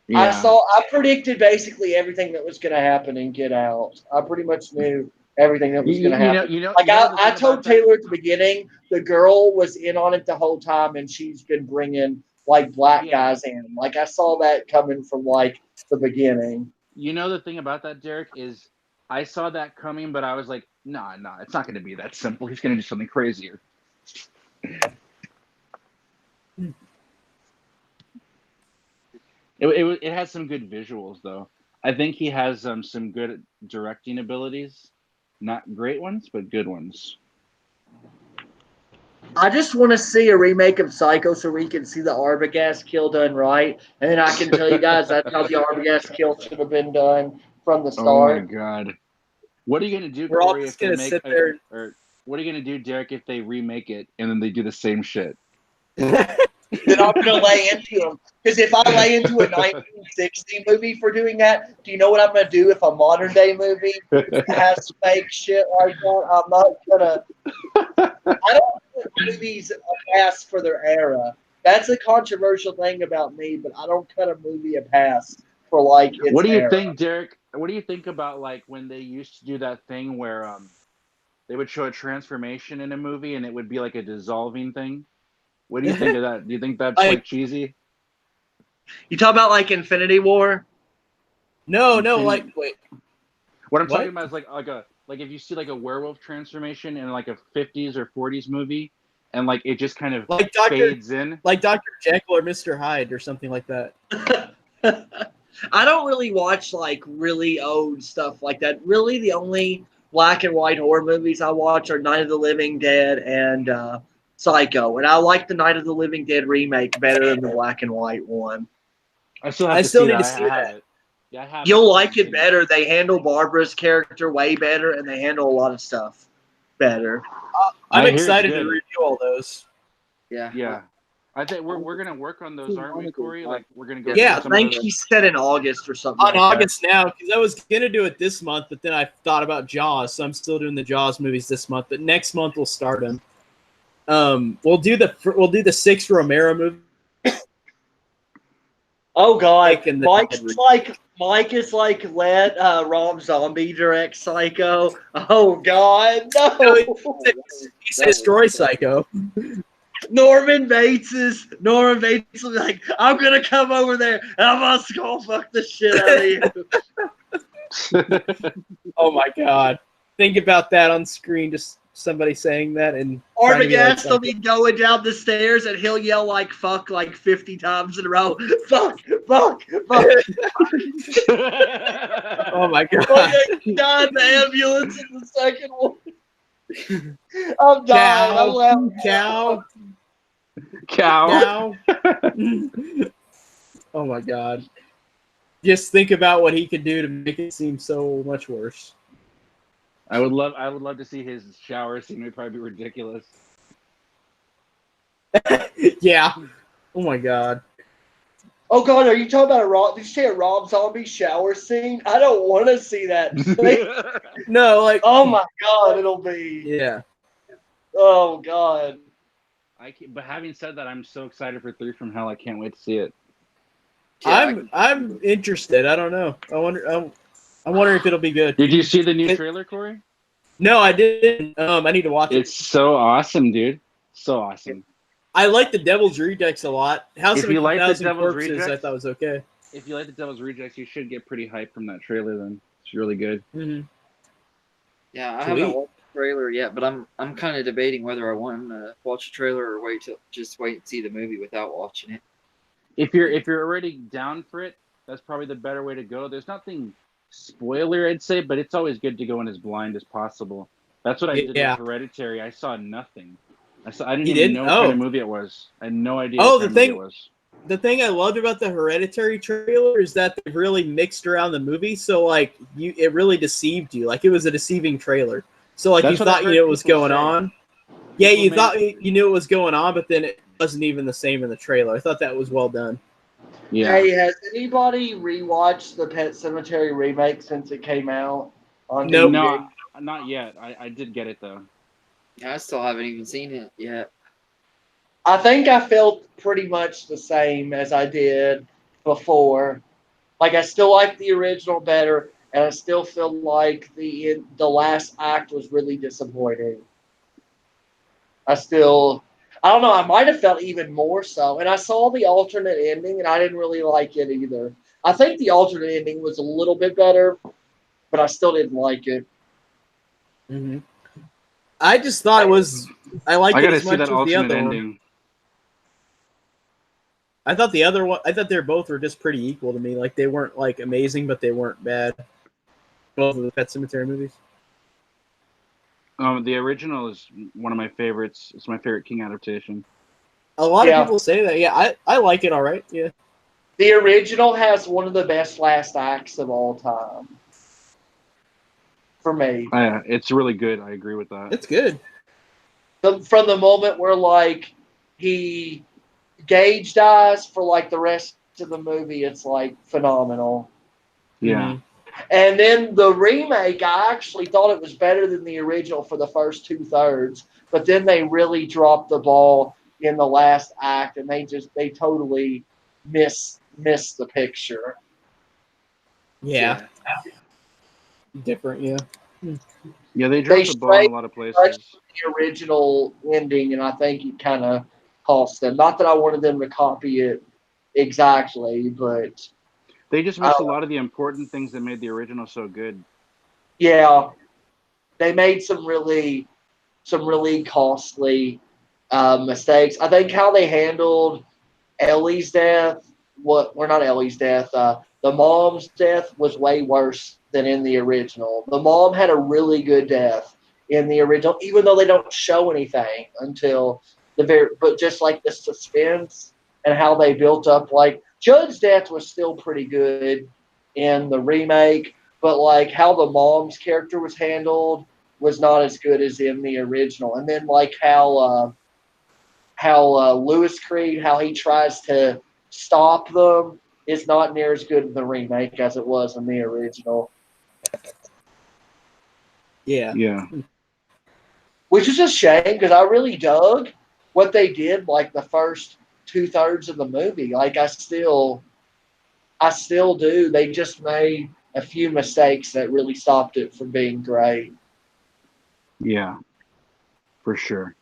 Yeah. I predicted basically everything that was going to happen in Get Out. I pretty much knew everything that was going to happen. Like I told Taylor at the beginning, the girl was in on it the whole time, and she's been bringing like black guys in. Like I saw that coming from like the beginning. You know the thing about that, Derek, is I saw that coming, but I was like, nah, it's not going to be that simple. He's going to do something crazier. It has some good visuals, though. I think he has some good directing abilities. Not great ones, but good ones. I just want to see a remake of Psycho so we can see the Arbogast kill done right. And then I can tell you guys that's how the Arbogast kill should have been done from the start. Oh, my God. What are you going to do, We're all Corey, just if they gonna make sit there. or what are you going to do, Derek, if they remake it and then they do the same shit? Then I'm going to lay into them. Because if I lay into a 1960 movie for doing that, do you know what I'm going to do if a modern day movie has fake shit like that? I'm not going to. I don't put movies a pass for their era. That's a controversial thing about me, but I don't cut a movie a pass for like its What do you era. think, Derek? What do you think about like when they used to do that thing where they would show a transformation in a movie and it would be like a dissolving thing? What do you think of that? Do you think that's like cheesy? You talk about like Infinity War? No, like wait. What I'm talking about is like if you see like a werewolf transformation in like a 50s or 40s movie, and like it just kind of like fades in, like Dr. Jekyll or Mr. Hyde or something like that. I don't really watch like really old stuff like that. Really, the only black and white horror movies I watch are Night of the Living Dead and Psycho, and I like the Night of the Living Dead remake better than the black and white one. I still need to see that. Yeah, I have. You'll like it better. They handle Barbara's character way better, and they handle a lot of stuff better. I'm excited to review all those. Yeah. I think we're gonna work on those, aren't we, Corey? Like we're gonna go. Yeah, I think he said in August or something. On August now, because I was gonna do it this month, but then I thought about Jaws, so I'm still doing the Jaws movies this month. But next month we'll start them. We'll do the 6 Romero movies. Oh God, Mike is like let Rob Zombie direct Psycho. Oh God, no! He said destroy Psycho. Norman Bates will be like, I'm gonna come over there and I'm gonna skull fuck the shit out of you. Oh my God! Think about that on screen. Just somebody saying that and Arbogast will be going down the stairs and he'll yell like fuck like 50 times in a row. Fuck, fuck, fuck. Oh my God. He died in the ambulance in the second one. I'm dying. I'm laughing. Cow. Oh my God. Just think about what he could do to make it seem so much worse. I would love to see his shower scene. It would probably be ridiculous. Yeah. Oh my God. Oh God, are you talking about did you say a Rob Zombie shower scene? I don't want to see that. No, like. Oh my God, it'll be. Yeah. Oh God. But having said that, I'm so excited for 3 from Hell. I can't wait to see it. Yeah, I'm interested. I don't know. I wonder if it'll be good. Did you see the new trailer, Corey? No, I didn't. I need to watch it. It's so awesome, dude. So awesome. I like the Devil's Rejects a lot. House of a Thousand Corpses, Rejects, I thought was okay. If you like the Devil's Rejects, you should get pretty hyped from that trailer. Then it's really good. Mm-hmm. Yeah, I haven't watched trailer yet, but I'm kind of debating whether I want to watch a trailer or wait and see the movie without watching it. If you're already down for it, that's probably the better way to go. There's nothing spoiler, I'd say, but it's always good to go in as blind as possible. That's what I did with Yeah. Hereditary. I saw nothing. I didn't You even didn't? know what kind Oh. of movie it was. I had no idea Oh, what the kind of movie thing- it was. The thing I loved about the Hereditary trailer is that they really mixed around the movie, so like it really deceived you. Like it was a deceiving trailer. So like That's you what I thought you heard knew what was people going say. on. Yeah, People you made thought it- you knew what was going on, but then it wasn't even the same in the trailer. I thought that was well done. Yeah. Hey, has anybody rewatched the Pet Cemetery remake since it came out on Nope. DVD? No, not yet. I did get it though. Yeah, I still haven't even seen it yet. I think I felt pretty much the same as I did before. Like I still like the original better, and I still feel like the last act was really disappointing. I don't know. I might have felt even more so, and I saw the alternate ending, and I didn't really like it either. I think the alternate ending was a little bit better, but I still didn't like it. Mm-hmm. I just thought it was. I liked I it gotta as see much that as the alternate other one. ending. I thought the other one. I thought they both were just pretty equal to me. Like they weren't like amazing, but they weren't bad. Both of the Pet Cemetery movies. The original is one of my favorites. It's my favorite King adaptation. A lot Yeah. of people say that. Yeah, I like it. All right. Yeah. The original has one of the best last acts of all time. For me. It's really good. I agree with that. It's good. From the moment where like Gage dies for like the rest of the movie, it's like phenomenal. Yeah. Mhm. And then the remake, I actually thought it was better than the original for the first 2/3, but then they really dropped the ball in the last act, and they totally missed the picture. Yeah. Different. Yeah. Yeah, they They dropped the ball in a strayed lot of much places. from the original ending, and I think it kind of cost them. Not that I wanted them to copy it exactly, but They just missed a lot of the important things that made the original so good. yeah, they made some really costly mistakes. I think how they handled Ellie's death, not Ellie's death, the mom's death was way worse than in the original. The mom had a really good death in the original, even though they don't show anything until but just like the suspense and how they built up, like Judd's death was still pretty good in the remake, but like how the mom's character was handled was not as good as in the original. And then like how Lewis Creed, how he tries to stop them, is not near as good in the remake as it was in the original. Yeah. Yeah. Which is a shame because I really dug what they did like the first 2/3 of the movie. Like I still do. They just made a few mistakes that really stopped it from being great. Yeah. For sure.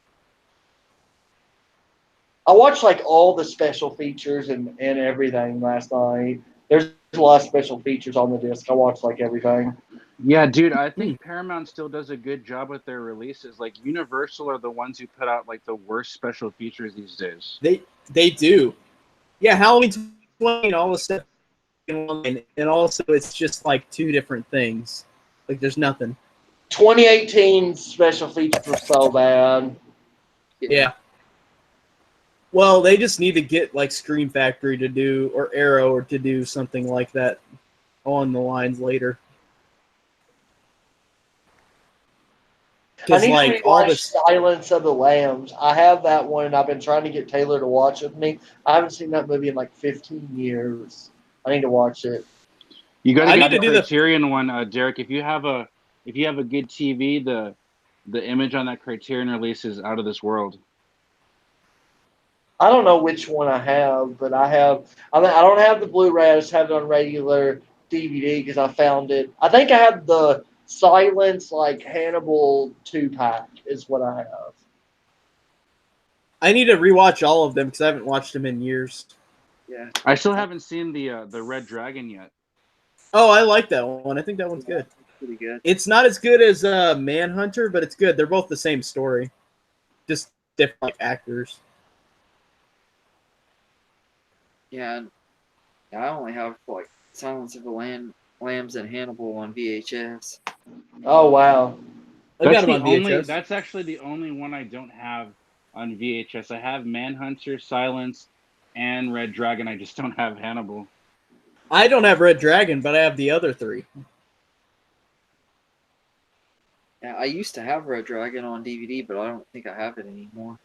I watched like all the special features and everything last night. There's a lot of special features on the disc. I watched like everything. Yeah, dude, I think Paramount still does a good job with their releases. Like Universal are the ones who put out like the worst special features these days. They do. Yeah, Halloween 20 and all the stuff in one, and also it's just like two different things. Like there's nothing. 2018 special features were so bad. Yeah. Well, they just need to get like Scream Factory to do or Arrow or to do something like that on the lines later. I Because need like to all rewatch this, Silence of the Lambs. I have that one, and I've been trying to get Taylor to watch it with me. I haven't seen that movie in like 15 years. I need to watch it. You got to I get need the to do the Criterion one, Derek. If you have a good TV, the image on that Criterion release is out of this world. I don't know which one I have, but I don't have the Blu-ray. I just have it on regular DVD because I found it. I think I have the Silence like Hannibal 2-pack is what I have. I need to rewatch all of them because I haven't watched them in years. Yeah. I still haven't seen the Red Dragon yet. Oh, I like that one. I think that one's good. pretty good. It's not as good as Manhunter, but it's good. They're both the same story, just different actors. Yeah, I only have like Silence of the Lambs and Hannibal on VHS. Oh wow. I got them on VHS. That's actually the only one I don't have on VHS. I have Manhunter, Silence, and Red Dragon. I just don't have Hannibal. I don't have Red Dragon, but I have the other three. Yeah, I used to have Red Dragon on DVD, but I don't think I have it anymore.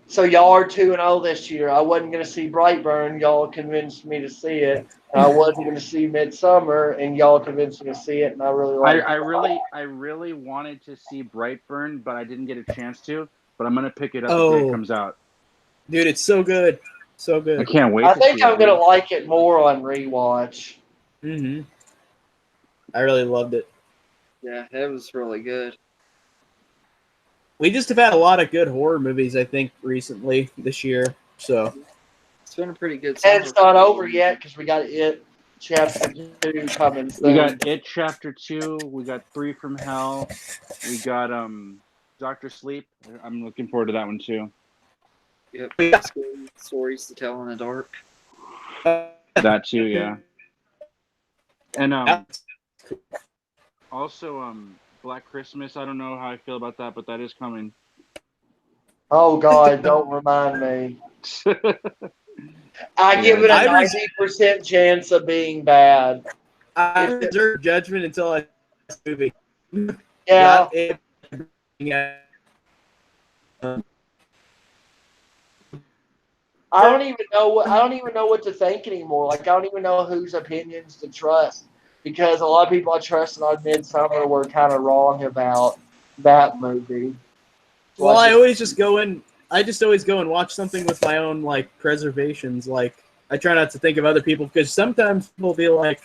So y'all are 2-0 this year. I wasn't going to see Brightburn. Y'all convinced me to see it. And I wasn't going to see Midsommar, and y'all convinced me to see it. And I really liked it. I really wanted to see Brightburn, but I didn't get a chance to. But I'm gonna pick it up the day it comes out. Dude, it's so good, so good. I can't wait. I think I'm going to like it more on rewatch. I really loved it. Yeah, it was really good. We just have had a lot of good horror movies, I think, recently this year. So It's been a pretty good And it's summer. not over yet because we got It Chapter 2 coming soon. We got It Chapter 2. We got 3 from Hell. We got Doctor Sleep. I'm looking forward to that one too. Yep. Stories to tell in the dark. That too, yeah. And also Black Christmas. I don't know how I feel about that, but that is coming. Oh, God, don't remind me. I give it a 90% chance of being bad. I reserve judgment until I see this movie. Yeah. I don't even know what to think anymore. Like I don't even know whose opinions to trust because a lot of people I trusted on Midsommar were kind of wrong about that movie. So Well, I just always go and watch something with my own like preservations. Like I try not to think of other people because sometimes people feel like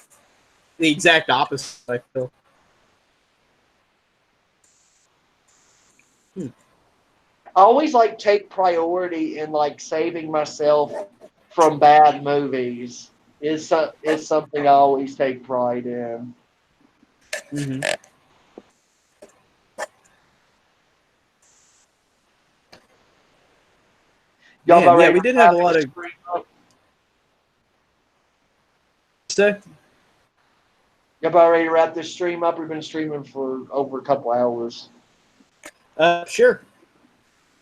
the exact opposite. I feel. I always like take priority in like saving myself from bad movies. Is something I always take pride in. Mm-hmm. Y'all Man, yeah, we did have a lot of. Y'all about ready to wrap this stream up? We've been streaming for over a couple hours. Sure.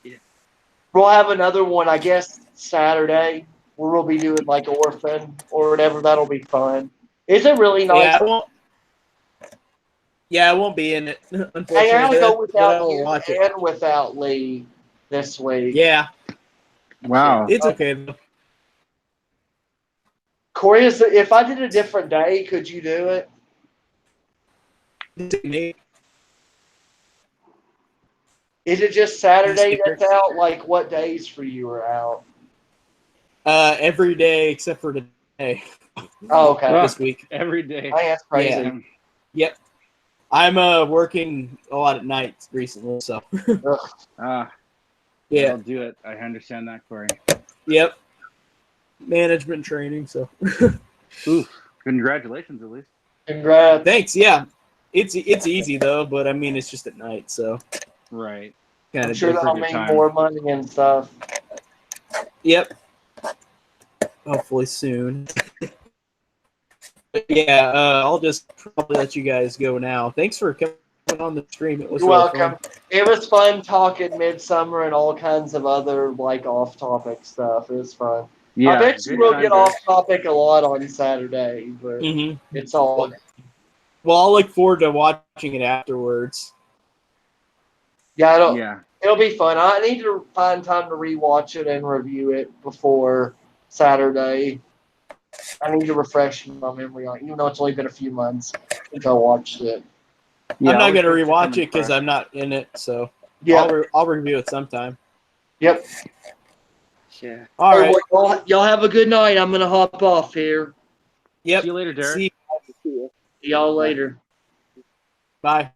Yeah. We'll have another one, I guess, Saturday, where we'll be doing like Orphan or whatever. That'll be fun. Is it really nice? I won't be in it. Unfortunately, Hey, I'm gonna go without you watch and without Lee this week. Yeah. Wow. It's okay though. Corey, if I did a different day, could you do it? Is it just Saturday that's out? Like, what days for you are out? Every day except for today. Oh, okay. This week. Every day. Hey, that's crazy. Yeah. Yep. I'm working a lot at night recently, so. Yeah. I'll do it. I understand that, Corey. Yep. Management training, so. Ooh, congratulations, at least. Congrats. Thanks. Yeah, it's easy though, but I mean it's just at night, so. Right. I'm sure that'll mean more money and stuff. Yep. Hopefully soon. But yeah, I'll just probably let you guys go now. Thanks for coming on the stream. It was You're really welcome. fun. It was fun talking Midsommar and all kinds of other like off-topic stuff. It was fun. Yeah, I bet you we'll get off-topic a lot on Saturday, but it's all. Well, I'll look forward to watching it afterwards. Yeah, it'll be fun. I need to find time to rewatch it and review it before Saturday. I need to refresh my memory on it, even though it's only been a few months since I watched it. Yeah, I'm not going to rewatch it because I'm not in it, so I'll review it sometime. Yep. Yeah. All right. Well, y'all have a good night. I'm going to hop off here. Yep. See you later, Derek. See y'all later. Bye.